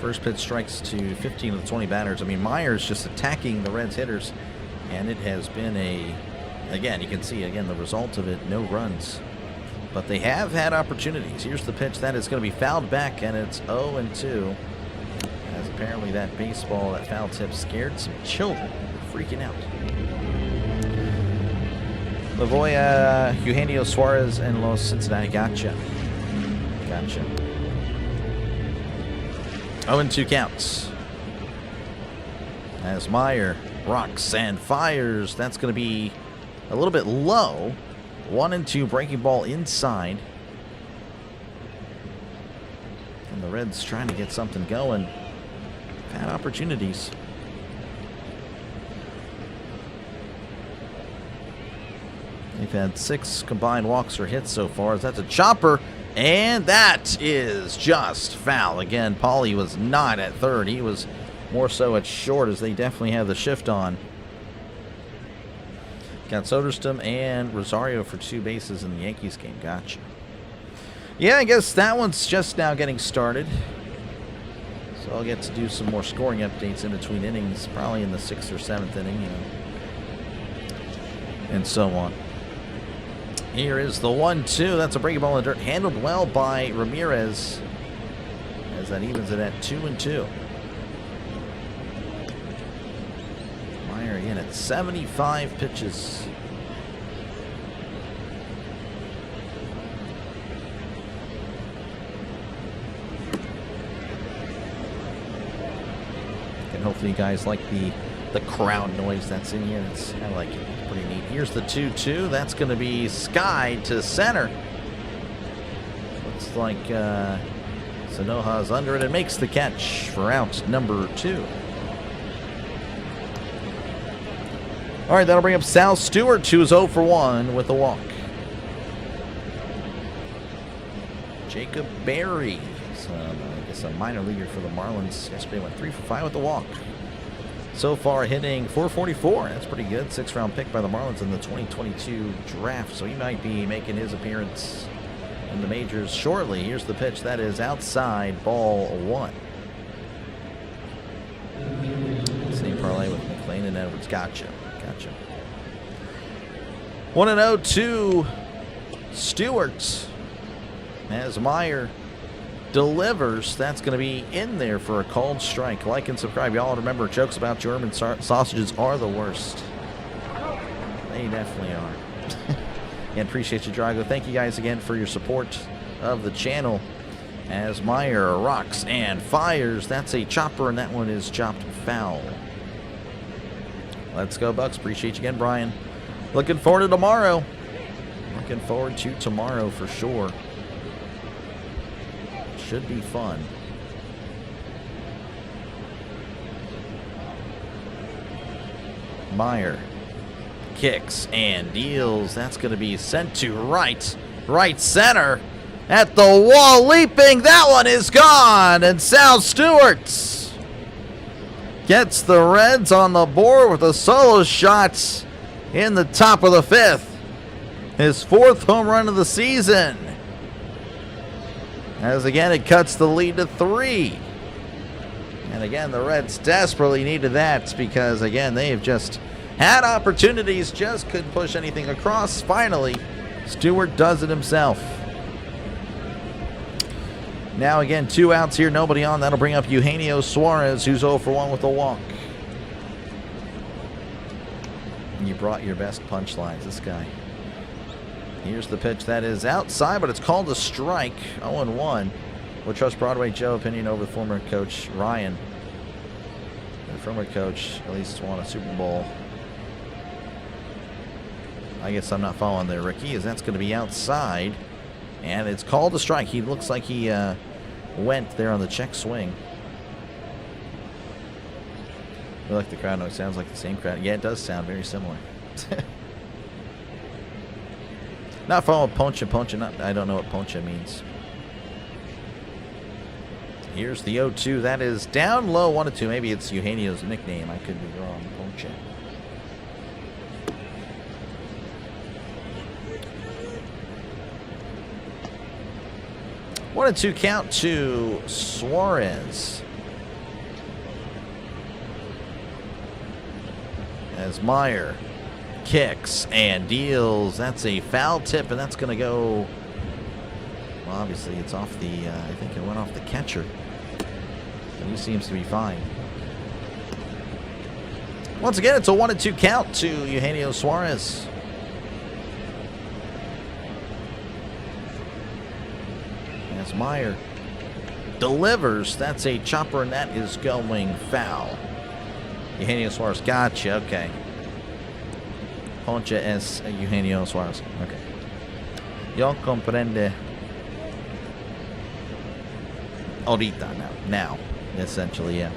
S2: First pitch strikes to 15 of the 20 batters. I mean, Meyer's just attacking the Reds hitters, and it has been again, you can see, again, the result of it, no runs. But they have had opportunities. Here's the pitch. That is going to be fouled back, and it's 0-2. As apparently that baseball, that foul tip, scared some children. Freaking out. Lavoya, Eugenio Suarez, and Los Cincinnati. Gotcha. 0-2 counts. As Meyer rocks and fires. That's going to be a little bit low. 1-2 breaking ball inside. And the Reds trying to get something going. Had opportunities. They've had 6 combined walks or hits so far. That's a chopper, and that is just foul. Again, Pauly was not at third. He was more so at short, as they definitely have the shift on. Got Soderstrom and Rosario for 2 bases in the Yankees game. Gotcha. Yeah, I guess that one's just now getting started. So I'll get to do some more scoring updates in between innings, probably in the 6th or 7th inning, you know, and so on. Here is the 1-2. That's a breaking ball in the dirt, handled well by Ramirez, as that evens it at 2-2. Meyer again at 75 pitches. And hopefully you guys like the crowd noise that's in here. It's kind of like it. It's pretty neat. Here's the 2-2. That's going to be skied to center. Looks like Sanoja's under it and makes the catch for out number 2. All right, that'll bring up Sal Stewart, who is 0 for 1 with a walk. Jacob Berry, I guess a minor leaguer for the Marlins. Yesterday went 3 for 5 with a walk. So far hitting .444. That's pretty good. 6th round pick by the Marlins in the 2022 draft. So he might be making his appearance in the majors shortly. Here's the pitch. That is outside, ball 1. Same parlay with McLean and Edwards. Gotcha. 1-0 to Stewart as Meyer delivers. That's going to be in there for a called strike. Like and subscribe. Y'all remember, jokes about German sausages are the worst. They definitely are. And appreciate you, Drago. Thank you guys again for your support of the channel as Meyer rocks and fires. That's a chopper, and that one is chopped foul. Let's go, Bucks. Appreciate you again, Brian. Looking forward to tomorrow. Looking forward to tomorrow for sure. Should be fun. Meyer kicks and deals. That's going to be sent to right center. At the wall, leaping. That one is gone. And Sal Stewart gets the Reds on the board with a solo shot in the top of the 5th. His 4th home run of the season. As again, it cuts the lead to 3. And again, the Reds desperately needed that because, again, they have just had opportunities, just couldn't push anything across. Finally, Stewart does it himself. Now, again, 2 outs here, nobody on. That'll bring up Eugenio Suarez, who's 0 for 1 with a walk. You brought your best punchlines, this guy. Here's the pitch. That is outside, but it's called a strike. 0-1. We'll trust Broadway Joe opinion over the former coach Ryan. The former coach at least won a Super Bowl. I guess I'm not following there, Ricky, as that's going to be outside. And it's called a strike. He looks like he went there on the check swing. I like the crowd. No, it sounds like the same crowd. Yeah, it does sound very similar. Not following Poncha. I don't know what Poncha means. Here's the 0-2. That is down low, 1-2. Maybe it's Eugenio's nickname. I could be wrong. Poncha. One and 2 count to Suarez. As Meyer kicks and deals. That's a foul tip, and that's going to go. Well, obviously, it's off the. I think it went off the catcher. And he seems to be fine. Once again, it's a 1 and 2 count to Eugenio Suarez. As Meyer delivers. That's a chopper, and that is going foul. Eugenio Suarez. Gotcha. Okay. Poncha es Eugenio Suarez. Okay. Yo comprende. Ahorita now. Essentially, yeah.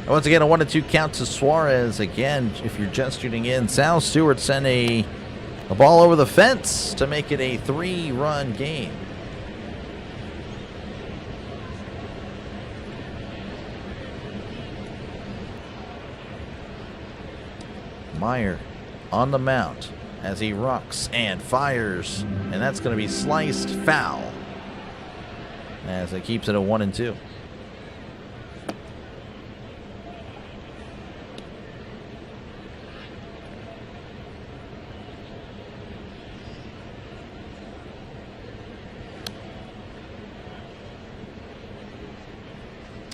S2: Once again, a 1 and 2 count to Suarez. Again, if you're just tuning in, Sal Stewart sent a ball over the fence to make it a 3-run game. Meyer on the mound as he rocks and fires, and that's going to be sliced foul as it keeps it at 1 and 2.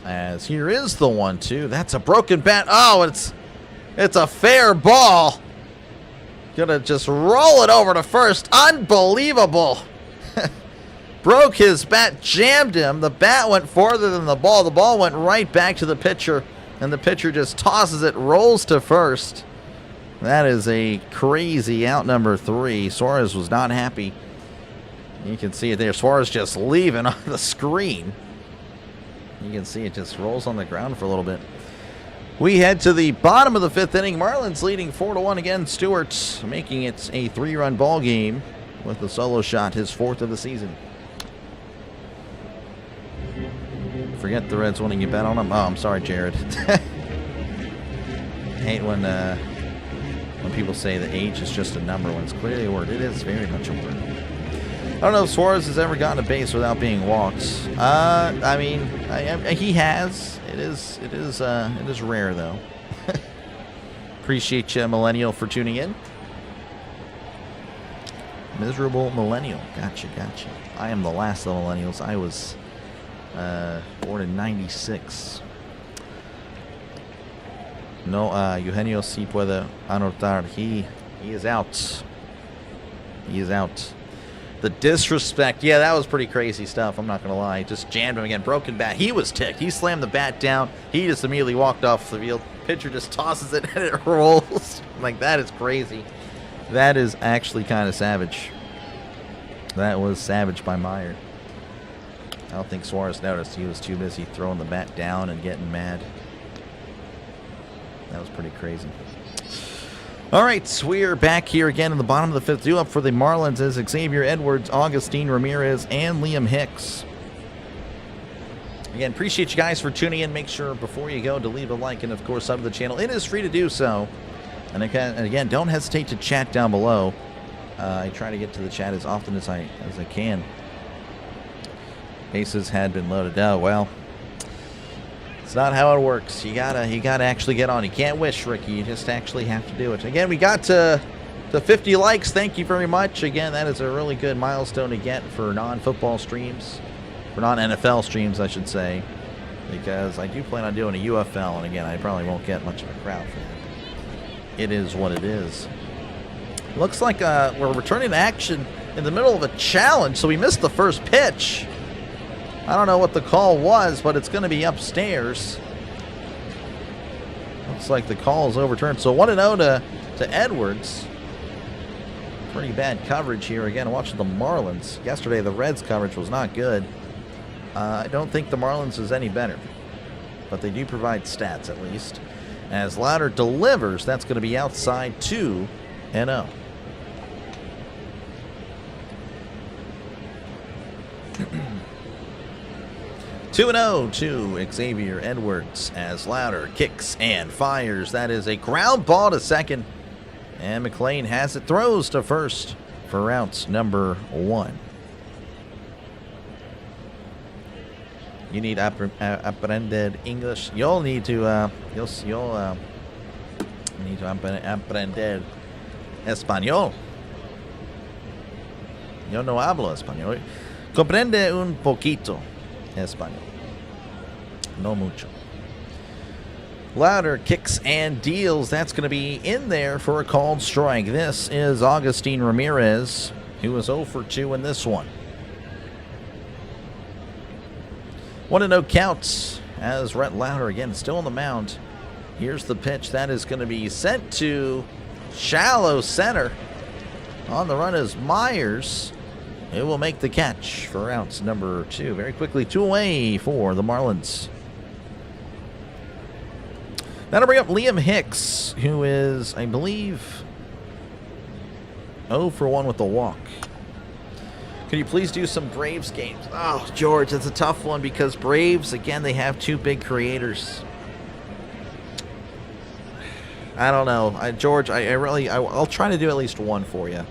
S2: As here is the 1-2. That's a broken bat. Oh, it's a fair ball. Gonna just roll it over to first. Unbelievable. Broke his bat, jammed him. The bat went farther than the ball. The ball went right back to the pitcher, and the pitcher just tosses it, rolls to first. That is a crazy out, number 3. Suarez was not happy. You can see it there. Suarez just leaving on the screen. You can see it just rolls on the ground for a little bit. We head to the bottom of the 5th inning. Marlins leading 4-1 again. Stewart making it a 3-run ball game with a solo shot, his 4th of the season. Forget the Reds winning. You bet on them? Oh, I'm sorry, Jared. Hate when people say that age is just a number when it's clearly a word. It is very much a word. I don't know if Suarez has ever gotten a base without being walked. I mean, he has. It is rare though. Appreciate you, Millennial, for tuning in. Miserable Millennial. Gotcha. I am the last of the Millennials. I was born in 96. No, Eugenio sí puede anotar. He is out. He is out. The disrespect. Yeah, that was pretty crazy stuff. I'm not going to lie. Just jammed him again. Broken bat. He was ticked. He slammed the bat down. He just immediately walked off the field. Pitcher just tosses it and it rolls. Like, that is crazy. That is actually kind of savage. That was savage by Meyer. I don't think Suarez noticed. He was too busy throwing the bat down and getting mad. That was pretty crazy. All right, we're back here again in the bottom of the fifth. Due up for the Marlins is Xavier Edwards, Augustine Ramirez, and Liam Hicks. Again, appreciate you guys for tuning in. Make sure before you go to leave a like and, of course, sub to the channel. It is free to do so. And again, don't hesitate to chat down below. I try to get to the chat as often as I can. Bases had been loaded. Oh, well. It's not how it works. You gotta actually get on. You can't wish, Ricky. You just actually have to do it. Again, we got to 50 likes. Thank you very much. Again, that is a really good milestone to get for non-football streams, for non-NFL streams, I should say, because I do plan on doing a UFL, and again, I probably won't get much of a crowd for that. It is what it is. Looks like we're returning to action in the middle of a challenge, so we missed the first pitch. I don't know what the call was, but it's going to be upstairs. Looks like the call is overturned. So 1-0 to Edwards. Pretty bad coverage here. Again, watching the Marlins. Yesterday, the Reds coverage was not good. I don't think the Marlins is any better. But they do provide stats, at least. As Louder delivers, that's going to be outside 2-0. 2-0 to Xavier Edwards as Louder kicks and fires. That is a ground ball to second. And McLean has it, throws to first for out number 1. You need aprender English. You'll need to need to aprender español. Yo no hablo español. Comprende un poquito español. No mucho. Louder kicks and deals. That's going to be in there for a called strike. This is Augustine Ramirez, who was 0 for 2 in this one. 1-0 counts as Rhett Louder again still on the mound. Here's the pitch that is going to be sent to shallow center. On the run is Myers. It will make the catch for outs number 2. Very quickly, 2 away for the Marlins. That'll bring up Liam Hicks, who is, I believe, 0 for 1 with the walk. Could you please do some Braves games? Oh, George, that's a tough one because Braves, again, they have 2 big creators. I don't know, George. I'll try to do at least one for you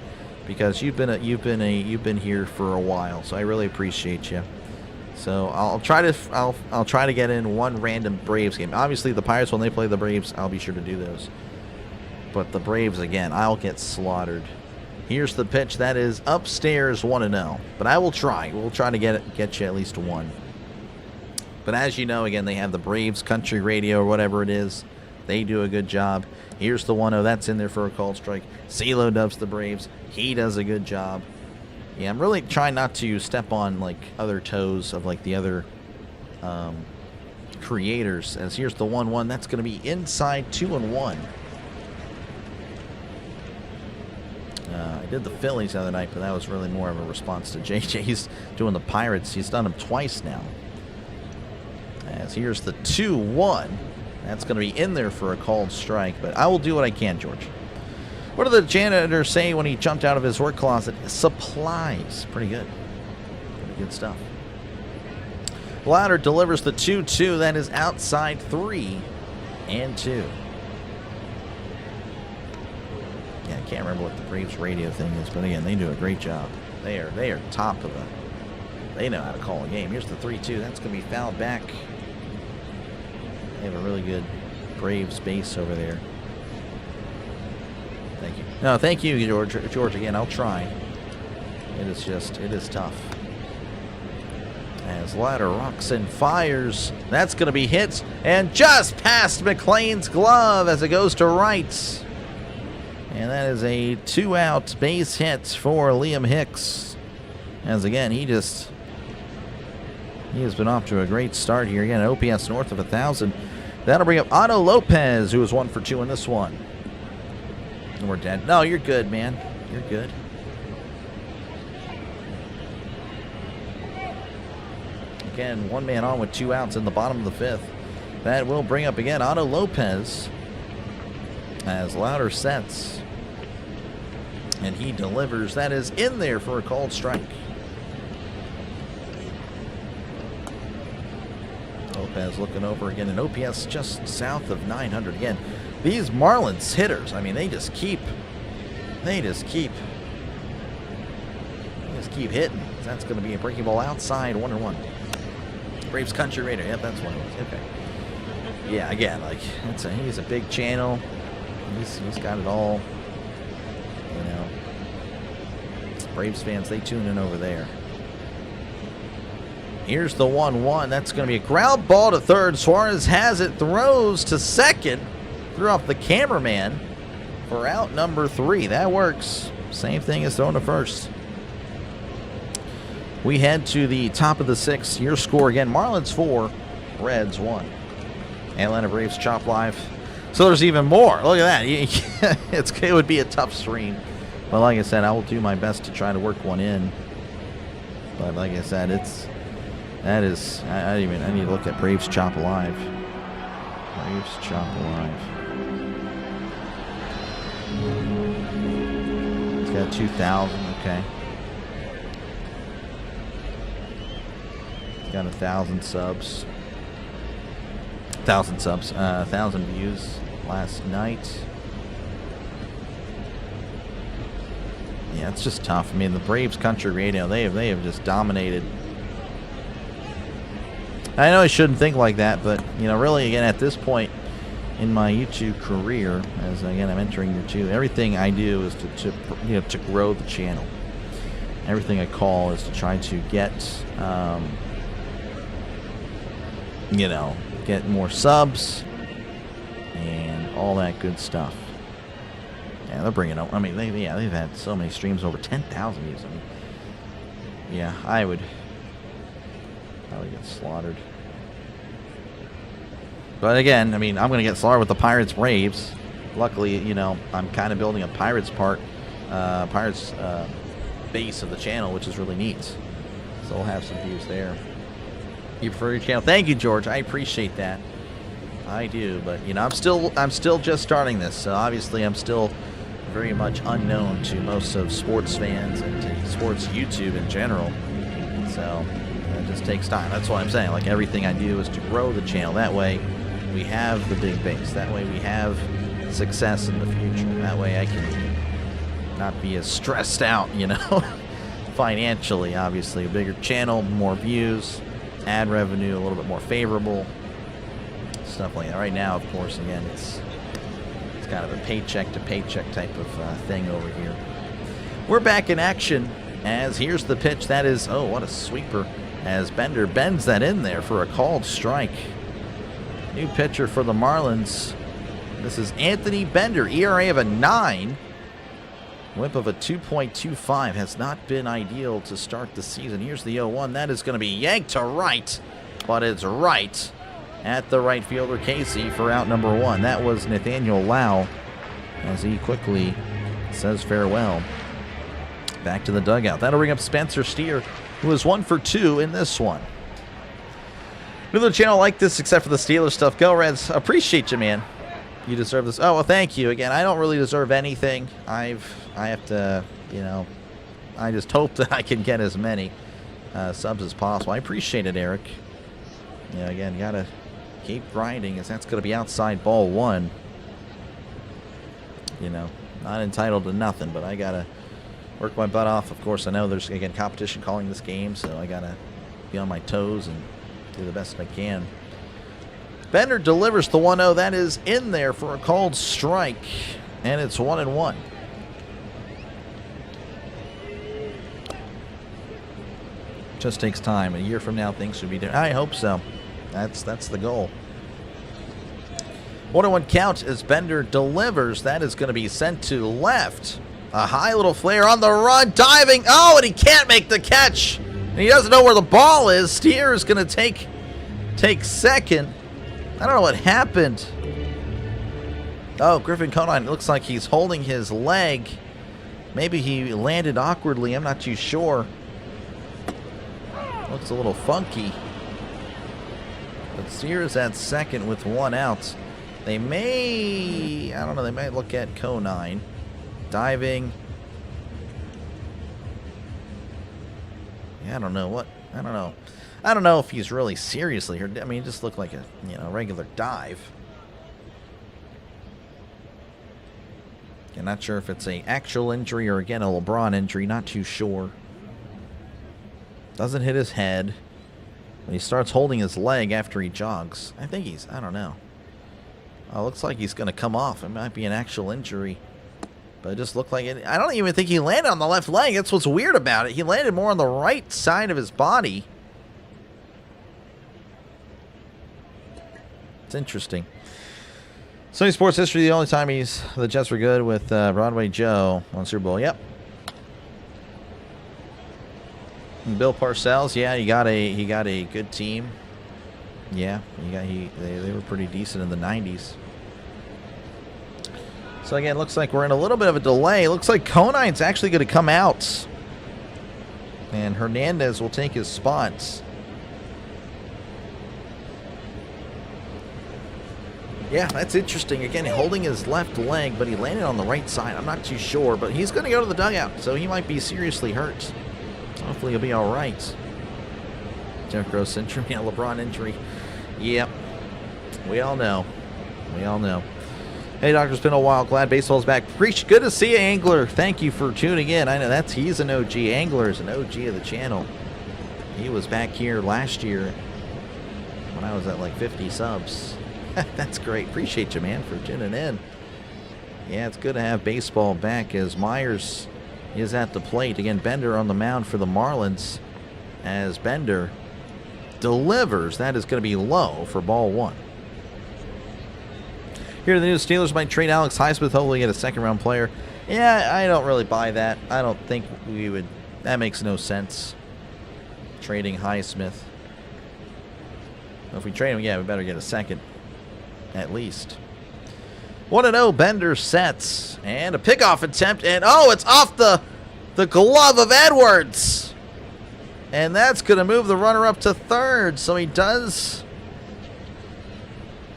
S2: because you've been here for a while, so I really appreciate you. So I'll try to get in one random Braves game. Obviously, the Pirates, when they play the Braves, I'll be sure to do those. But the Braves, again, I'll get slaughtered. Here's the pitch. That is upstairs 1-0. But I will try. We'll try to get you at least one. But as you know, again, they have the Braves Country Radio or whatever it is. They do a good job. Here's the 1-0. That's in there for a called strike. CeeLo dubs the Braves. He does a good job. Yeah, I'm really trying not to step on like other toes of like the other creators. As here's the 1-1. That's going to be inside 2-1. I did the Phillies the other night, but that was really more of a response to JJ. He's doing the Pirates. He's done them twice now. As here's the 2-1. That's going to be in there for a called strike, but I will do what I can, George. What did the janitor say when he jumped out of his work closet? Supplies. Pretty good. Pretty good stuff. Louder delivers the 2-2. That is outside 3-2. Yeah, I can't remember what the Braves radio thing is, but again, they do a great job. They are top of the. They know how to call a game. Here's the 3-2. That's going to be fouled back. They have a really good Braves base over there. Thank you. No, thank you, George. Again, I'll try. It is tough. As Ladder rocks and fires. That's going to be hit and just past McLean's glove as it goes to right. And that is a 2-out base hit for Liam Hicks. As again, he has been off to a great start here. Again, OPS north of 1,000. That'll bring up Otto Lopez, who was 1 for 2 in this one. And we're dead. No, you're good, man. You're good. Again, 1 man on with 2 outs in the bottom of the 5th. That will bring up again Otto Lopez as Louder sets. And he delivers. That is in there for a called strike. Lopez looking over again. An OPS just south of 900. Again, these Marlins hitters, I mean, they just keep hitting. That's going to be a breaking ball outside, 1-1. Braves Country Raider. Yep, that's what it was. Okay. Yeah, again, like he's a big channel. He's got it all. You know, Braves fans, they tune in over there. Here's the 1-1. That's going to be a ground ball to third. Suarez has it, throws to second. Threw off the cameraman for out number 3. That works. Same thing as throwing to first. We head to the top of the 6th. Your score again, Marlins 4, Reds 1. Atlanta Braves chop live. So there's even more. Look at that. It would be a tough stream. But like I said, I will do my best to try to work one in. But like I said, I need to look at Braves chop live. Braves chop live. It's got 2,000. Okay. Got 1,000 subs. 1,000 views last night. Yeah, it's just tough. I mean, the Braves Country Radio, they have just dominated. I know I shouldn't think like that, but you know, really, again, at this point in my YouTube career, as again I'm entering year 2, everything I do is to grow the channel. Everything I call is to try to get get more subs and all that good stuff. Yeah, they're bringing up. I mean, they've had so many streams, over 10,000 views. I mean, yeah, I would get slaughtered. But again, I mean, I'm going to get slaughtered with the Pirates Braves. Luckily, you know, I'm kind of building a Pirates base of the channel, which is really neat. So we'll have some views there. You prefer your channel? Thank you, George. I appreciate that. I do, but you know, I'm still just starting this, so obviously I'm still very much unknown to most of sports fans and to sports YouTube in general. So it just takes time. That's what I'm saying. Like, everything I do is to grow the channel. That way we have the big base. That way we have success in the future. That way I can not be as stressed out, you know, financially. Obviously, a bigger channel, more views, ad revenue, a little bit more favorable, stuff like that. Right now, of course, again, it's kind of a paycheck to paycheck type of thing over here. We're back in action as here's the pitch. That is, oh, what a sweeper, as Bender bends that in there for a called strike. New pitcher for the Marlins. This is Anthony Bender, ERA of a 9. Whip of a 2.25 has not been ideal to start the season. Here's the 0-1. That is going to be yanked to right, but it's right at the right fielder, Casey, for out number 1. That was Nathaniel Lau as he quickly says farewell. Back to the dugout. That'll bring up Spencer Steer, who is 1 for 2 in this one. Another channel like this, except for the Steelers stuff. Go Reds. Appreciate you, man. You deserve this. Oh, well, thank you. Again, I don't really deserve anything. I have to, you know, I just hope that I can get as many subs as possible. I appreciate it, Eric. You know, again, you got to keep grinding, as that's going to be outside ball 1. You know, not entitled to nothing, but I got to Work my butt off. Of course, I know there's, again, competition calling this game, so I got to be on my toes and do the best I can. Bender delivers the 1-0. That is in there for a called strike, and it's 1-1. Just takes time. A year from now, things should be different. I hope so. That's the goal. 1-1 count as Bender delivers. That is going to be sent to left. A high little flare on the run, diving. Oh, and he can't make the catch. And he doesn't know where the ball is. Steer is going to take second. I don't know what happened. Oh, Griffin Conine, it looks like he's holding his leg. Maybe he landed awkwardly. I'm not too sure. Looks a little funky. But Steer is at second with 1 out. They may, I don't know, they might look at Conine. Diving. Yeah, I don't know what. I don't know. I don't know if he's really seriously hurt. I mean, it just looked like a, regular dive. I'm not sure if it's an actual injury or, again, a LeBron injury. Not too sure. Doesn't hit his head. But he starts holding his leg after he jogs. I think he's, I don't know. Oh, looks like he's going to come off. It might be an actual injury. But it just looked like it. I don't even think he landed on the left leg. That's what's weird about it. He landed more on the right side of his body. It's interesting. Sony Sports history, the only time the Jets were good with Broadway Joe on Super Bowl. Yep. And Bill Parcells, yeah, he got a good team. Yeah, they were pretty decent in the 90s. So again, looks like we're in a little bit of a delay. Looks like Conine's actually going to come out. And Hernandez will take his spots. Yeah, that's interesting. Again, holding his left leg, but he landed on the right side. I'm not too sure, but he's going to go to the dugout, so he might be seriously hurt. Hopefully he'll be all right. Jeff Gross injury, yeah, LeBron injury. Yep. We all know. We all know. Hey, Doctor, it's been a while. Glad baseball's back. Good to see you, Angler. Thank you for tuning in. I know he's an OG. Angler is an OG of the channel. He was back here last year when I was at like 50 subs. That's great. Appreciate you, man, for tuning in. Yeah, it's good to have baseball back as Myers is at the plate. Again, Bender on the mound for the Marlins as Bender delivers. That is going to be low for ball 1. Here, the news: Steelers might trade Alex Highsmith, hopefully get a second-round player. Yeah, I don't really buy that. I don't think we would. That makes no sense. Trading Highsmith. If we trade him, yeah, we better get a second. At least. 1-0, Bender sets. And a pickoff attempt. And, oh, it's off the glove of Edwards. And that's going to move the runner up to third. So he does.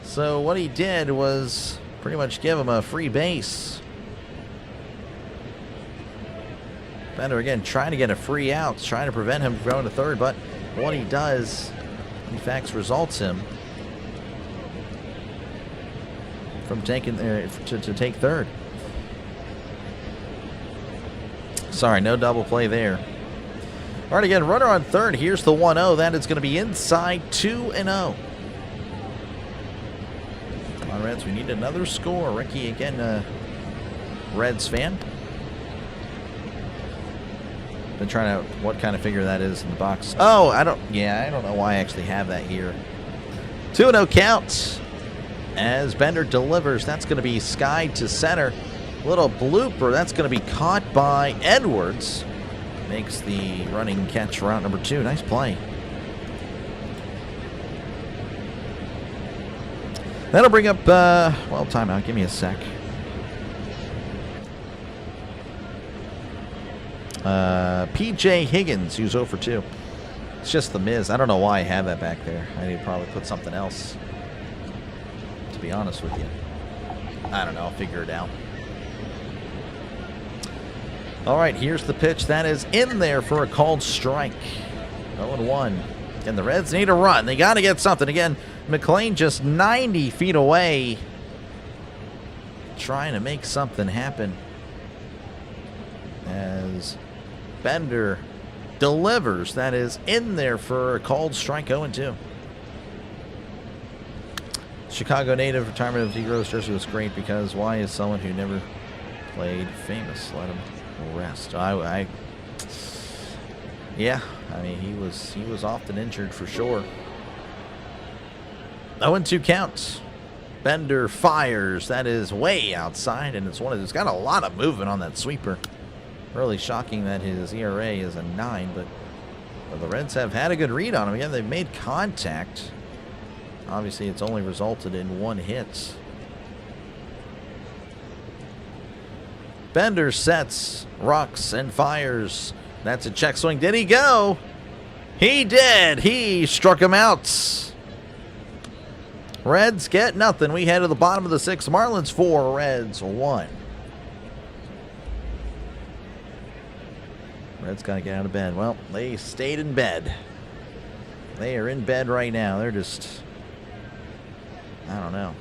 S2: So what he did was pretty much give him a free base. Bender, again, trying to get a free out. Trying to prevent him from going to third. But what he does, in fact, results him from taking to take third. Sorry, no double play there. All right, again, runner on third. Here's the 1-0. That is going to be inside 2-0. Come on, Reds. We need another score. Ricky, again, Reds fan. Been trying to what kind of figure that is in the box. Oh, I don't know why I actually have that here. 2-0 count. As Bender delivers, that's going to be skied to center. Little blooper, that's going to be caught by Edwards. Makes the running catch for out number 2. Nice play. That'll bring up, well, timeout. Give me a sec. P.J. Higgins, who's 0 for 2. It's just the Miz. I don't know why I have that back there. I need to probably put something else. To be honest with you. I don't know. I'll figure it out. All right, here's the pitch. That is in there for a called strike. 0-1. And the Reds need a run. They got to get something. Again, McLean just 90 feet away. Trying to make something happen. as Bender delivers. That is in there for a called strike. 0-2. Chicago native retirement of D-Rose jersey was great because why is someone who never played famous? Let him rest. Yeah, I mean he was often injured for sure. 0-2 counts. Bender fires. That is way outside, and it's got a lot of movement on that sweeper. Really shocking that his ERA is a 9, but the Reds have had a good read on him. Again, they've made contact. Obviously, it's only resulted in 1 hit. Bender sets, rocks, and fires. That's a check swing. Did he go? He did. He struck him out. Reds get nothing. We head to the bottom of the 6th. Marlins 4, Reds 1. Reds got to get out of bed. Well, they stayed in bed. They are in bed right now. They're just... I don't know.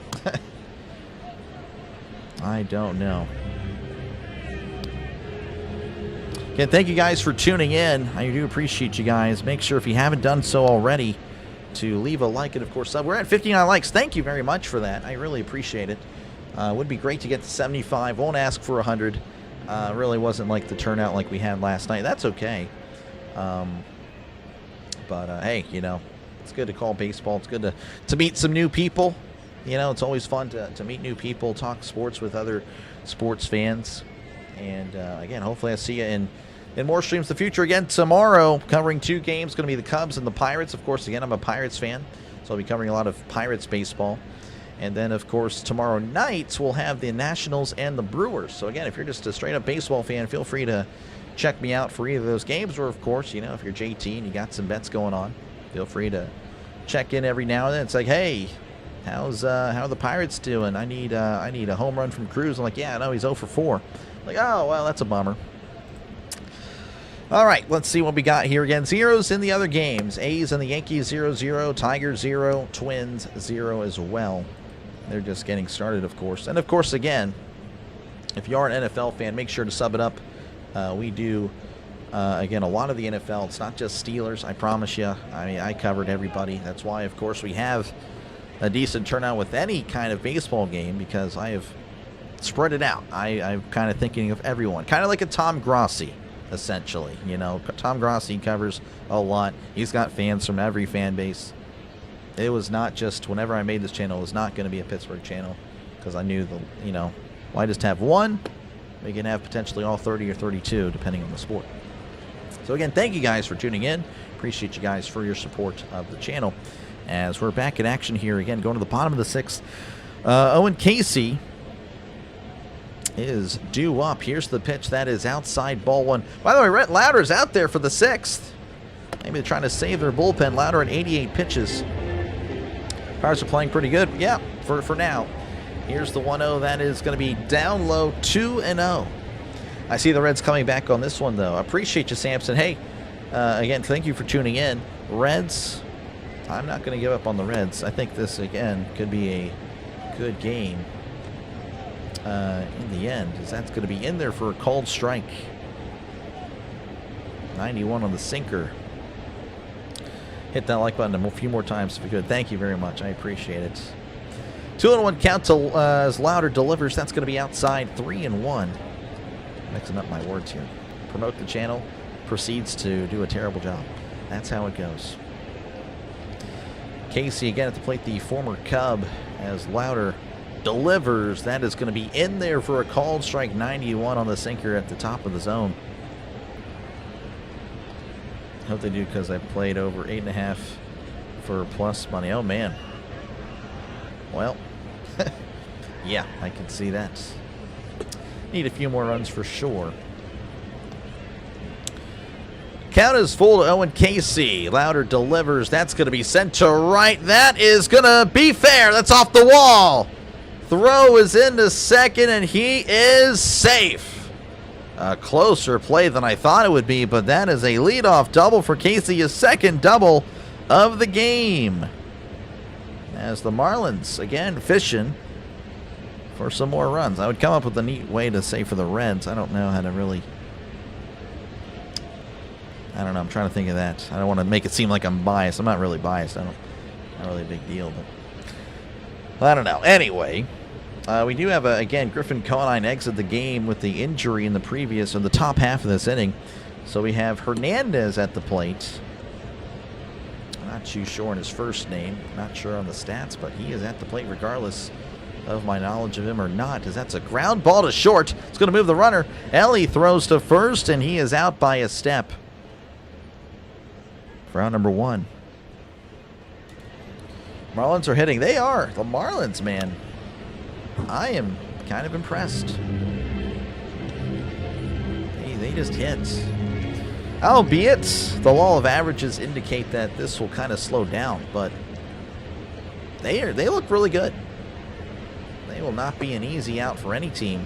S2: I don't know. Again, thank you guys for tuning in. I do appreciate you guys. Make sure if you haven't done so already to leave a like and, of course, sub. We're at 59 likes. Thank you very much for that. I really appreciate it. Would be great to get to 75. Won't ask for 100. Really wasn't like the turnout like we had last night. That's okay. But hey, you know, it's good to call baseball. It's good to meet some new people. You know, it's always fun to meet new people, talk sports with other sports fans. And again, hopefully I see you in more streams in the future. Again, tomorrow, covering 2 games, going to be the Cubs and the Pirates. Of course, again, I'm a Pirates fan, so I'll be covering a lot of Pirates baseball. And then, of course, tomorrow night, we'll have the Nationals and the Brewers. So, again, if you're just a straight-up baseball fan, feel free to check me out for either of those games. Or, of course, you know, if you're JT and you got some bets going on, feel free to check in every now and then. It's like, hey, how are the Pirates doing? I need a home run from Cruz. I'm like, yeah, no, he's 0 for 4. I'm like, oh, well, that's a bummer. All right, let's see what we got here again. Zeros in the other games. A's and the Yankees 0-0. Tigers 0. Twins 0 as well. They're just getting started, of course. And, of course, again, if you are an NFL fan, make sure to sub it up. We do, again, a lot of the NFL. It's not just Steelers, I promise you. I mean, I covered everybody. That's why, of course, we have a decent turnout with any kind of baseball game because I have spread it out. I'm kind of thinking of everyone. Kind of like a Tom Grossi, essentially. You know, Tom Grossi covers a lot. He's got fans from every fan base. It was not just, whenever I made this channel, it was not going to be a Pittsburgh channel because I knew, why just have one? We can have potentially all 30 or 32, depending on the sport. So, again, thank you guys for tuning in. Appreciate you guys for your support of the channel. As we're back in action here again, going to the bottom of the 6th. Owen Casey is due up. Here's the pitch. That is outside, ball 1. By the way, Rhett Lauder's out there for the 6th. Maybe they're trying to save their bullpen. Lauder at 88 pitches. Pirates are playing pretty good. Yeah, for now. Here's the 1-0. That is going to be down low, 2-0. I see the Reds coming back on this one, though. Appreciate you, Samson. Hey, again, thank you for tuning in. Reds, I'm not going to give up on the Reds. I think this, again, could be a good game in the end, as that's going to be in there for a called strike. 91 on the sinker. Hit that like button a few more times if you could. Thank you very much. I appreciate it. 2-1 count to as Lauder delivers. That's going to be outside. 3-1. Mixing up my words here. Promote the channel. Proceeds to do a terrible job. That's how it goes. Casey again at the plate, the former Cub, as Lauder delivers. That is going to be in there for a called strike. 91 on the sinker at the top of the zone. Hope they do because I played over 8.5 for plus money. Oh, man. Well, yeah, I can see that. Need a few more runs for sure. Count is full to Owen Casey. Lauder delivers. That's going to be sent to right. That is going to be fair. That's off the wall. Throw is into second, and he is safe. A closer play than I thought it would be, but that is a leadoff double for Casey, his second double of the game. As the Marlins, again, fishing for some more runs. I would come up with a neat way to say for the Reds. I don't know how to really I don't know. I'm trying to think of that. I don't want to make it seem like I'm biased. I'm not really biased. Not really a big deal, but I don't know. Anyway, we do have again Griffin Conine exit the game with the injury in the previous or the top half of this inning. So we have Hernandez at the plate. Not too sure on his first name. Not sure on the stats, but he is at the plate regardless of my knowledge of him or not, as that's a ground ball to short. It's going to move the runner. Ellie throws to first, and he is out by a step for out number 1. Marlins are hitting. They are. The Marlins, man. I am kind of impressed. They just hit. Albeit, the law of averages indicate that this will kind of slow down, but they look really good. They will not be an easy out for any team.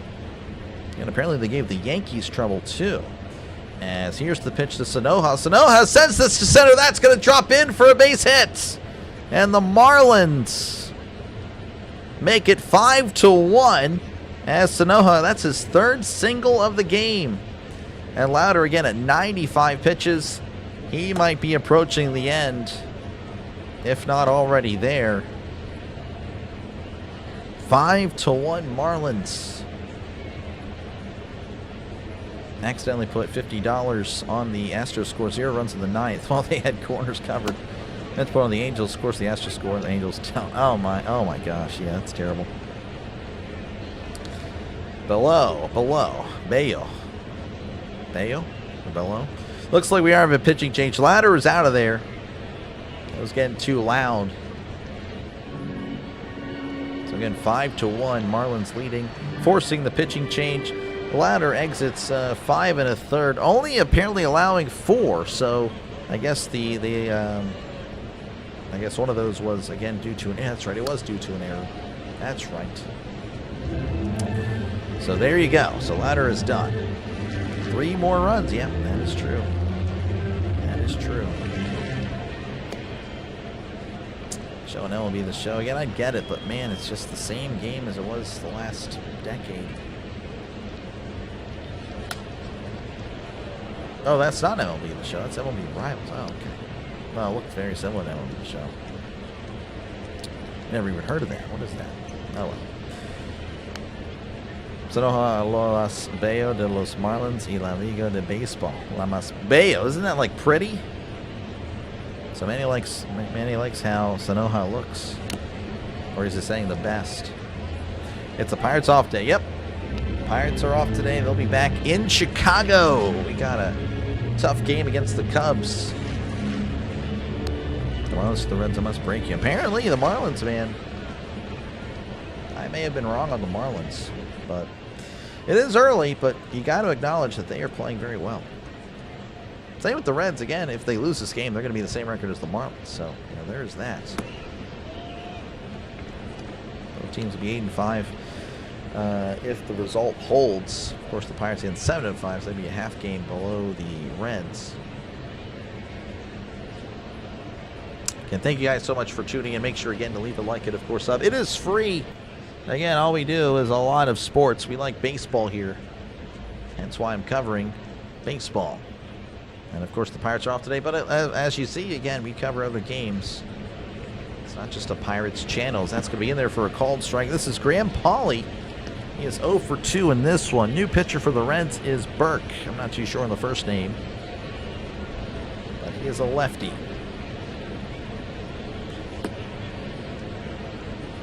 S2: And apparently they gave the Yankees trouble too. As here's the pitch to Sanoja. Sanoja sends this to center. That's going to drop in for a base hit. And the Marlins make it 5-1 as Sanoja, that's his 3rd single of the game. And Louder again at 95 pitches. He might be approaching the end, if not already there. 5-1 Marlins. Accidentally put $50 on the Astros score. 0 runs in the 9th while they had corners covered. Let's put on the Angels. Of course, the Astros score. The Angels down. Oh my gosh. Yeah, that's terrible. Below. Bayo. Or below. Looks like we are having a pitching change. Ladder is out of there. It was getting too loud. So again, 5-1. Marlins leading, forcing the pitching change. Ladder exits 5 1/3, only apparently allowing 4. So I guess I guess one of those was again due to an error. That's right. It was due to an error. That's right. So there you go. So Ladder is done. 3 more runs. Yeah, that is true. That is true. Show and MLB the show. Again, I get it, but man, it's just the same game as it was the last decade. Oh, that's not MLB the show. That's MLB Rivals. Oh, okay. Well, it looked very similar to MLB the show. Never even heard of that. What is that? Oh, well. Sanoja Los Bello de los Marlins y la Liga de Baseball. La Mas Bello. Isn't that like pretty? So Manny likes how Sanoja looks. Or is it saying the best? It's a Pirates off day. Yep. Pirates are off today. They'll be back in Chicago. We got a tough game against the Cubs. The Marlins, the Reds, I must break you. Apparently, the Marlins, man. I may have been wrong on the Marlins, but it is early, but you got to acknowledge that they are playing very well. Same with the Reds. Again, if they lose this game, they're going to be the same record as the Marlins. So, you know, there's that. Both teams will be 8-5 if the result holds. Of course, the Pirates in 7-5, so they'd be a half game below the Reds. Again, thank you guys so much for tuning in. Make sure again to leave a like and of course sub. It is free. Again, all we do is a lot of sports. We like baseball here. Hence why I'm covering baseball. And of course the Pirates are off today, but as you see, again, we cover other games. It's not just a Pirates channels. That's going to be in there for a called strike. This is Graham Pauley. He is 0 for 2 in this one. New pitcher for the Reds is Burke. I'm not too sure on the first name, but he is a lefty.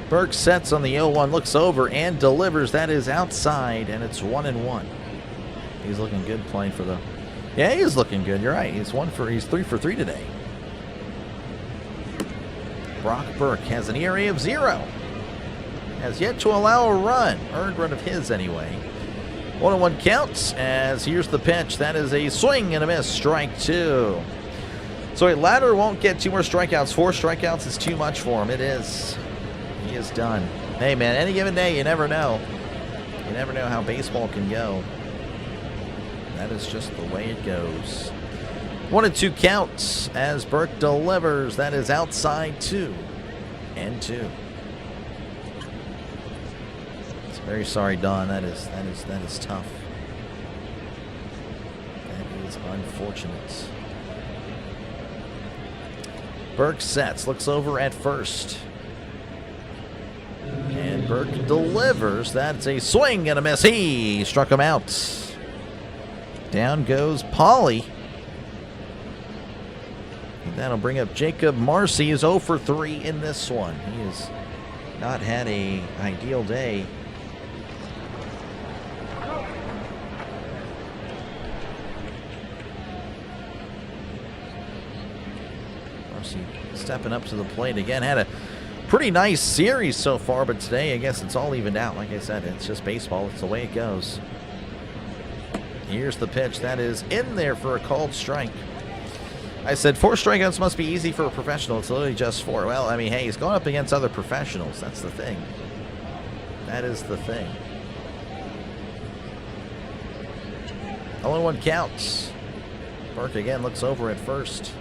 S2: Burke sets on the 0-1, looks over and delivers. That is outside, and it's 1-1. He's looking good playing for the... Yeah, he is looking good. You're right. He's 3 for 3 today. Brock Burke has an ERA of 0. Has yet to allow a run. Earned run of his anyway. 1-1 counts as here's the pitch. That is a swing and a miss. Strike 2. So a Ladder won't get 2 more strikeouts. 4 strikeouts is too much for him. It is. He is done. Hey, man, any given day, you never know. You never know how baseball can go. That is just the way it goes. 1-2 counts as Burke delivers. That is outside 2 and 2. It's very sorry, Don. That is tough. That is unfortunate. Burke sets, looks over at first. And Burke delivers. That's a swing and a miss. He struck him out. Down goes Pauly. And that'll bring up Jacob Marcy, who's 0 for 3 in this one. He has not had an ideal day. Marcy stepping up to the plate again. Had a pretty nice series so far, but today I guess it's all evened out. Like I said, it's just baseball. It's the way it goes. Here's the pitch. That is in there for a called strike. I said 4 strikeouts must be easy for a professional. It's literally just 4. Well, I mean, hey, he's going up against other professionals. That's the thing. That is the thing. 0-1 counts. Burke again looks over at first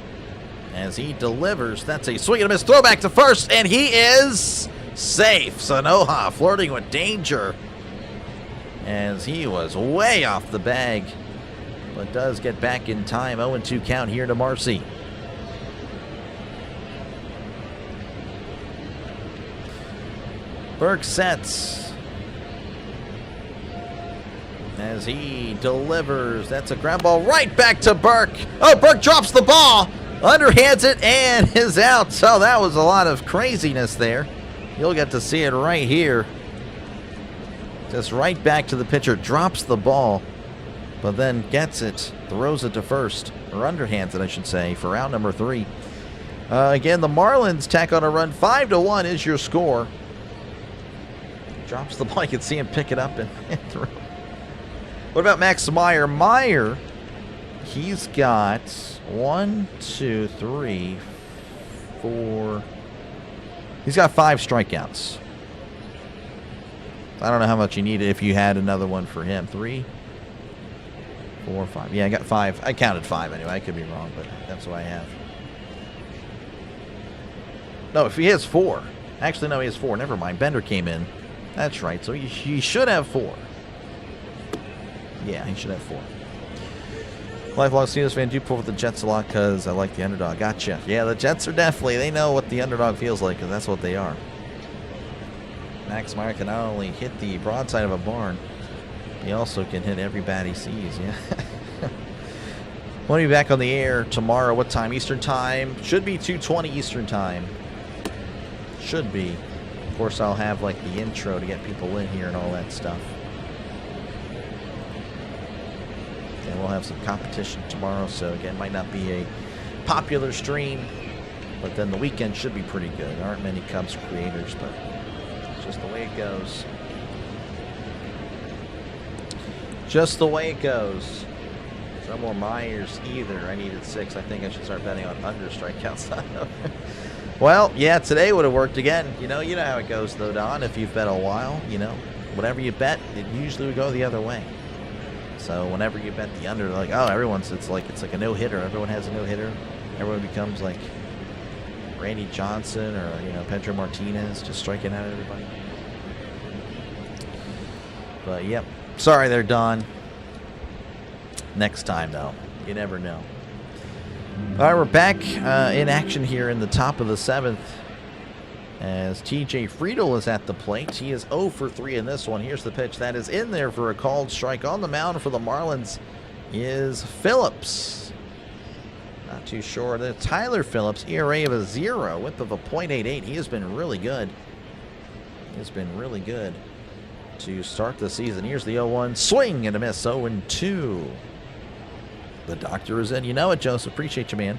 S2: as he delivers. That's a swing and a miss. Throw back to first, and he is safe. Sanoha flirting with danger as he was way off the bag, but does get back in time. 0-2 count here to Marcy. Burke sets as he delivers. That's a ground ball right back to Burke. Oh, Burke drops the ball, underhands it, and is out. So that was a lot of craziness there. You'll get to see it right here. Just right back to the pitcher, drops the ball, but then gets it, throws it to first, or underhands it, I should say, for out number 3. Again, the Marlins tack on a run. 5-1 is your score. Drops the ball. You can see him pick it up and throw. What about Max Meyer? Meyer, he's got 1, 2, 3, 4. He's got 5 strikeouts. I don't know how much you needed if you had another one for him. 3, 4, 5. Yeah, I got 5. I counted 5 anyway. I could be wrong, but that's what I have. No, if he has 4. Actually, no, he has 4. Never mind. Bender came in. That's right. So he should have 4. Yeah, he should have 4. Lifelong Steelers fan, do pull for the Jets a lot because I like the underdog. Gotcha. Yeah, the Jets are definitely, they know what the underdog feels like because that's what they are. Max Meyer can not only hit the broadside of a barn, he also can hit every bat he sees. Yeah. We'll be back on the air tomorrow. What time? Eastern time? Should be 2:20 Eastern time. Should be. Of course, I'll have like the intro to get people in here and all that stuff. And we'll have some competition tomorrow, so again, might not be a popular stream, but then the weekend should be pretty good. There aren't many Cubs creators, but it's just the way it goes. Just the way it goes. No more Myers either. I needed 6. I think I should start betting on under strikeouts. Well, yeah, today would have worked again. You know how it goes though, Don. If you've bet a while, whatever you bet, it usually would go the other way. So whenever you bet the under, like, oh, it's like a no-hitter. Everyone has a no-hitter. Everyone becomes like Randy Johnson or Pedro Martinez, just striking out everybody. But yep, sorry there, Don. Next time though, you never know. All right, we're back in action here in the top of the 7th. As TJ Friedl is at the plate. He is 0 for 3 in this one. Here's the pitch. That is in there for a called strike. On the mound for the Marlins is Phillips. Not too sure. Tyler Phillips, ERA of a 0, whip of a .88. He has been really good. He has been really good to start the season. Here's the 0-1. Swing and a miss. 0-2. The doctor is in. You know it, Joseph. Appreciate you, man.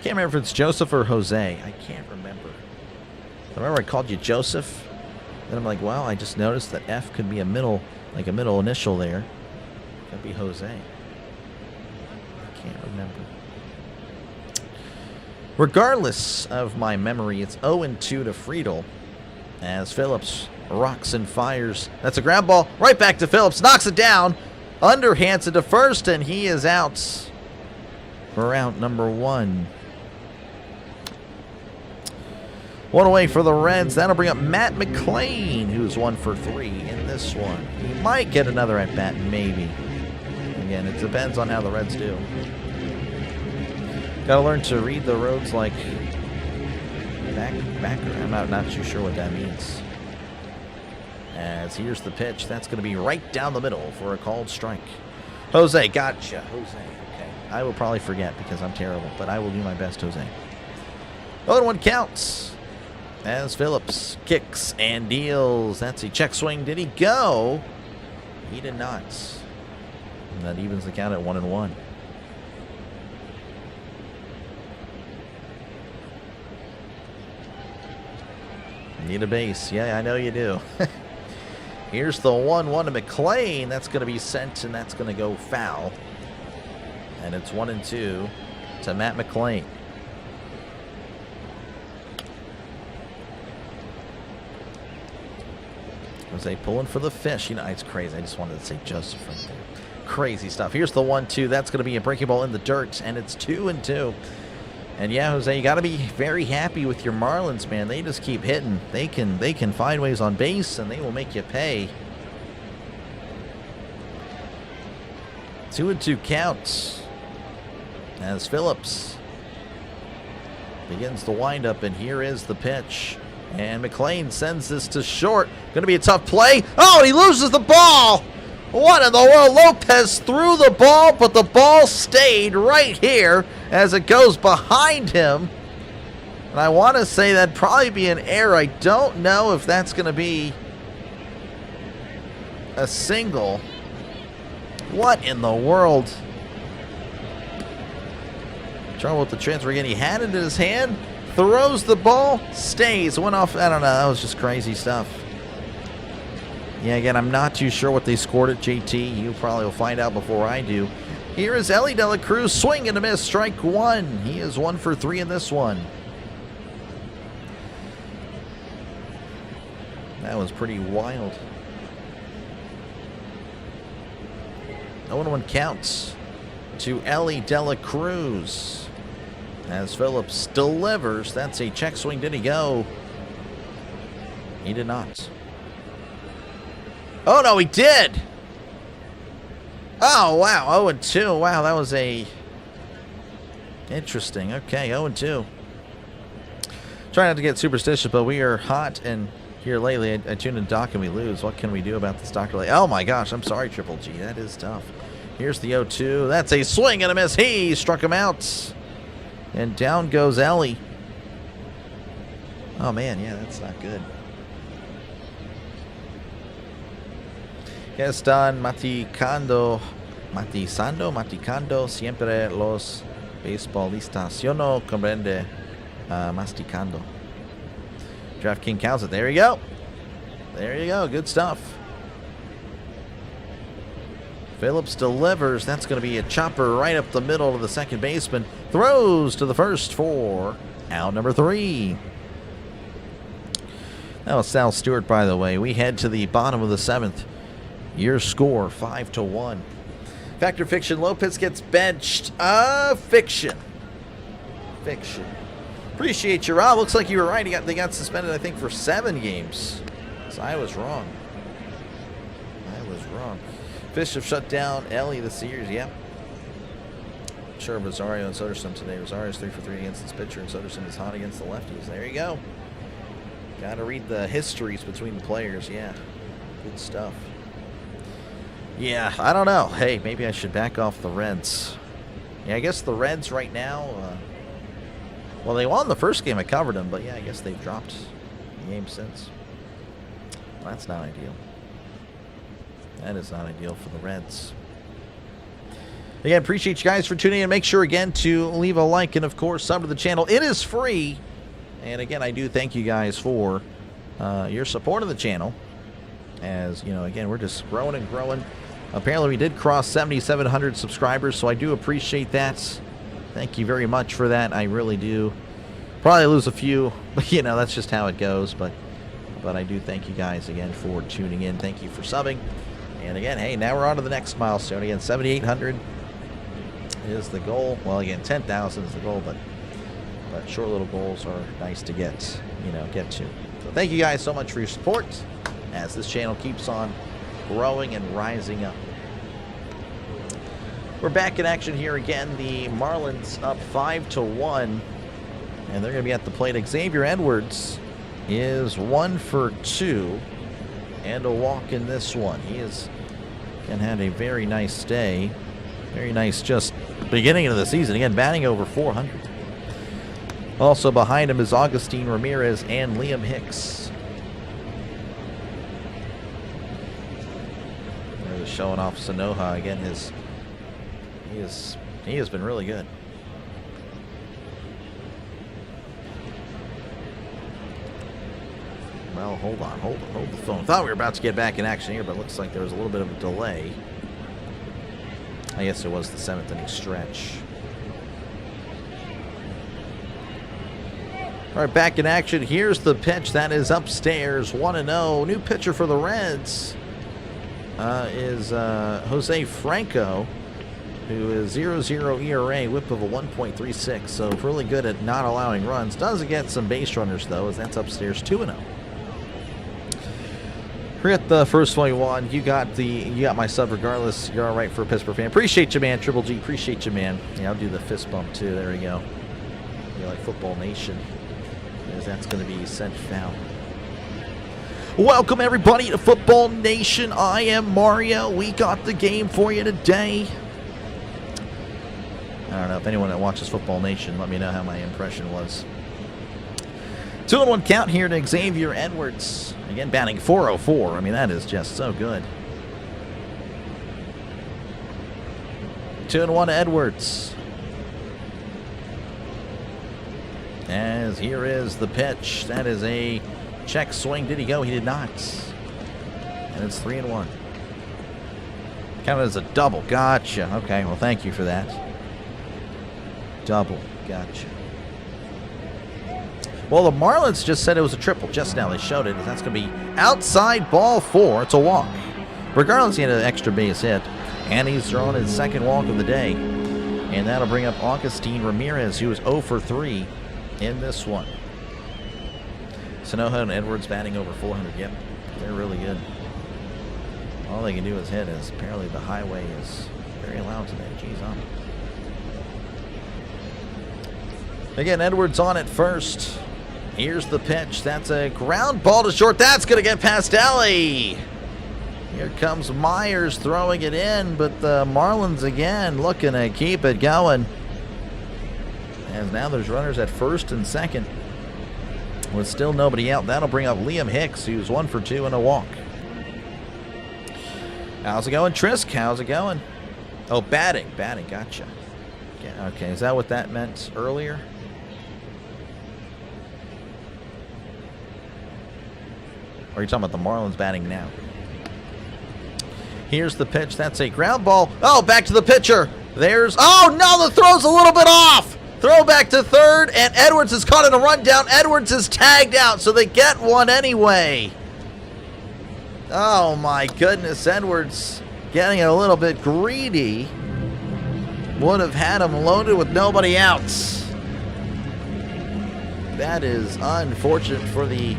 S2: Can't remember if it's Joseph or Jose. I can't remember. I remember I called you Joseph. Then I'm like, wow, I just noticed that F could be a middle initial there. Could be Jose. I can't remember. Regardless of my memory, it's 0-2 to Friedl as Phillips rocks and fires. That's a ground ball right back to Phillips. Knocks it down. Underhands it to first, and he is out for out number 1. One away for the Reds. That'll bring up Matt McClain, who's 1 for 3 in this one. He might get another at bat, maybe. Again, it depends on how the Reds do. Got to learn to read the roads like Backer. I'm not too sure what that means. As here's the pitch. That's going to be right down the middle for a called strike. Jose, gotcha. Jose. Okay. I will probably forget because I'm terrible, but I will do my best, Jose. 0-1 counts. As Phillips kicks and deals. That's a check swing. Did he go? He did not. And that evens the count at 1-1. Need a base. Yeah, I know you do. Here's the 1-1 to McLean. That's going to be sent, and that's going to go foul. And it's 1-2 to Matt McLean. Jose pulling for the fish. You know, it's crazy. I just wanted to say Joseph right there. Crazy stuff. Here's the 1-2. That's going to be a breaking ball in the dirt, and it's 2-2. And yeah, Jose, you got to be very happy with your Marlins, man. They just keep hitting. They can find ways on base, and they will make you pay. 2-2 counts as Phillips begins the windup, and here is the pitch. And McLean sends this to short. Going to be a tough play. Oh, he loses the ball. What in the world? Lopez threw the ball, but the ball stayed right here as it goes behind him. And I want to say that'd probably be an error. I don't know if that's going to be a single. What in the world? Trouble with the transfer again. He had it in his hand, throws the ball, stays, went off. I don't know. That was just crazy stuff. Yeah, again, I'm not too sure what they scored at JT. You probably will find out before I do. Here is Ellie De La Cruz, swing and a miss, strike one. He is 1 for 3 in this one. That was pretty wild. 0-1 counts to Ellie De La Cruz. As Phillips delivers, that's a check swing. Did he go? He did not. Oh, no, he did. Oh, wow. 0-2. Wow, that was a... Interesting. Okay, 0-2. Try not to get superstitious, but we are hot, and here lately, I tune in Doc and we lose. What can we do about this Dr. Lay? Oh, my gosh. I'm sorry, Triple G. That is tough. Here's the 0-2. That's a swing and a miss. He struck him out. And down goes Ellie. Oh, man. Yeah, that's not good. Están maticando, siempre los beisbolistas. Yo no comprende masticando. DraftKings counts it. There you go. There you go. Good stuff. Phillips delivers. That's going to be a chopper right up the middle of the second baseman. Throws to the first for out number 3. That was Sal Stewart, by the way. We head to the bottom of the 7th. Your score, 5-1. Fact or fiction, Lopez gets benched. Fiction. Fiction. Appreciate you, Rob. Looks like you were right. They got suspended, I think, for 7 games. So I was wrong. Fish have shut down Ellie this series. Yep. Sure, Rosario and Soderstrom today. Rosario's 3 for 3 against this pitcher, and Soderstrom is hot against the lefties. There you go. Got to read the histories between the players. Yeah. Good stuff. Yeah, I don't know. Hey, maybe I should back off the Reds. Yeah, I guess the Reds right now, well, they won the first game. I covered them, but yeah, I guess they've dropped the game since. Well, that's not ideal. That is not ideal for the Reds. Again, appreciate you guys for tuning in. Make sure, again, to leave a like and, of course, sub to the channel. It is free. And, again, I do thank you guys for your support of the channel. As, you know, again, we're just growing and growing. Apparently, we did cross 7,700 subscribers, so I do appreciate that. Thank you very much for that. I really do. Probably lose a few, but, you know, that's just how it goes. But I do thank you guys, again, for tuning in. Thank you for subbing. And, again, hey, now we're on to the next milestone. Again, 7,800 is the goal. Well, again, 10,000 is the goal, but short little goals are nice to get to. So thank you guys so much for your support as this channel keeps on growing and rising up. We're back in action here again. The Marlins up 5-1 And they're going to be at the plate. Xavier Edwards is 1 for 2 and a walk in this one. He is can have a very nice day. Very nice just beginning of the season. Again, batting over 400. Also behind him is Augustine Ramirez and Liam Hicks. They're just showing off Sanoja again. He has been really good. Well, hold the phone. Thought we were about to get back in action here, but it looks like there was a little bit of a delay. I guess it was the 7th inning stretch. All right, back in action. Here's the pitch. That is upstairs. 1-0. New pitcher for the Reds is Jose Franco, who is 0.00 ERA, whip of a 1.36. So really good at not allowing runs. Does get some base runners, though, as that's upstairs 2-0. Forget the first one you won. You got my sub regardless. You're all right for a Pittsburgh fan. Appreciate you, man. Triple G, appreciate you, man. Yeah, I'll do the fist bump too. There we go. You're like Football Nation, because that's going to be sent foul. Welcome everybody to Football Nation. I am Mario. We got the game for you today. I don't know if anyone that watches Football Nation, let me know how my impression was. 2-1 count here to Xavier Edwards. Again, batting .404. I mean, that is just so good. 2-1 to Edwards. As here is the pitch. That is a check swing. Did he go? He did not. And it's 3-1. Counted as a double. Gotcha. Okay, well, thank you for that. Double. Gotcha. Well, the Marlins just said it was a triple just now. They showed it. That's going to be outside ball 4. It's a walk. Regardless, he had an extra base hit. And he's thrown his second walk of the day. And that'll bring up Augustine Ramirez, who was 0 for 3 in this one. Sanoja and Edwards batting over 400. Yep, they're really good. All they can do is hit, as apparently the highway is very loud today. Jeez, on. Again, Edwards on at first. Here's the pitch. That's a ground ball to short. That's going to get past Ellie. Here comes Myers throwing it in, but the Marlins again looking to keep it going. And now there's runners at first and second with still nobody out. That'll bring up Liam Hicks, who's 1 for 2 and a walk. How's it going, Trisk? How's it going? Oh, batting. Gotcha. Yeah, okay, is that what that meant earlier? Or are you talking about the Marlins batting now? Here's the pitch. That's a ground ball. Oh, back to the pitcher. There's... Oh, no, the throw's a little bit off. Throw back to third, and Edwards is caught in a rundown. Edwards is tagged out, so they get one anyway. Oh, my goodness. Edwards getting a little bit greedy. Would have had him loaded with nobody out. That is unfortunate for the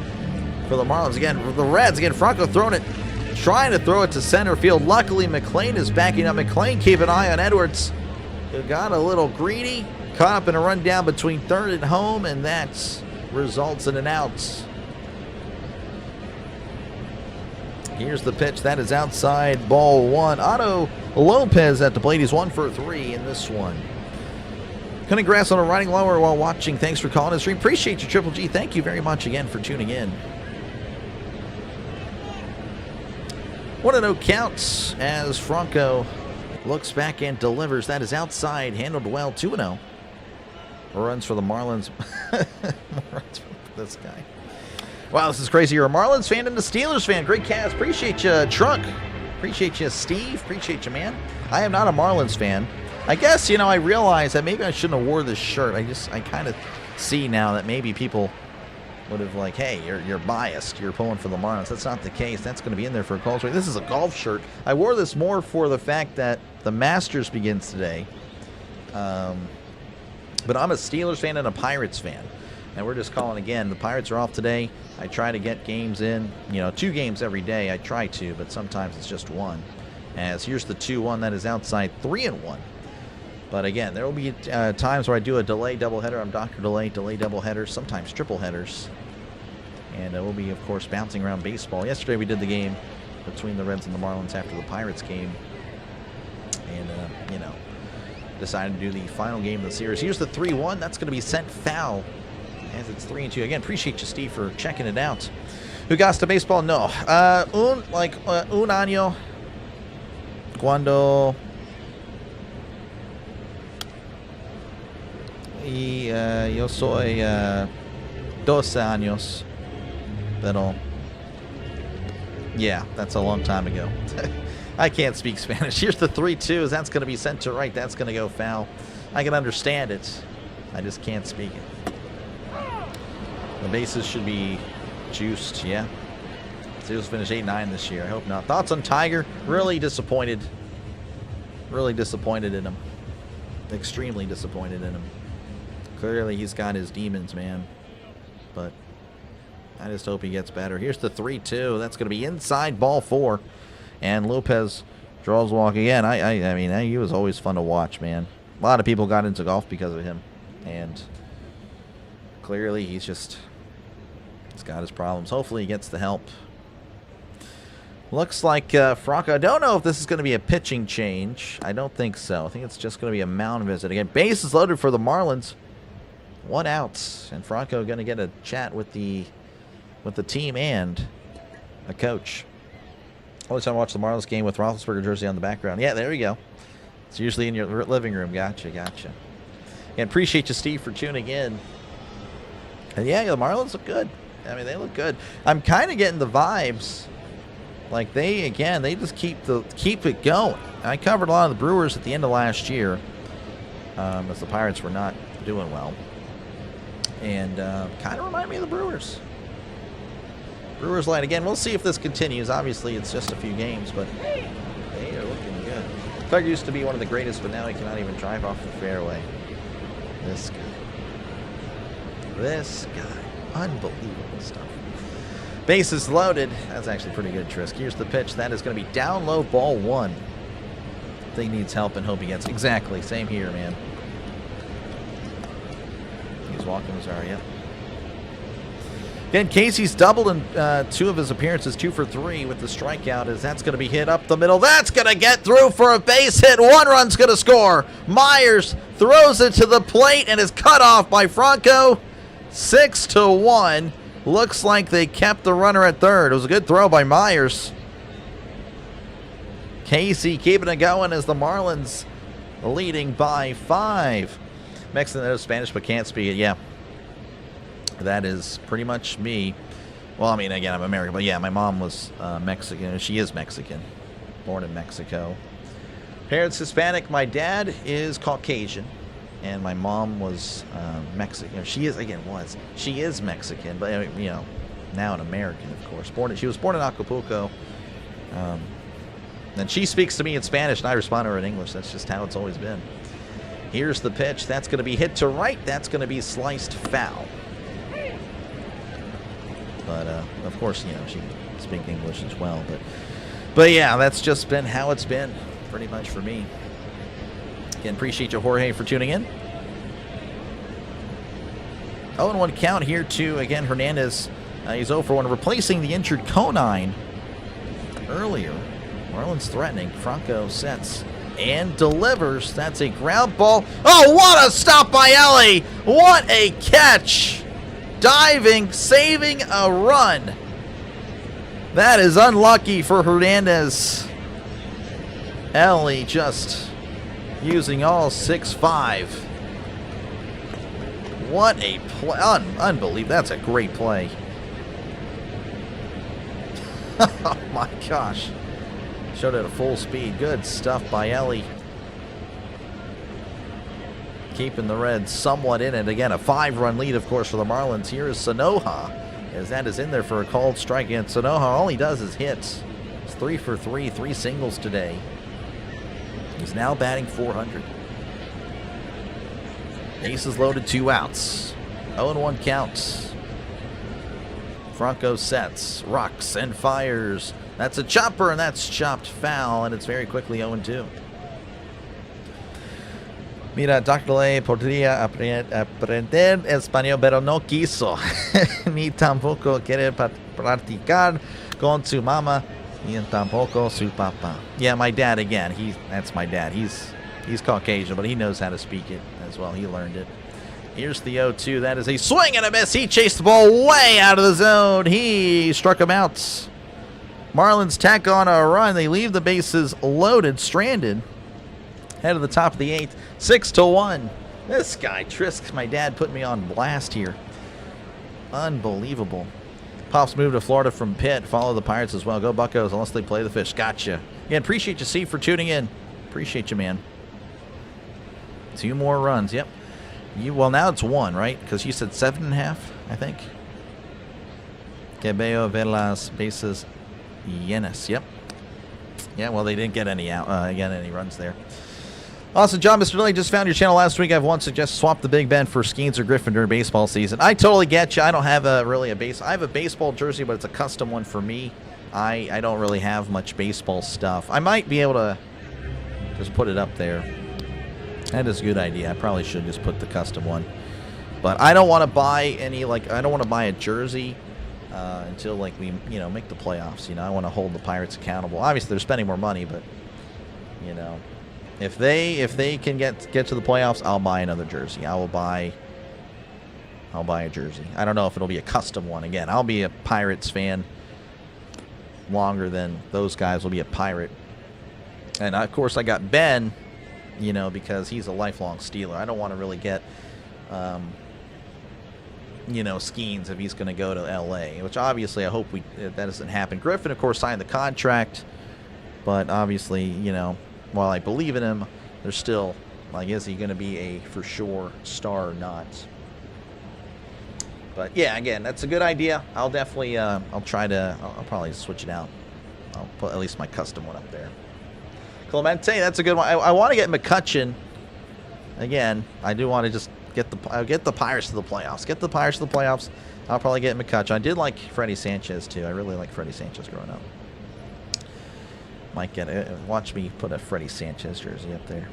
S2: Marlins. Again, the Reds. Again, Franco trying to throw it to center field. Luckily, McLean is backing up. McLean, keep an eye on Edwards. Who got a little greedy. Caught up in a rundown between third and home, and that results in an out. Here's the pitch. That is outside ball 1. Otto Lopez at the plate. He's 1 for 3 in this one. Cutting grass on a riding lower while watching. Thanks for calling the stream. Appreciate you, Triple G. Thank you very much again for tuning in. 1-0 counts as Franco looks back and delivers. That is outside. Handled well. 2-0. Runs for the Marlins. Runs for this guy. Wow, this is crazy. You're a Marlins fan and a Steelers fan. Great cast. Appreciate you, Trunk. Appreciate you, Steve. Appreciate you, man. I am not a Marlins fan. I guess, I realize that maybe I shouldn't have wore this shirt. I kind of see now that maybe people would have like, hey, you're biased. You're pulling for the Marlins. That's not the case. That's going to be in there for a call. This is a golf shirt. I wore this more for the fact that the Masters begins today. But I'm a Steelers fan and a Pirates fan. And we're just calling again. The Pirates are off today. I try to get games in, 2 games every day. I try to, but sometimes it's just 1. As here's the 2-1 that is outside, 3-1. But again, there will be times where I do a delay doubleheader. I'm Dr. Delay doubleheaders, sometimes triple headers. And we'll be, of course, bouncing around baseball. Yesterday we did the game between the Reds and the Marlins after the Pirates game. And, you know, decided to do the final game of the series. Here's the 3-1. That's going to be sent foul as it's 3-2. Again, appreciate you, Steve, for checking it out. Jugaste baseball? No. Un año cuando... Y yo soy 12 años, pero yeah, that's a long time ago. I can't speak Spanish. Here's the 3-2. That's going to be sent to right. That's going to go foul. I can understand it. I just can't speak it. The bases should be juiced, yeah. Steelers finish 8-9 this year. I hope not. Thoughts on Tiger? Really disappointed. Really disappointed in him. Extremely disappointed in him. Clearly, he's got his demons, man. But I just hope he gets better. Here's the 3-2. That's going to be inside ball 4. And Lopez draws walk again. I mean, he was always fun to watch, man. A lot of people got into golf because of him. And clearly, he's got his problems. Hopefully, he gets the help. Looks like Franco. I don't know if this is going to be a pitching change. I don't think so. I think it's just going to be a mound visit. Again, bases loaded for the Marlins. 1 out, and Franco going to get a chat with the team and a coach. Only time I watch the Marlins game with Roethlisberger jersey on the background. Yeah, there you go. It's usually in your living room. Gotcha. And appreciate you, Steve, for tuning in. And yeah, the Marlins look good. I mean, they look good. I'm kind of getting the vibes like they just keep it going. I covered a lot of the Brewers at the end of last year, as the Pirates were not doing well. And kind of remind me of the Brewers. Brewers light again. We'll see if this continues. Obviously, it's just a few games, but they are looking good. Tiger used to be one of the greatest, but now he cannot even drive off the fairway. This guy. Unbelievable stuff. Bases loaded. That's actually pretty good, Trisk. Here's the pitch. That is going to be down low, ball 1. Thing needs help and hope he gets. Exactly. Same here, man. Walking Missouri, yep. Again, Casey's doubled in 2 of his appearances, 2 for 3 with the strikeout, as that's going to be hit up the middle. That's going to get through for a base hit. 1 run's going to score. Myers throws it to the plate and is cut off by Franco. 6-1. Looks like they kept the runner at third. It was a good throw by Myers. Casey keeping it going as the Marlins leading by 5. Mexican knows Spanish but can't speak it. Yeah, that is pretty much me. Well, I mean, again, I'm American, but yeah, my mom was Mexican. She is Mexican, born in Mexico. Parents Hispanic. My dad is Caucasian, and my mom was Mexican. She is Mexican, but you know, now an American, of course. She was born in Acapulco. And she speaks to me in Spanish, and I respond to her in English. That's just how it's always been. Here's the pitch. That's going to be hit to right. That's going to be sliced foul. But, of course, you know, she speaks English as well. But yeah, that's just been how it's been pretty much for me. Again, appreciate you, Jorge, for tuning in. 0-1 count here to, again, Hernandez. He's 0 for 1, replacing the injured Conine earlier. Marlins threatening. Franco sets and delivers. That's a ground ball. Oh, what a stop by Ellie. What a catch. Diving, saving a run. That is unlucky for Hernandez. Ellie just using all 6'5". What a play. Unbelievable. That's a great play. Oh my gosh. Showed it at full speed. Good stuff by Ellie. Keeping the Reds somewhat in it. Again, a 5-run lead, of course, for the Marlins. Here is Sanoja, as that is in there for a called strike. And Sanoja, all he does is hits. It's 3 for 3, 3 singles today. He's now batting .400. Bases loaded, 2 outs. 0-1 count. Franco sets, rocks, and fires. That's a chopper, and that's chopped foul, and it's very quickly 0-2. Mira, Dr. Ley podría aprender español, pero no quiso. Ni tampoco quiere practicar con su mamá, ni tampoco su papá. Yeah, my dad again. That's my dad. He's Caucasian, but he knows how to speak it as well. He learned it. Here's the 0-2. That is a swing and a miss. He chased the ball way out of the zone. He struck him out. Marlins tack on a run. They leave the bases loaded, stranded. Head of the top of the 8th, 6-1. This guy, Trisk, my dad, put me on blast here. Unbelievable. Pops moved to Florida from Pitt. Follow the Pirates as well. Go Buccos unless they play the Fish. Gotcha. Again, appreciate you, Steve, for tuning in. Appreciate you, man. 2 more runs. Yep. Well, now it's 1, right? Because you said 7.5, I think. Que veo ver las bases llenas. Yep. Yeah, well, they didn't get any any runs there. Awesome job, Mr. Lilly. Just found your channel last week. I have one suggest swap the Big Ben for Skeens or Griffin during baseball season. I totally get you. I don't have really a base. I have a baseball jersey, but it's a custom one for me. I don't really have much baseball stuff. I might be able to just put it up there. That is a good idea. I probably should just put the custom one. But I don't want to buy any, I don't want to buy a jersey until, we, make the playoffs. I want to hold the Pirates accountable. Obviously, they're spending more money, but, if they can get to the playoffs, I'll buy another jersey. I'll buy a jersey. I don't know if it'll be a custom one. Again, I'll be a Pirates fan longer than those guys will be a Pirate. And, of course, I got Ben, because he's a lifelong Steeler. I don't want to really get, Skeens if he's going to go to L.A., which obviously I hope that doesn't happen. Griffin, of course, signed the contract, but obviously, while I believe in him, there's still, is he going to be a for sure star or not? But, yeah, again, that's a good idea. I'll definitely, I'll probably switch it out. I'll put at least my custom one up there. Clemente, that's a good one. I want to get McCutchen. Again, I do want to just get the Pirates to the playoffs. Get the Pirates to the playoffs. I'll probably get McCutchen. I did like Freddie Sanchez, too. I really like Freddie Sanchez growing up. Might get it. Watch me put a Freddie Sanchez jersey up there.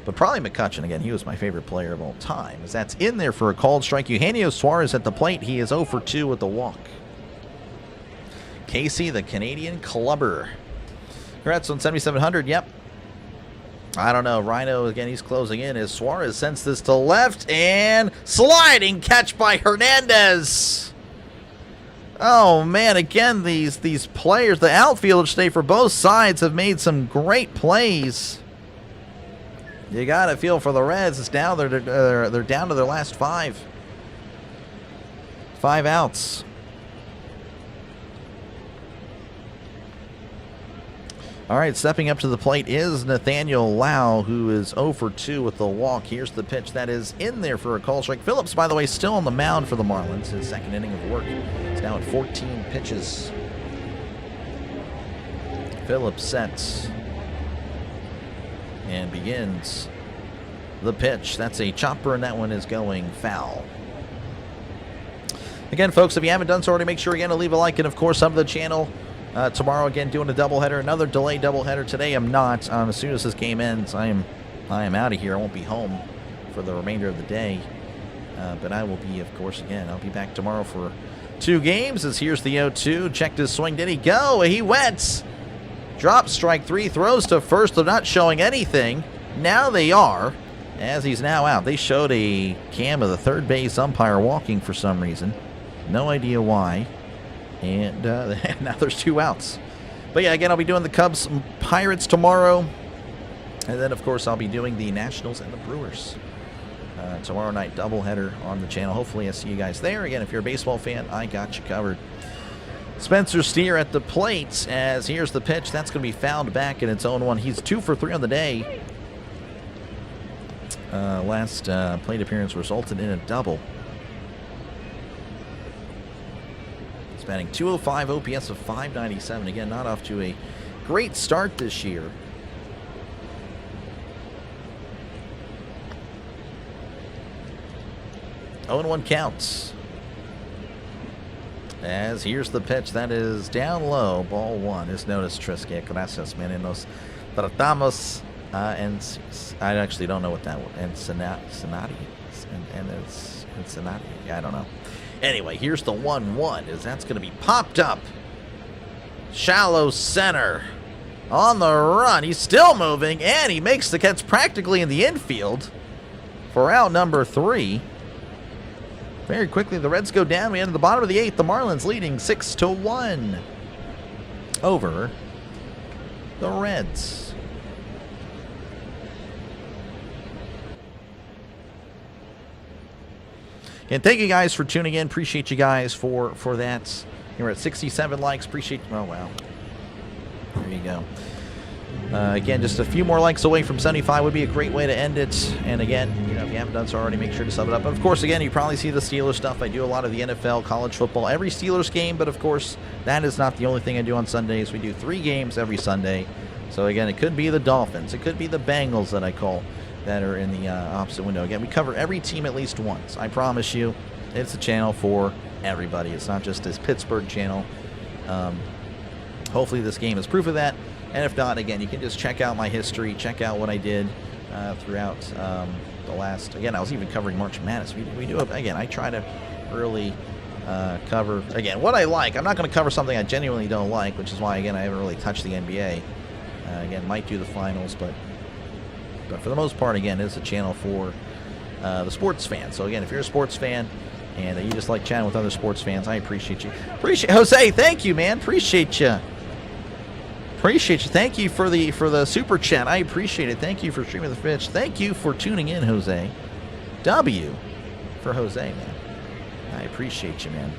S2: But probably McCutchen. Again, he was my favorite player of all time. As that's in there for a called strike. Eugenio Suarez at the plate. He is 0 for 2 with the walk. Casey, the Canadian clubber. Congrats on 7,700. Yep. I don't know. Rhino, again, he's closing in as Suarez sends this to left. And sliding catch by Hernandez. Oh, man. Again, these players, the outfielders today for both sides have made some great plays. You got to feel for the Reds. It's down. They're down to their last 5. 5 outs. All right, stepping up to the plate is Nathaniel Lau, who is 0 for 2 with the walk. Here's the pitch that is in there for a call strike. Phillips, by the way, still on the mound for the Marlins. His second inning of work. It's now at 14 pitches. Phillips sets and begins the pitch. That's a chopper, and that one is going foul. Again, folks, if you haven't done so already, make sure again to leave a like and, of course, sub to the channel. Tomorrow, again, doing a doubleheader. Another delayed doubleheader. Today, I'm not. As soon as this game ends, I am out of here. I won't be home for the remainder of the day. But I will be, of course, again, I'll be back tomorrow for 2 games. As here's the 0-2. Checked his swing. Did he go? He went. Drop strike 3. Throws to first. They're not showing anything. Now they are, as he's now out. They showed a cam of the third base umpire walking for some reason. No idea why. And now there's 2 outs. But yeah, again, I'll be doing the Cubs Pirates tomorrow. And then, of course, I'll be doing the Nationals and the Brewers. Tomorrow night, doubleheader on the channel. Hopefully I see you guys there. Again, if you're a baseball fan, I got you covered. Spencer Steer at the plate, as here's the pitch. That's going to be fouled back in its own one. He's 2 for 3 on the day. Last plate appearance resulted in a double. Batting .205, OPS of .597. Again, not off to a great start this year. Oh, and 1 counts. As here's the pitch. That is down low. Ball 1. Just notice, Trisque. Gracias, man. Nos tratamos And I actually don't know what that was. And Cincinnati. And it's Cincinnati. Yeah, I don't know. Anyway, here's the 1-1. That's going to be popped up. Shallow center. On the run. He's still moving. And he makes the catch practically in the infield for out number 3. Very quickly, the Reds go down. We enter the bottom of the 8th. The Marlins leading 6-1 over the Reds. And thank you guys for tuning in. Appreciate you guys for that. You're at 67 likes. Appreciate. Oh wow. There you go. Again, just a few more likes away from 75 would be a great way to end it. And again, if you haven't done so already, make sure to sub it up. And of course, again, you probably see the Steelers stuff. I do a lot of the NFL, college football, every Steelers game. But of course, that is not the only thing I do on Sundays. We do 3 games every Sunday. So again, it could be the Dolphins. It could be the Bengals that I call that are in the opposite window. Again, we cover every team at least once. I promise you, it's a channel for everybody. It's not just this Pittsburgh channel. Hopefully this game is proof of that. And if not, again, you can just check out my history, check out what I did throughout the last. Again, I was even covering March Madness. We do, again, I try to really cover, again, what I like. I'm not going to cover something I genuinely don't like, which is why, again, I haven't really touched the NBA. Again, might do the finals, but for the most part, again, it's a channel for the sports fan. So, again, if you're a sports fan and you just like chatting with other sports fans, I appreciate you. Jose, thank you, man. Appreciate you. Appreciate you. Thank you for the super chat. I appreciate it. Thank you for streaming the pitch. Thank you for tuning in, Jose. W for Jose, man. I appreciate you, man.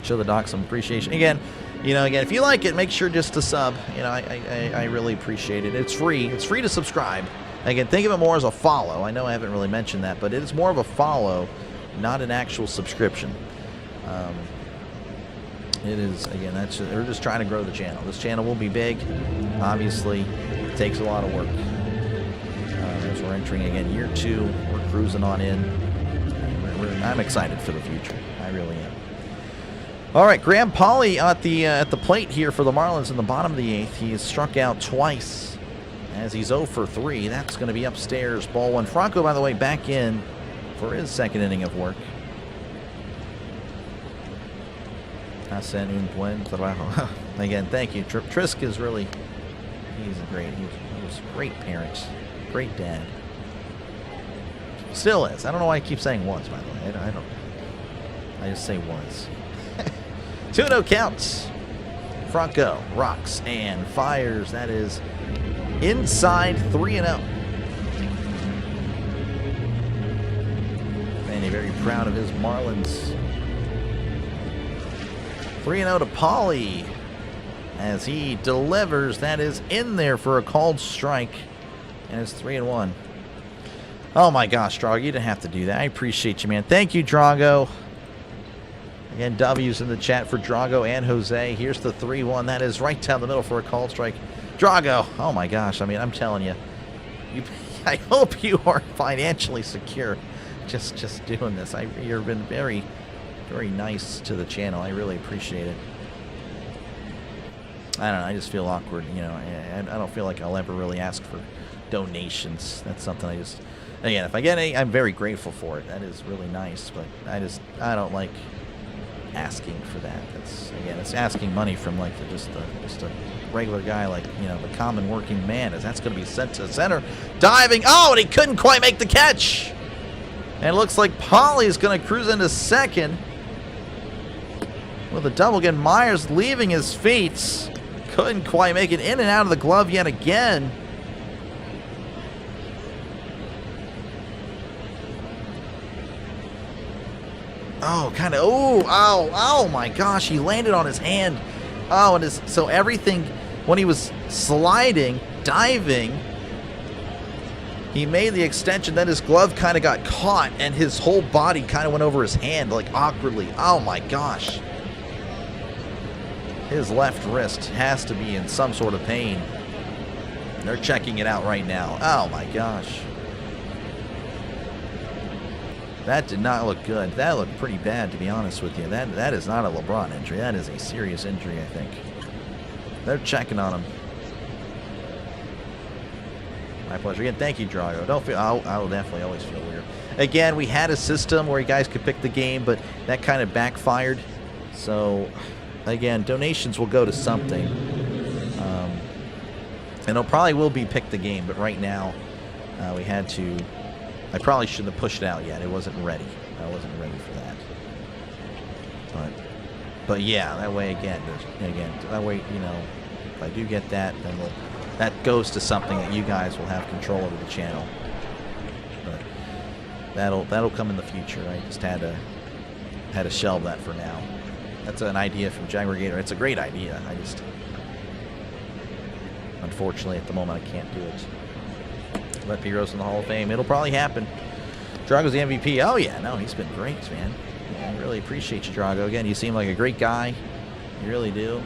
S2: Show the doc some appreciation. Again, if you like it, make sure just to sub. I really appreciate it. It's free. It's free to subscribe. Again, think of it more as a follow. I know I haven't really mentioned that, but it is more of a follow, not an actual subscription. It is, again, we're just trying to grow the channel. This channel will be big. Obviously, it takes a lot of work. As we're entering, again, year 2, we're cruising on in. I'm excited for the future. I really am. All right, Graham Pauley at the plate here for the Marlins in the bottom of the 8th. He is struck out twice as he's 0 for 3. That's going to be upstairs. Ball 1. Franco, by the way, back in for his 2nd inning of work. Hacen un buen trabajo. Again, thank you. Trisk is really, he's a great parent, great dad. Still is. I don't know why I keep saying was, by the way. I just say was. 2-0 counts. Franco rocks and fires. That is inside 3-0. Manny very proud of his Marlins. 3-0 to Pauley as he delivers. That is in there for a called strike. And it's 3-1. Oh my gosh, Drago, you didn't have to do that. I appreciate you, man. Thank you, Drago. Again, W's in the chat for Drago and Jose. Here's the 3-1. That is right down the middle for a called strike. Drago, oh my gosh. I mean, I'm telling you, I hope you are financially secure just doing this. You've been very, very nice to the channel. I really appreciate it. I don't know. I just feel awkward. I don't feel like I'll ever really ask for donations. That's something again, if I get any, I'm very grateful for it. That is really nice, but I don't like asking for that. It's asking money from like just a regular guy, like the common working man. That's going to be sent to center, diving. Oh, and he couldn't quite make the catch. And it looks like Pauley is going to cruise into second with a double. Again, Myers leaving his feet. Couldn't quite make it in and out of the glove yet again. Oh, kind of. Oh my gosh. He landed on his hand. Oh, and so everything, when he was sliding, diving, he made the extension. Then his glove kind of got caught, and his whole body kind of went over his hand, like awkwardly. Oh my gosh. His left wrist has to be in some sort of pain. They're checking it out right now. Oh my gosh. That did not look good. That looked pretty bad, to be honest with you. That is not a LeBron injury. That is a serious injury, I think. They're checking on him. My pleasure. Again, thank you, Drago. Don't feel. I'll definitely always feel weird. Again, we had a system where you guys could pick the game, but that kind of backfired. So, again, donations will go to something. And it probably will be pick the game, but right now we had to. I probably shouldn't have pushed it out yet. It wasn't ready. I wasn't ready for that. But yeah, that way again, that way, you know, if I do get that, then that goes to something that you guys will have control over the channel. But that'll come in the future. I just had to shelve that for now. That's an idea from Jagrigator. It's a great idea. I just, unfortunately, at the moment, I can't do it. Let P. Rose in the Hall of Fame. It'll probably happen. Drago's the MVP. Oh yeah, no, he's been great, man. I really appreciate you, Drago. Again, you seem like a great guy. You really do.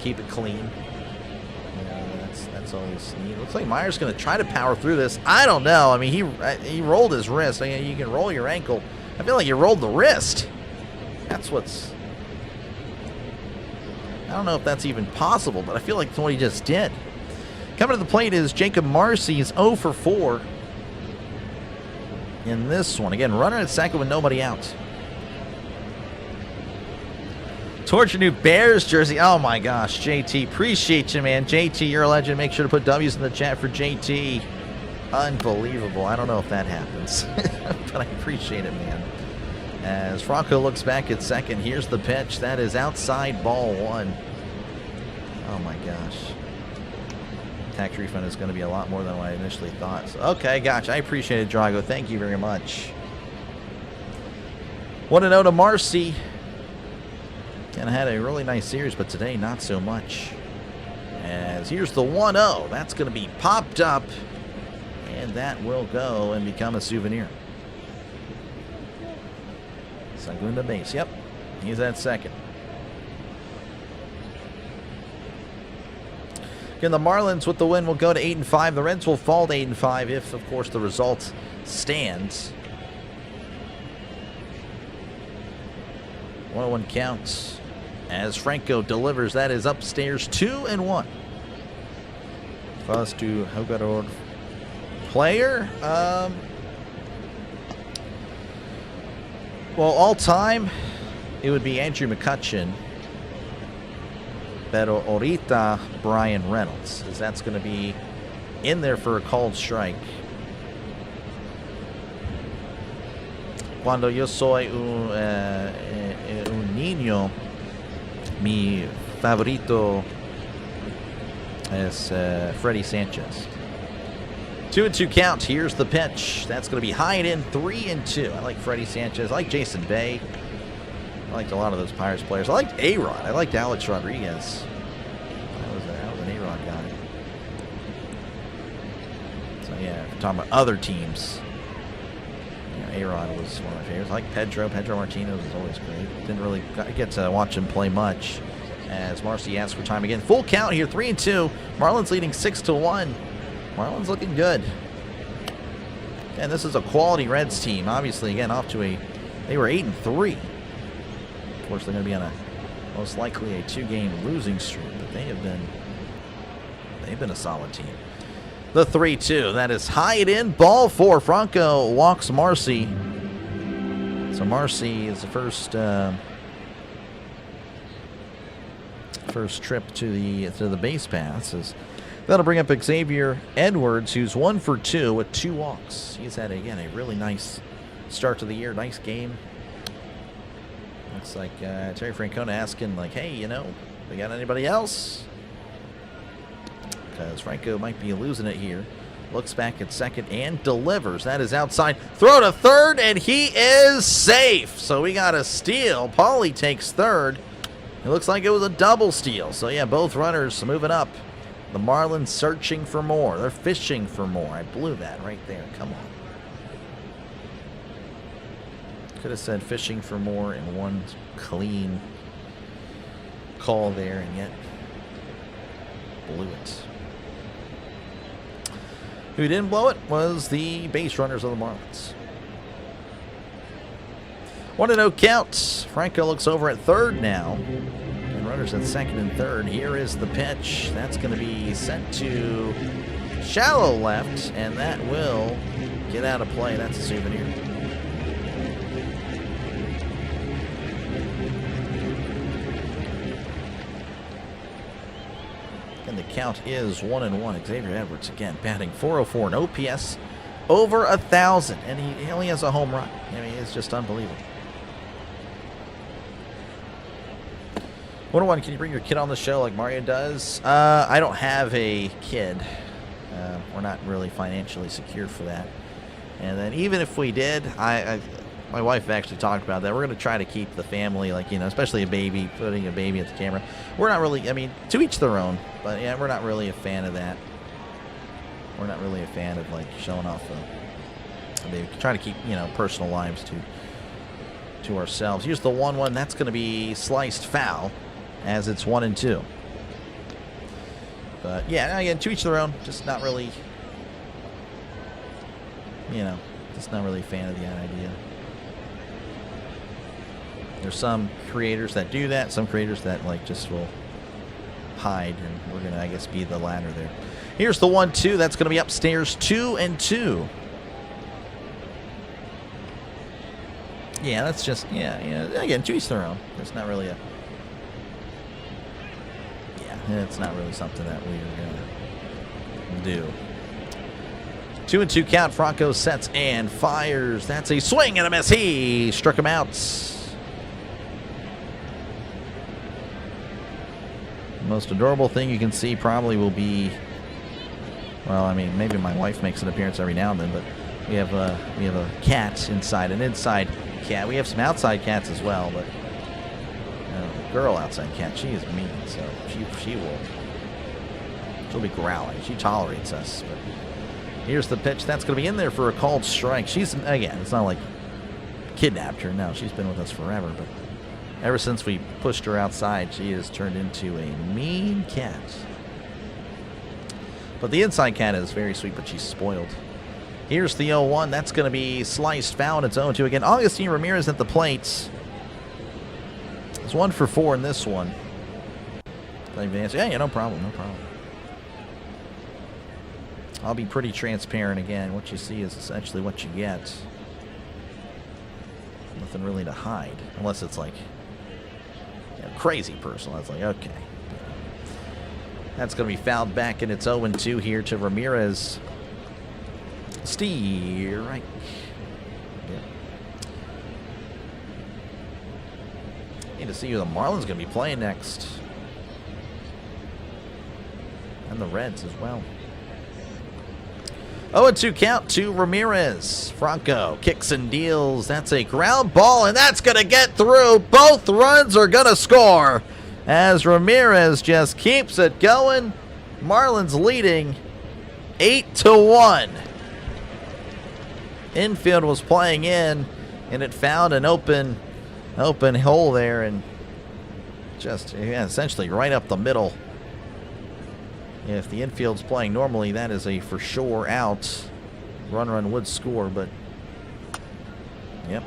S2: Keep it clean. You know, that's always neat. Looks like Meyer's going to try to power through this. I don't know. I mean, he rolled his wrist. I mean, you can roll your ankle. I feel like you rolled the wrist. That's what's... I don't know if that's even possible, but I feel like that's what he just did. Coming to the plate is Jacob Marcy. He's 0 for 4 in this one. Again, runner at second with nobody out. Towards your new Bears jersey. Oh my gosh, JT. Appreciate you, man. JT, you're a legend. Make sure to put W's in the chat for JT. Unbelievable. I don't know if that happens, but I appreciate it, man. As Franco looks back at second, here's the pitch. That is outside, ball 1. Oh my gosh. Tax refund is going to be a lot more than what I initially thought. So, okay, gotcha. I appreciate it, Drago. Thank you very much. 1-0 to Marcy. And I had a really nice series, but today not so much. As here's the 1-0. That's going to be popped up. And that will go and become a souvenir. Segunda base. Yep. He's at second. Again, the Marlins with the win will go to 8-5. The Reds will fall to 8-5 if, of course, the result stands. 1-1 counts as Franco delivers. That is upstairs, 2-1. First to Jugador player. Well, all time, it would be Andrew McCutchen. Pero ahorita, Brian Reynolds, as that's going to be in there for a called strike. Cuando yo soy un niño, mi favorito es Freddie Sanchez. 2-2 count. Here's the pitch. That's going to be high and in, 3-2. I like Freddie Sanchez. I like Jason Bay. I liked a lot of those Pirates players. I liked A-Rod. I liked Alex Rodriguez. That was an A-Rod guy. So, yeah, if we're talking about other teams, you know, A-Rod was one of my favorites. I like Pedro. Pedro Martinez was always great. Didn't really get to watch him play much, as Marcy asks for time again. Full count here, 3-2. Marlins leading 6-1. Marlins looking good. And this is a quality Reds team. Obviously, again, off to a... They were 8-3. Of course, they're going to be on a most likely a 2-game losing streak, but they've been a solid team. The 3-2, that is high and in, ball 4. Franco walks Marcy. So Marcy is the first trip to the base paths. That'll bring up Xavier Edwards, who's 1 for 2 with 2 walks. He's had again a really nice start to the year, nice game. Looks like Terry Francona asking, like, hey, you know, we got anybody else? Because Franco might be losing it here. Looks back at second and delivers. That is outside. Throw to third, and he is safe. So we got a steal. Paulie takes third. It looks like it was a double steal. So, yeah, both runners moving up. The Marlins searching for more. They're fishing for more. I blew that right there. Come on. Could have said fishing for more in one clean call there, and yet blew it. Who didn't blow it was the base runners of the Marlins. 1-0 count. Franco looks over at third now. And runners at second and third. Here is the pitch. That's going to be sent to Shallow left, and that will get out of play. That's a souvenir. And the count is 1-1. Xavier Edwards again batting .404, an OPS over 1,000, and he only has a home run. I mean, it's just unbelievable. 101, can you bring your kid on the show like Mario does? I don't have a kid. We're not really financially secure for that. And then even if we did, my wife actually talked about that. We're going to try to keep the family, like, you know, especially a baby, putting a baby at the camera. We're not really, I mean, to each their own. But yeah, we're not really a fan of that. We're not really a fan of, like, showing off a baby. Try to keep, you know, personal lives to ourselves. Here's the 1-1. That's going to be sliced foul, as it's 1-2. But yeah, again, to each their own. Just not really, you know, just not really a fan of that idea. There's some creators that do that, some creators that, like, just will hide, and we're gonna, I guess, be the latter there. Here's the 1-2. That's gonna be upstairs, 2-2. Yeah, that's just, yeah. Again, to each their own. It's not really a, yeah, it's not really something that we're gonna do. 2-2 count. Franco sets and fires. That's a swing and a miss. He struck him out. The most adorable thing you can see probably will be, well, I mean, maybe my wife makes an appearance every now and then, but we have a cat inside, an inside cat. We have some outside cats as well, but the girl outside cat, she is mean, so she'll be growling. She tolerates us. But here's the pitch. That's going to be in there for a called strike. She's, again, it's not like kidnapped her. No, she's been with us forever, but ever since we pushed her outside, she has turned into a mean cat. But the inside cat is very sweet, but she's spoiled. Here's the 0-1. That's going to be sliced foul, and it's 0-2 again. Augustine Ramirez at the plate. It's 1 for 4 in this one. Yeah, no problem, no problem. I'll be pretty transparent again. What you see is essentially what you get. Nothing really to hide, unless it's like, you know, crazy personal. That's like, okay. That's going to be fouled back, and it's 0-2 here to Ramirez. Strike. Yep. Need to see who the Marlins going to be playing next. And the Reds as well. 0-2 count to Ramirez. Franco kicks and deals. That's a ground ball, and that's going to get through. Both runs are going to score as Ramirez just keeps it going. Marlins leading 8-1. Infield was playing in, and it found an open hole there, and just, yeah, essentially right up the middle. If the infield's playing normally, that is a for sure out. Run would score, but yep.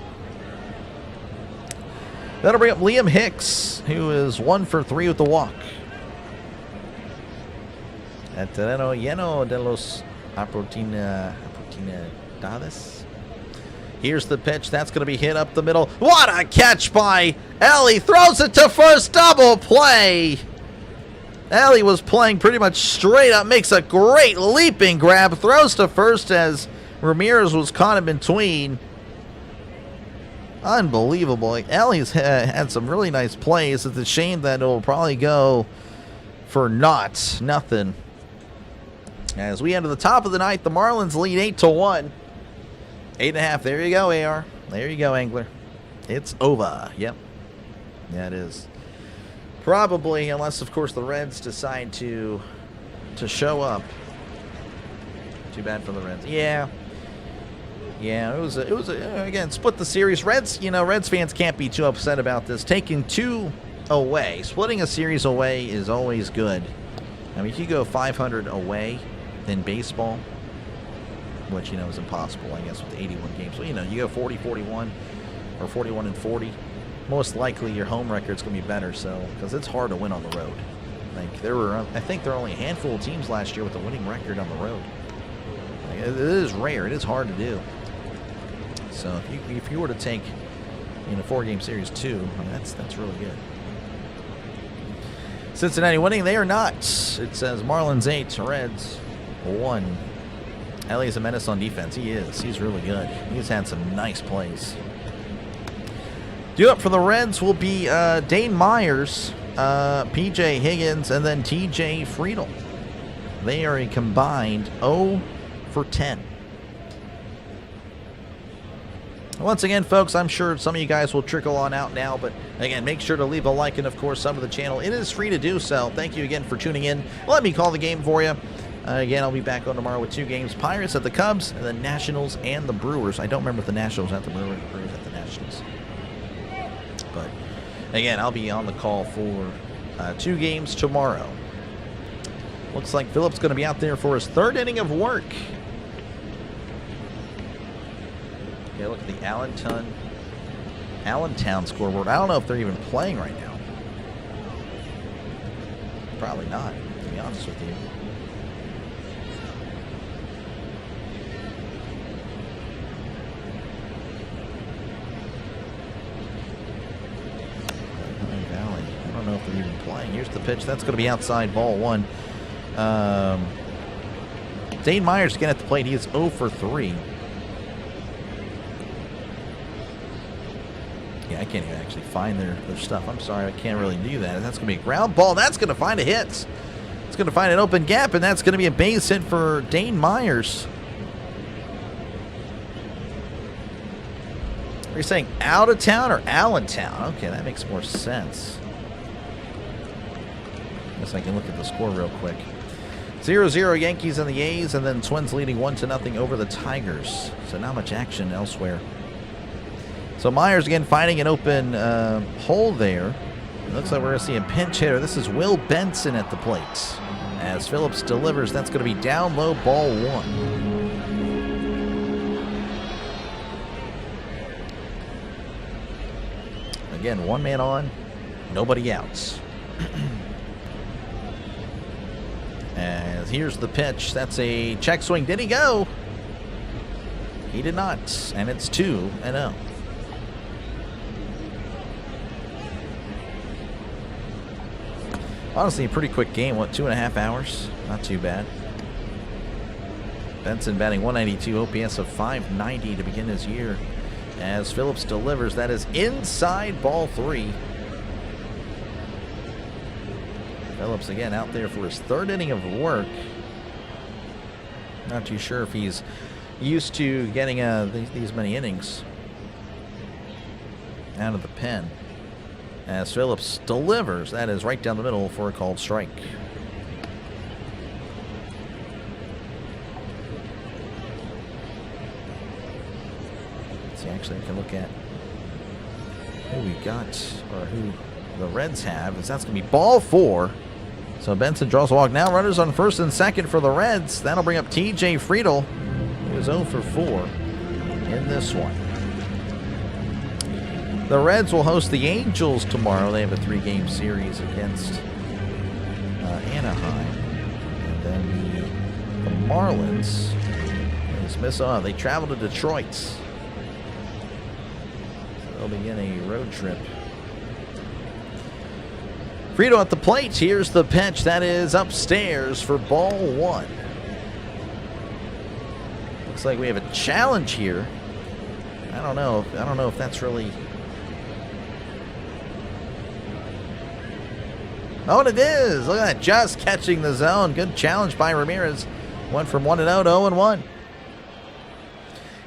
S2: That'll bring up Liam Hicks, who is 1 for 3 with the walk. At terreno lleno de los oportunidades. Here's the pitch. That's going to be hit up the middle. What a catch by Ellie. Throws it to first. Double play. Ellie was playing pretty much straight up. Makes a great leaping grab. Throws to first as Ramirez was caught in between. Unbelievable. Ellie's had some really nice plays. It's a shame that it will probably go for nothing. As we enter the top of the ninth, the Marlins lead 8-1. 8.5. There you go, AR. There you go, Angler. It's over. Yep. Yeah, it is. Probably, unless of course the Reds decide to show up. Too bad for the Reds. Yeah. Yeah, it was again, split the series. Reds fans can't be too upset about this. Taking 2 away, splitting a series away is always good. I mean, if you go 500 away in baseball, which, is impossible, I guess, with 81 games. So, you go 40-41 or 41-40. Most likely your home record's going to be better, so, because it's hard to win on the road. Like, There were, I think there were only a handful of teams last year with a winning record on the road. Like, it is rare. It is hard to do. So if you were to take in a 4-game series 2, I mean, that's really good. Cincinnati winning. They are not. It says Marlins 8, Reds 1. Ellie's a menace on defense. He is. He's really good. He's had some nice plays. Due up for the Reds will be Dane Myers, P.J. Higgins, and then T.J. Friedel. They are a combined 0 for 10. Once again, folks, I'm sure some of you guys will trickle on out now, but again, make sure to leave a like and, of course, sub to the channel. It is free to do so. Thank you again for tuning in. Let me call the game for you. Again, I'll be back on tomorrow with 2 games. Pirates at the Cubs, and the Nationals and the Brewers. I don't remember if the Nationals at the Brewers at the Nationals. But, again, I'll be on the call for 2 games tomorrow. Looks like Phillips going to be out there for his 3rd inning of work. Okay, look at the Allentown scoreboard. I don't know if they're even playing right now. Probably not, to be honest with you. Valley. I don't know if they're even playing. Here's the pitch. That's going to be outside, ball 1. Dane Myers again at the plate. He is 0 for 3. Yeah, I can't even actually find their stuff. I'm sorry, I can't really do that. That's going to be a ground ball. That's going to find a hit. It's going to find an open gap, and that's going to be a base hit for Dane Myers. Are you saying out of town or Allentown? Okay, that makes more sense. Guess I can look at the score real quick. 0-0 Yankees and the A's, and then Twins leading 1-0 over the Tigers. So not much action elsewhere. So Myers again finding an open hole there. It looks like we're going to see a pinch hitter. This is Will Benson at the plate. As Phillips delivers, that's going to be down low, ball 1. Again, 1 man on, nobody outs. As here's the pitch. That's a check swing. Did he go? He did not. And it's 2-0. Honestly, a pretty quick game. What, 2.5 hours? Not too bad. Benson batting 192, OPS of 590 to begin his year. As Phillips delivers, that is inside, ball 3. Phillips again out there for his 3rd inning of work. Not too sure if he's used to getting these many innings out of the pen. As Phillips delivers, that is right down the middle for a called strike. Let's see, actually I can look at who we got, or who the Reds have, as that's going to be ball 4. So Benson draws a walk. Now runners on 1st and 2nd for the Reds. That'll bring up T.J. Friedel, who is 0 for 4 in this one. The Reds will host the Angels tomorrow. They have a 3-game series against Anaheim. And then the Marlins. They travel to Detroit. So they'll begin a road trip. Friedel at the plate. Here's the pitch. That is upstairs for ball 1. Looks like we have a challenge here. I don't know if that's really. Oh, and it is. Look at that. Just catching the zone. Good challenge by Ramirez. Went from 1-0 to 0-1.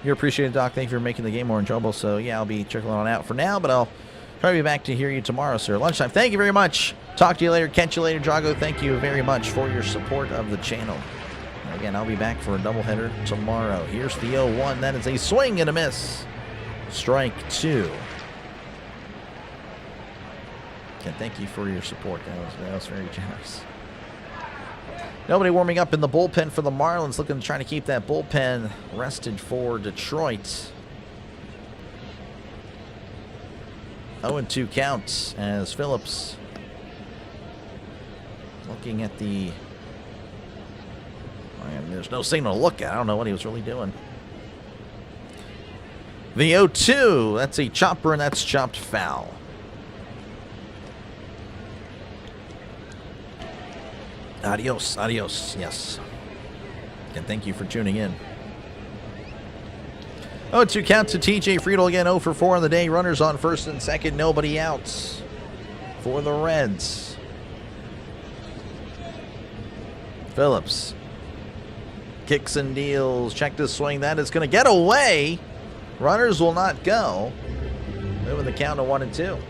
S2: You're appreciated, Doc. Thank you for making the game more enjoyable. So, yeah, I'll be trickling on out for now, but I'll try to be back to hear you tomorrow, sir. Lunchtime. Thank you very much. Talk to you later. Catch you later, Drago. Thank you very much for your support of the channel. Again, I'll be back for a doubleheader tomorrow. Here's the 0-1. That is a swing and a miss. Strike 2. And thank you for your support. That was very generous. Nobody warming up in the bullpen for the Marlins, looking to try to keep that bullpen rested for Detroit. 0-2 counts as Phillips Looking at the... And there's no signal to look at. I don't know what he was really doing. The 0-2. That's a chopper, and that's chopped foul. Adios, adios, yes. And thank you for tuning in. 0-2 count to TJ Friedel again, 0 for 4 on the day. Runners on first and second, nobody out for the Reds. Phillips kicks and deals. Check this swing. That is going to get away. Runners will not go. Moving the count to 1-2.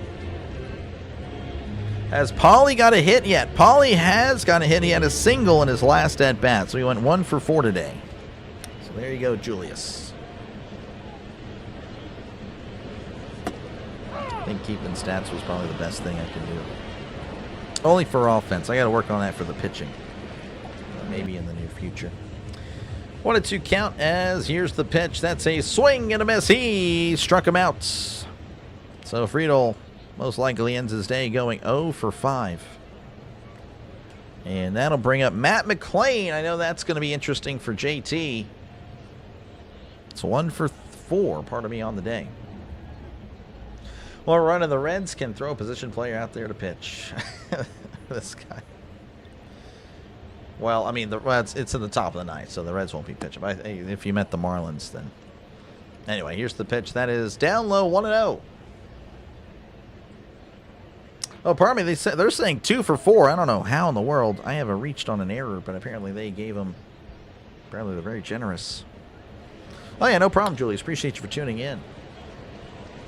S2: Has Pauly got a hit yet? Pauly has got a hit. He had a single in his last at bat, so he went 1 for 4 today. So there you go, Julius. I think keeping stats was probably the best thing I can do. Only for offense. I got to work on that for the pitching. Maybe in the near future. 1-2 count as here's the pitch. That's a swing and a miss. He struck him out. So Friedel most likely ends his day going 0 for 5. And that'll bring up Matt McLean. I know that's going to be interesting for JT. It's 1 for 4, pardon me, on the day. Well, running the Reds can throw a position player out there to pitch. This guy. Well, I mean, it's in the top of the ninth, so the Reds won't be pitching. But if you met the Marlins, then... Anyway, here's the pitch. That is down low, 1-0. Oh, pardon me. They're saying 2 for 4. I don't know how in the world. I haven't reached on an error, but apparently they gave him... Apparently they're very generous. Oh, yeah, no problem, Julius. Appreciate you for tuning in.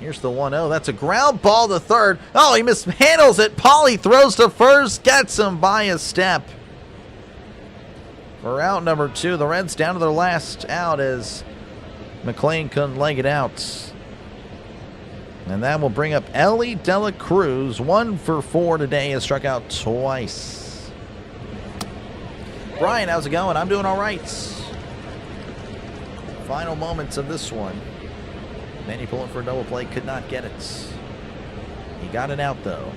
S2: Here's the 1-0. That's a ground ball to third. Oh, he mishandles it. Pauly throws to first. Gets him by a step. For out number 2, the Reds down to their last out as McLean couldn't leg it out. And that will bring up Ellie De La Cruz. 1 for 4 today. Has struck out twice. Brian, how's it going? I'm doing all right. Final moments of this one. Manny pulling for a double play. Could not get it. He got it out, though.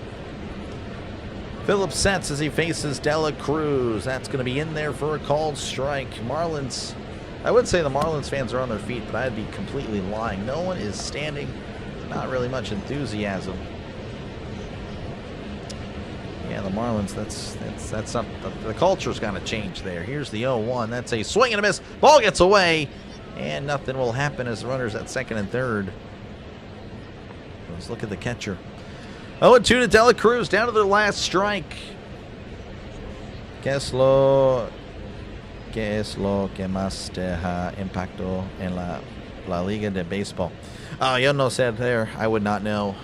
S2: Phillips sets as he faces De La Cruz. That's going to be in there for a called strike. Marlins, I would say the Marlins fans are on their feet, but I'd be completely lying. No one is standing. Not really much enthusiasm. Yeah, the Marlins, that's something. The culture's got to change there. Here's the 0-1. That's a swing and a miss. Ball gets away, and nothing will happen as the runners at second and third. Let's look at the catcher. 0-2 to De La Cruz, down to their last strike. ¿Qué es lo que más deja impacto en la Liga de Béisbol? Oh, yo no sé there. I would not know.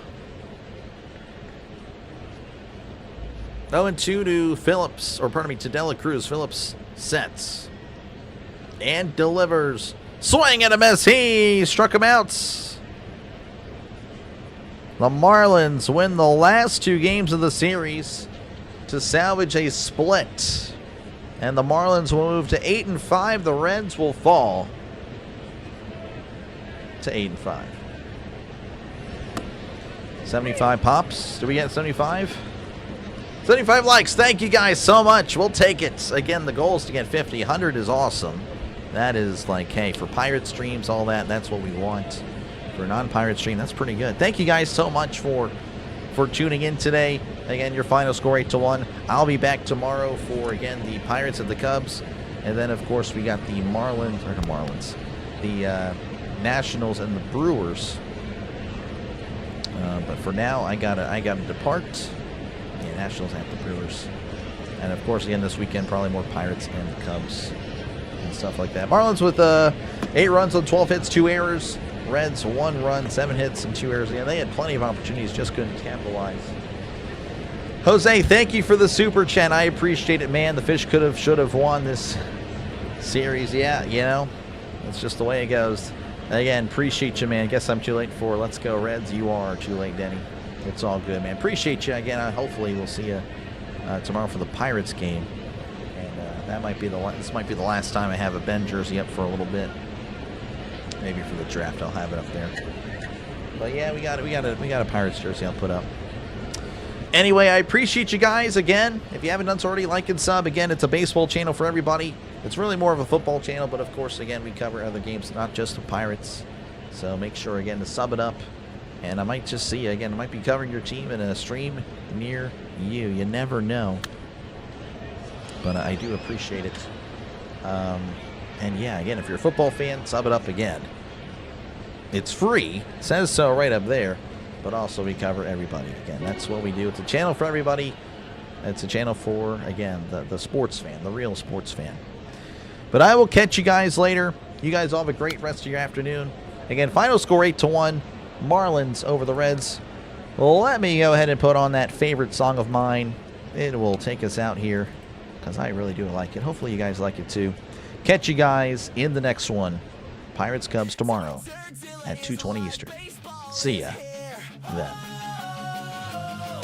S2: 0-2 to Phillips, or pardon me, to De La Cruz. Phillips sets and delivers. Swing and a miss. He struck him out. The Marlins win the last 2 games of the series to salvage a split. And the Marlins will move to 8-5. The Reds will fall to 8-5. 75 pops. Did we get 75? 75 likes. Thank you guys so much. We'll take it. Again, the goal is to get 50. 100 is awesome. That is like, hey, for pirate streams, all that, that's what we want. For a non-pirate stream, that's pretty good. Thank you guys so much for tuning in today. Again, your final score 8-1. I'll be back tomorrow for, again, the Pirates and the Cubs. And then, of course, we got the the Nationals and the Brewers. But for now, I gotta depart. Yeah, Nationals and the Brewers. And, of course, again, this weekend, probably more Pirates and the Cubs and stuff like that. Marlins with 8 runs on 12 hits, 2 errors. Reds 1 run, 7 hits, and 2 errors. Yeah, they had plenty of opportunities, just couldn't capitalize. Jose, thank you for the super chat. I appreciate it, man. The Fish could have, should have won this series. Yeah, you know, that's just the way it goes. Again, appreciate you, man. Guess I'm too late for Let's Go Reds. You are too late, Denny. It's all good, man. Appreciate you. Again, hopefully we'll see you tomorrow for the Pirates game. And that might be this might be the last time I have a Ben jersey up for a little bit. Maybe for the draft, I'll have it up there. But yeah, we got a Pirates jersey I'll put up. Anyway, I appreciate you guys again. If you haven't done so already, like and sub. Again, it's a baseball channel for everybody. It's really more of a football channel, but of course, again, we cover other games, not just the Pirates. So make sure, again, to sub it up. And I might just see you again. I might be covering your team in a stream near you. You never know. But I do appreciate it. And yeah, again, if you're a football fan, sub it up again. It's free. It says so right up there. But also we cover everybody. Again, that's what we do. It's a channel for everybody. It's a channel for, again, the sports fan, the real sports fan. But I will catch you guys later. You guys all have a great rest of your afternoon. Again, final score 8-1. Marlins over the Reds. Well, let me go ahead and put on that favorite song of mine. It will take us out here because I really do like it. Hopefully you guys like it too. Catch you guys in the next one. Pirates Cubs tomorrow at 2:20 Eastern. See ya then.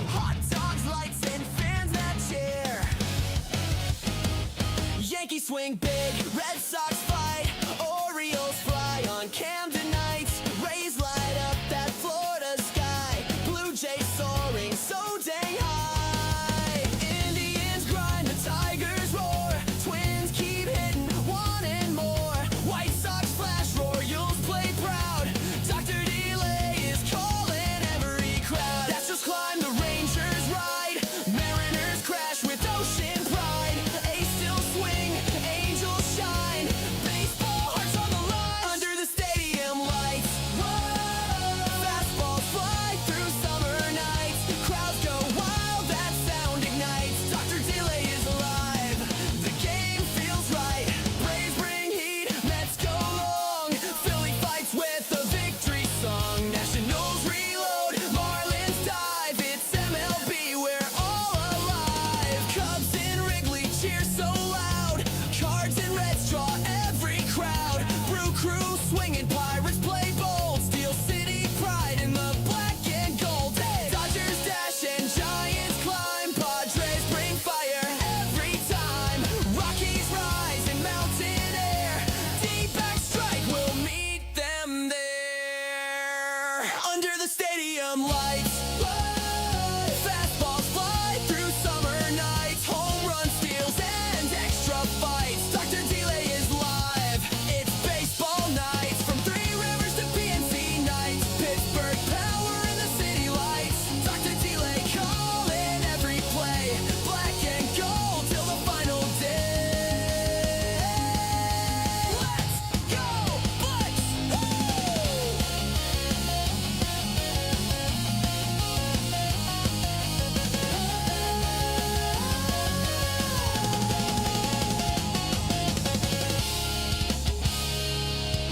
S1: Hot dogs, lights, and fans that cheer. Yankees swing big, Red Sox